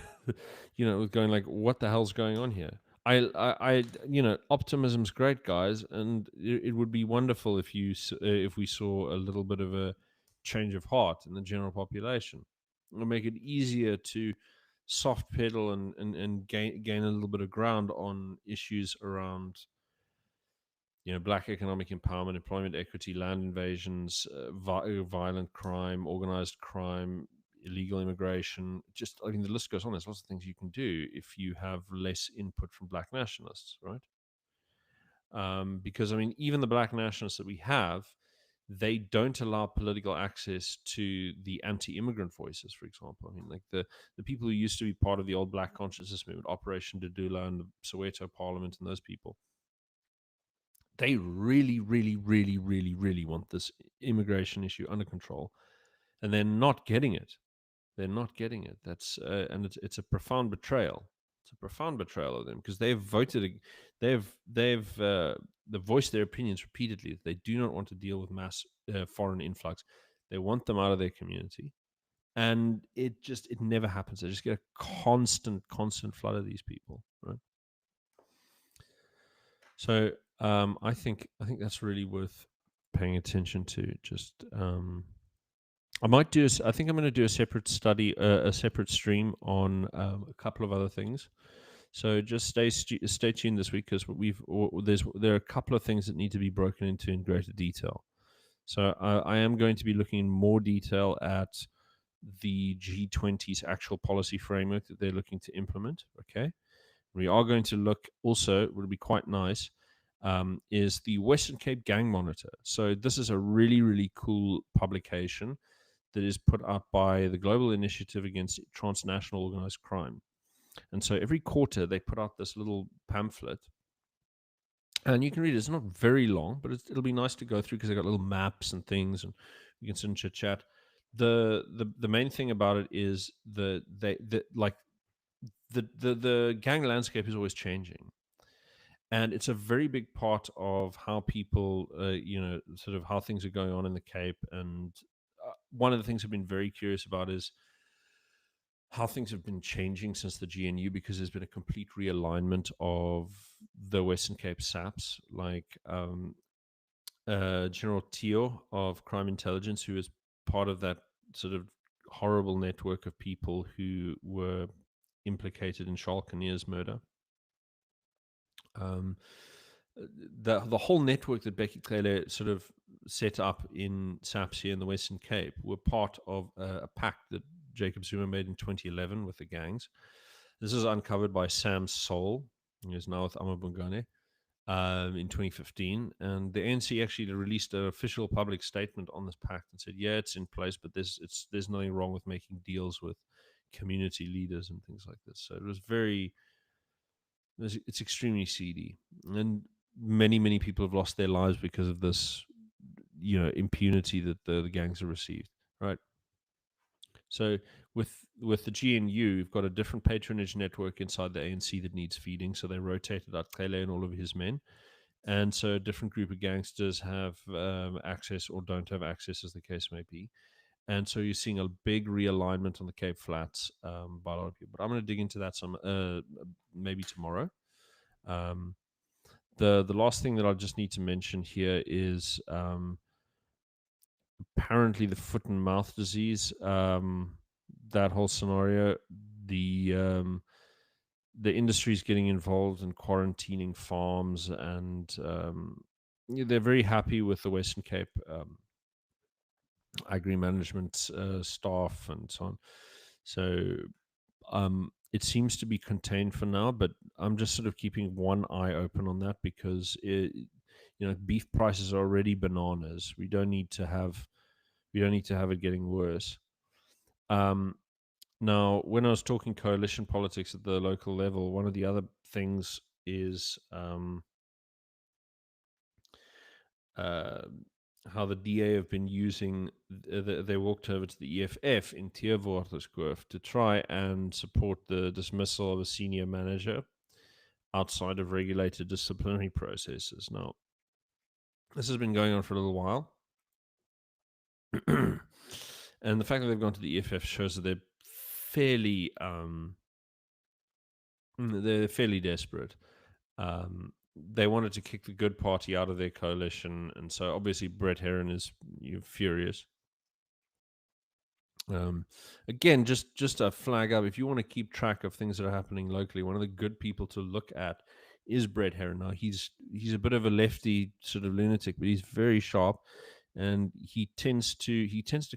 Speaker 1: with going what the hell's going on here? Optimism's great, guys, and it would be wonderful if we saw a little bit of a change of heart in the general population. It'll make it easier to soft pedal and gain a little bit of ground on issues around black economic empowerment, employment equity, land invasions, violent crime, organized crime, illegal immigration. The list goes on. There's lots of things you can do if you have less input from black nationalists, right? Because even the black nationalists that we have, they don't allow political access to the anti-immigrant voices, for example. The people who used to be part of the old black consciousness movement, Operation Dudula and the Soweto Parliament and those people, they really, really, really, really, really want this immigration issue under control, and they're not getting it. They're not getting it. And it's a profound betrayal. It's a profound betrayal of them because they've voted. They've voiced their opinions repeatedly that they do not want to deal with mass foreign influx. They want them out of their community, and it never happens. They just get a constant flood of these people, right? So I think that's really worth paying attention to. I think I'm going to do a separate study, a separate stream on a couple of other things. So just stay tuned this week because there are a couple of things that need to be broken into in greater detail. So I am going to be looking in more detail at the G20's actual policy framework that they're looking to implement. Okay. We are going to look also, it would be quite nice, is the Western Cape Gang Monitor. So this is a really, really cool publication that is put out by the Global Initiative Against Transnational Organized Crime. And so every quarter they put out this little pamphlet, and you can read it. It's not very long, but it'll be nice to go through because they got little maps and things, and you can sit and chit chat. The main thing about it is the gang landscape is always changing, and it's a very big part of how people, sort of how things are going on in the Cape. And one of the things I've been very curious about is how things have been changing since the GNU, because there's been a complete realignment of the Western Cape SAPs, like General Teo of Crime Intelligence, who is part of that sort of horrible network of people who were implicated in Charles Kinnear's murder. Um, the whole network that Becky Cele sort of set up in SAPS here in the Western Cape were part of a pact that Jacob Zuma made in 2011 with the gangs. This is uncovered by Sam Soul, who is now with Amabungane, in 2015. And the ANC actually released an official public statement on this pact and said, yeah, it's in place, but there's nothing wrong with making deals with community leaders and things like this. So it was it's extremely seedy. And many people have lost their lives because of this, impunity that the gangs have received, right? So with the GNU, you've got a different patronage network inside the ANC that needs feeding. So they rotated out Kele and all of his men, and so a different group of gangsters have access or don't have access, as the case may be. And so you're seeing a big realignment on the Cape Flats by a lot of people. But I'm going to dig into that some maybe tomorrow. Um, the last thing that I just need to mention here is apparently the foot and mouth disease. That whole scenario, the um, the industry is getting involved in quarantining farms, and they're very happy with the Western Cape agri management staff and so on. So it seems to be contained for now, but I'm just sort of keeping one eye open on that, because beef prices are already bananas. We don't need to have it getting worse. Um, Now, when I was talking coalition politics at the local level, one of the other things is uh, how the DA have been using. They walked over to the EFF in Teerwaterskloof to try and support the dismissal of a senior manager outside of regulated disciplinary processes. Now, this has been going on for a little while. And the fact that they've gone to the EFF shows that fairly they're fairly desperate. They wanted to kick the Good Party out of their coalition, and so obviously Brett Heron is furious. Again, just a flag up. If you want to keep track of things that are happening locally, one of the good people to look at is Brett Heron. Now he's a bit of a lefty sort of lunatic, but he's very sharp, and he tends to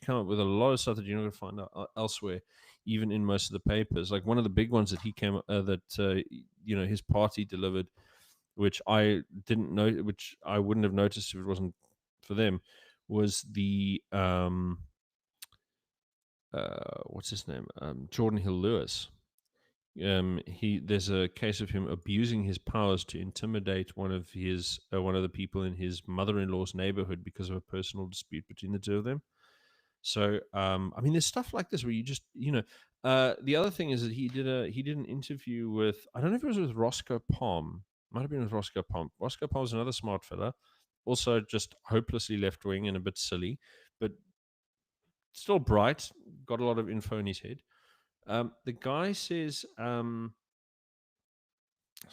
Speaker 1: come up with a lot of stuff that you're not going to find out elsewhere, even in most of the papers. Like one of the big ones that he came his party delivered, which I didn't know, which I wouldn't have noticed if it wasn't for them, was the what's his name, Jordan Hill Lewis. There's a case of him abusing his powers to intimidate one of the people in his mother-in-law's neighborhood because of a personal dispute between the two of them. So I mean, there's stuff like this where you just the other thing is that he did an interview with, I don't know if it was with Roscoe Palm. Might have been with Roscoe Palm. Roscoe Palm's another smart fella, also just hopelessly left wing and a bit silly, but still bright. Got a lot of info in his head. The guy says, so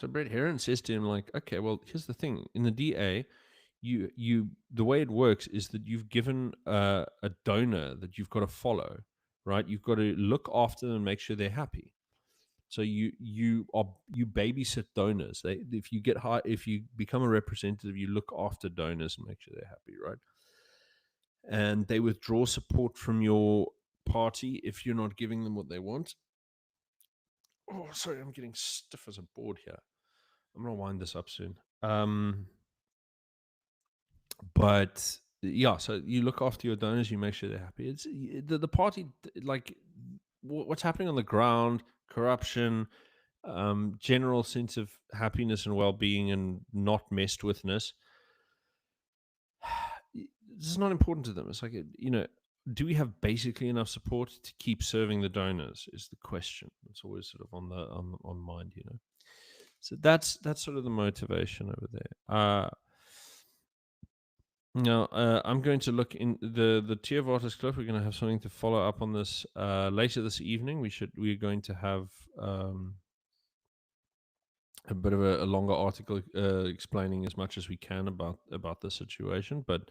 Speaker 1: Brett Heron says to him, like, okay, well, here's the thing. In the DA, the way it works is that you've given a donor that you've got to follow, right? You've got to look after them and make sure they're happy. So you babysit donors. If you become a representative, you look after donors and make sure they're happy, right? And they withdraw support from your party if you're not giving them what they want. Oh, sorry, I'm getting stiff as a board here. I'm gonna wind this up soon. But yeah, so you look after your donors, you make sure they're happy. It's the party, like what's happening on the ground, corruption, general sense of happiness and well-being and not messed withness. This is not important to them. It's like, do we have basically enough support to keep serving the donors? Is the question. It's always sort of on mind, So that's sort of the motivation over there. Now, I'm going to look in the Tier of Artist Cliff. We're going to have something to follow up on this later this evening. We're going to have a bit of a longer article explaining as much as we can about the situation, but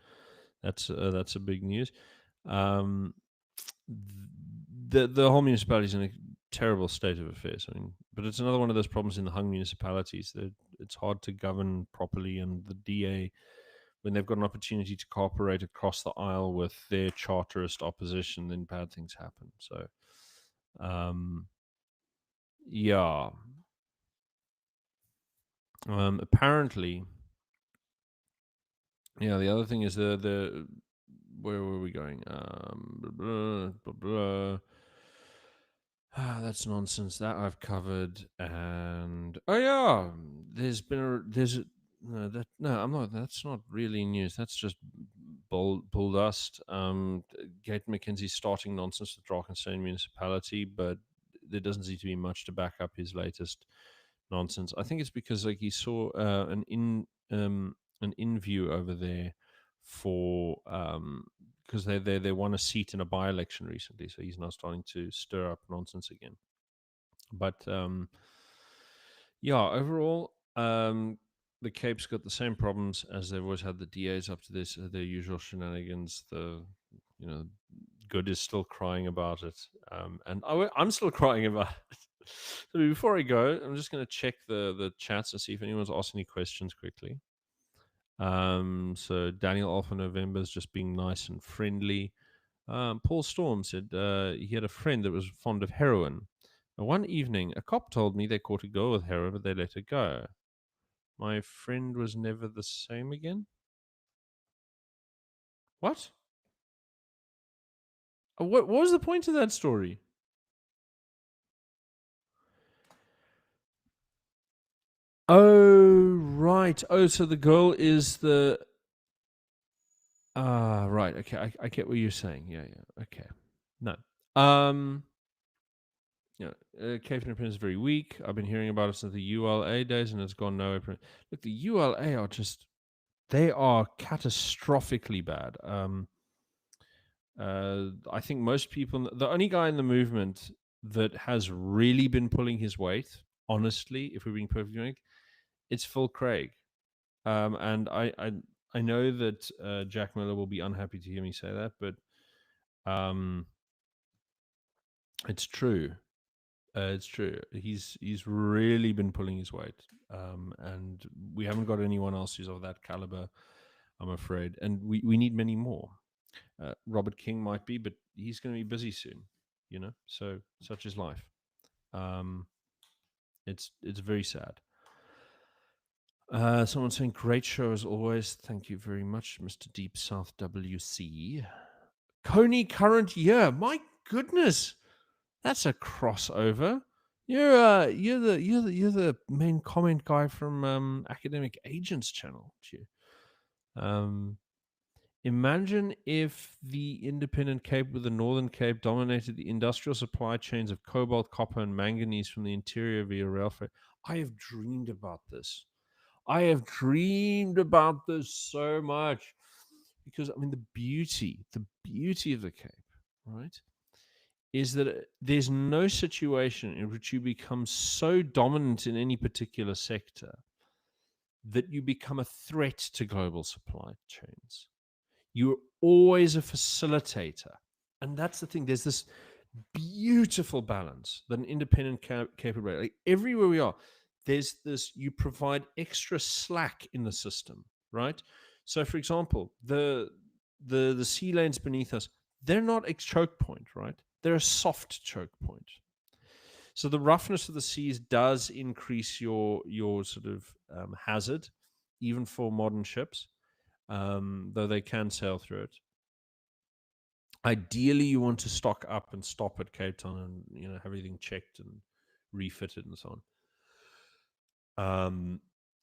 Speaker 1: that's a big news. Um, the whole municipality is in a terrible state of affairs. I mean, but it's another one of those problems in the hung municipalities that it's hard to govern properly, and the DA, when they've got an opportunity to cooperate across the aisle with their charterist opposition, then bad things happen. So, yeah. Apparently, yeah. The other thing is the where were we going? Blah, blah, blah, blah. That's nonsense. That I've covered. And oh yeah, no, I'm not. That's not really news. That's just bull dust. Gate McKenzie's starting nonsense with Drakensberg municipality, but there doesn't seem to be much to back up his latest nonsense. I think it's because like he saw an in view over there for because they won a seat in a by election recently, so he's now starting to stir up nonsense again. But yeah, overall, the Cape's got the same problems as they've always had. The DAs up to this, their usual shenanigans. The Good is still crying about it, and I'm still crying about it. So before I go, I'm just going to check the chats and see if anyone's asked any questions quickly. So Daniel Alpha November is just being nice and friendly. Paul Storm said he had a friend that was fond of heroin. One evening, a cop told me they caught a girl with heroin, but they let her go. My friend was never the same again. What? What was the point of that story? Oh, right. Oh, so the girl is the. Right. Okay, I get what you're saying. Yeah. Okay. No. Cape Town is very weak. I've been hearing about it since the ULA days, and it's gone nowhere. Look, the ULA are they are catastrophically bad. I think most people, the only guy in the movement that has really been pulling his weight, honestly, if we're being perfectly frank, it's Phil Craig. And I know that Jack Miller will be unhappy to hear me say that, but it's true. It's true. He's really been pulling his weight, and we haven't got anyone else who's of that caliber, I'm afraid. And we need many more. Robert King might be, but he's going to be busy soon. So such is life. It's very sad. Someone saying great show as always. Thank you very much, Mr. Deep South WC. Coney current year. My goodness, that's a crossover. You're the main comment guy from Academic Agents channel, aren't you? Imagine if the independent Cape with the Northern Cape dominated the industrial supply chains of cobalt, copper, and manganese from the interior via rail freight. I have dreamed about this. I have dreamed about this so much because I mean the beauty of the Cape, right, is that there's no situation in which you become so dominant in any particular sector that you become a threat to global supply chains. You're always a facilitator. And that's the thing. There's this beautiful balance that an independent capability, like everywhere we are, there's this, you provide extra slack in the system, right? So for example, the sea lanes beneath us, they're not a choke point, right? They're a soft choke point. So the roughness of the seas does increase your sort of hazard, even for modern ships. though they can sail through it. Ideally, you want to stock up and stop at Cape Town and have everything checked and refitted and so on.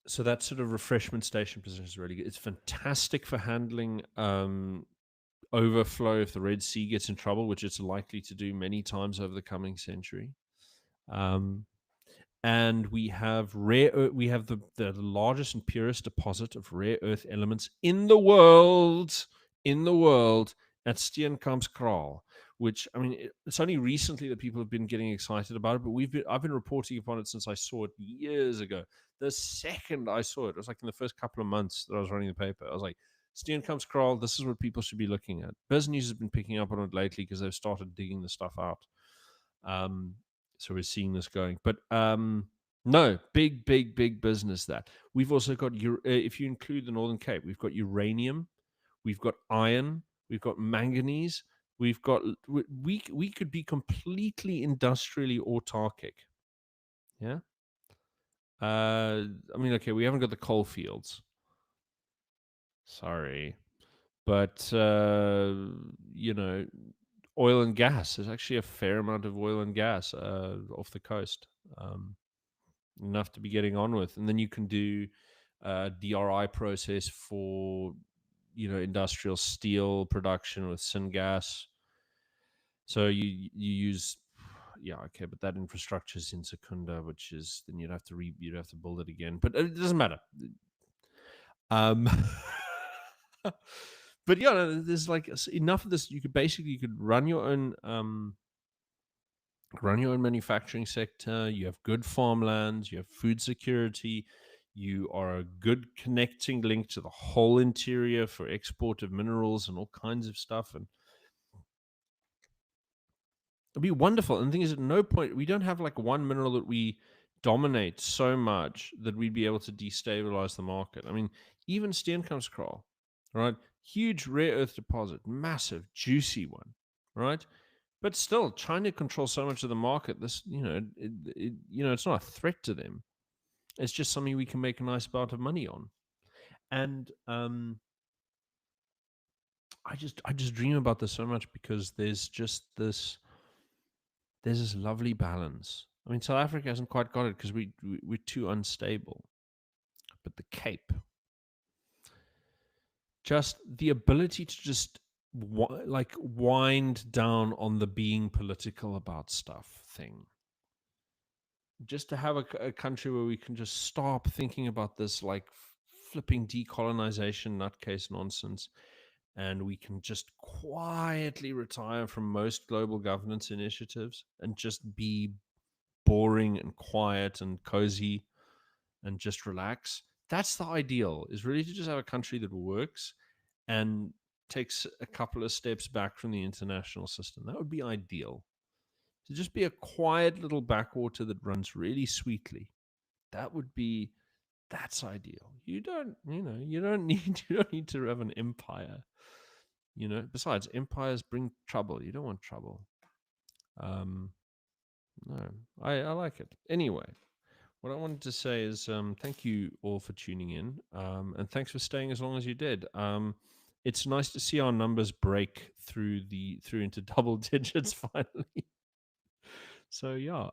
Speaker 1: So that sort of refreshment station position is really good. It's fantastic for handling overflow if the Red Sea gets in trouble, which it's likely to do many times over the coming century. And we have we have the largest and purest deposit of rare earth elements in the world. At Steenkampskraal, which, I mean, it's only recently that people have been getting excited about it, but I've been reporting upon it since I saw it years ago. The second I saw it was like in the first couple of months that I was running the paper. I was like, Steenkampskraal, this is what people should be looking at. Business has been picking up on it lately because they've started digging the stuff out. So we're seeing this going, but no, big business. That we've also got if you include the Northern Cape, we've got uranium, we've got iron, we've got manganese, we've got we could be completely industrially autarkic. Yeah. I mean, okay, we haven't got the coal fields. Sorry, but oil and gas. There's actually a fair amount of oil and gas off the coast, enough to be getting on with. And then you can do DRI process for industrial steel production with syngas. So you use okay, but that infrastructure is in Secunda, which is then you'd have to build it again. But it doesn't matter. But yeah, there's like enough of this. You could run your own manufacturing sector. You have good farmlands. You have food security. You are a good connecting link to the whole interior for export of minerals and all kinds of stuff. And it'd be wonderful. And the thing is, at no point we don't have like one mineral that we dominate so much that we'd be able to destabilize the market. I mean, even Steenkampskraal, right? Huge rare earth deposit, massive, juicy one, right? But still, China controls so much of the market. This, it's not a threat to them. It's just something we can make a nice amount of money on. And I just dream about this so much because there's this lovely balance. I mean, South Africa hasn't quite got it because we're too unstable. But the Cape, just the ability to just wind down on the being political about stuff thing. Just to have a country where we can just stop thinking about this like flipping decolonization nutcase nonsense, and we can just quietly retire from most global governance initiatives and just be boring and quiet and cozy and just relax. That's the ideal, is really to just have a country that works and takes a couple of steps back from the international system. That would be ideal. To just be a quiet little backwater that runs really sweetly. That's ideal. You don't need to have an empire. Besides, empires bring trouble. You don't want trouble. No, I like it. Anyway, what I wanted to say is thank you all for tuning in, and thanks for staying as long as you did. It's nice to see our numbers break through into double digits finally. So yeah,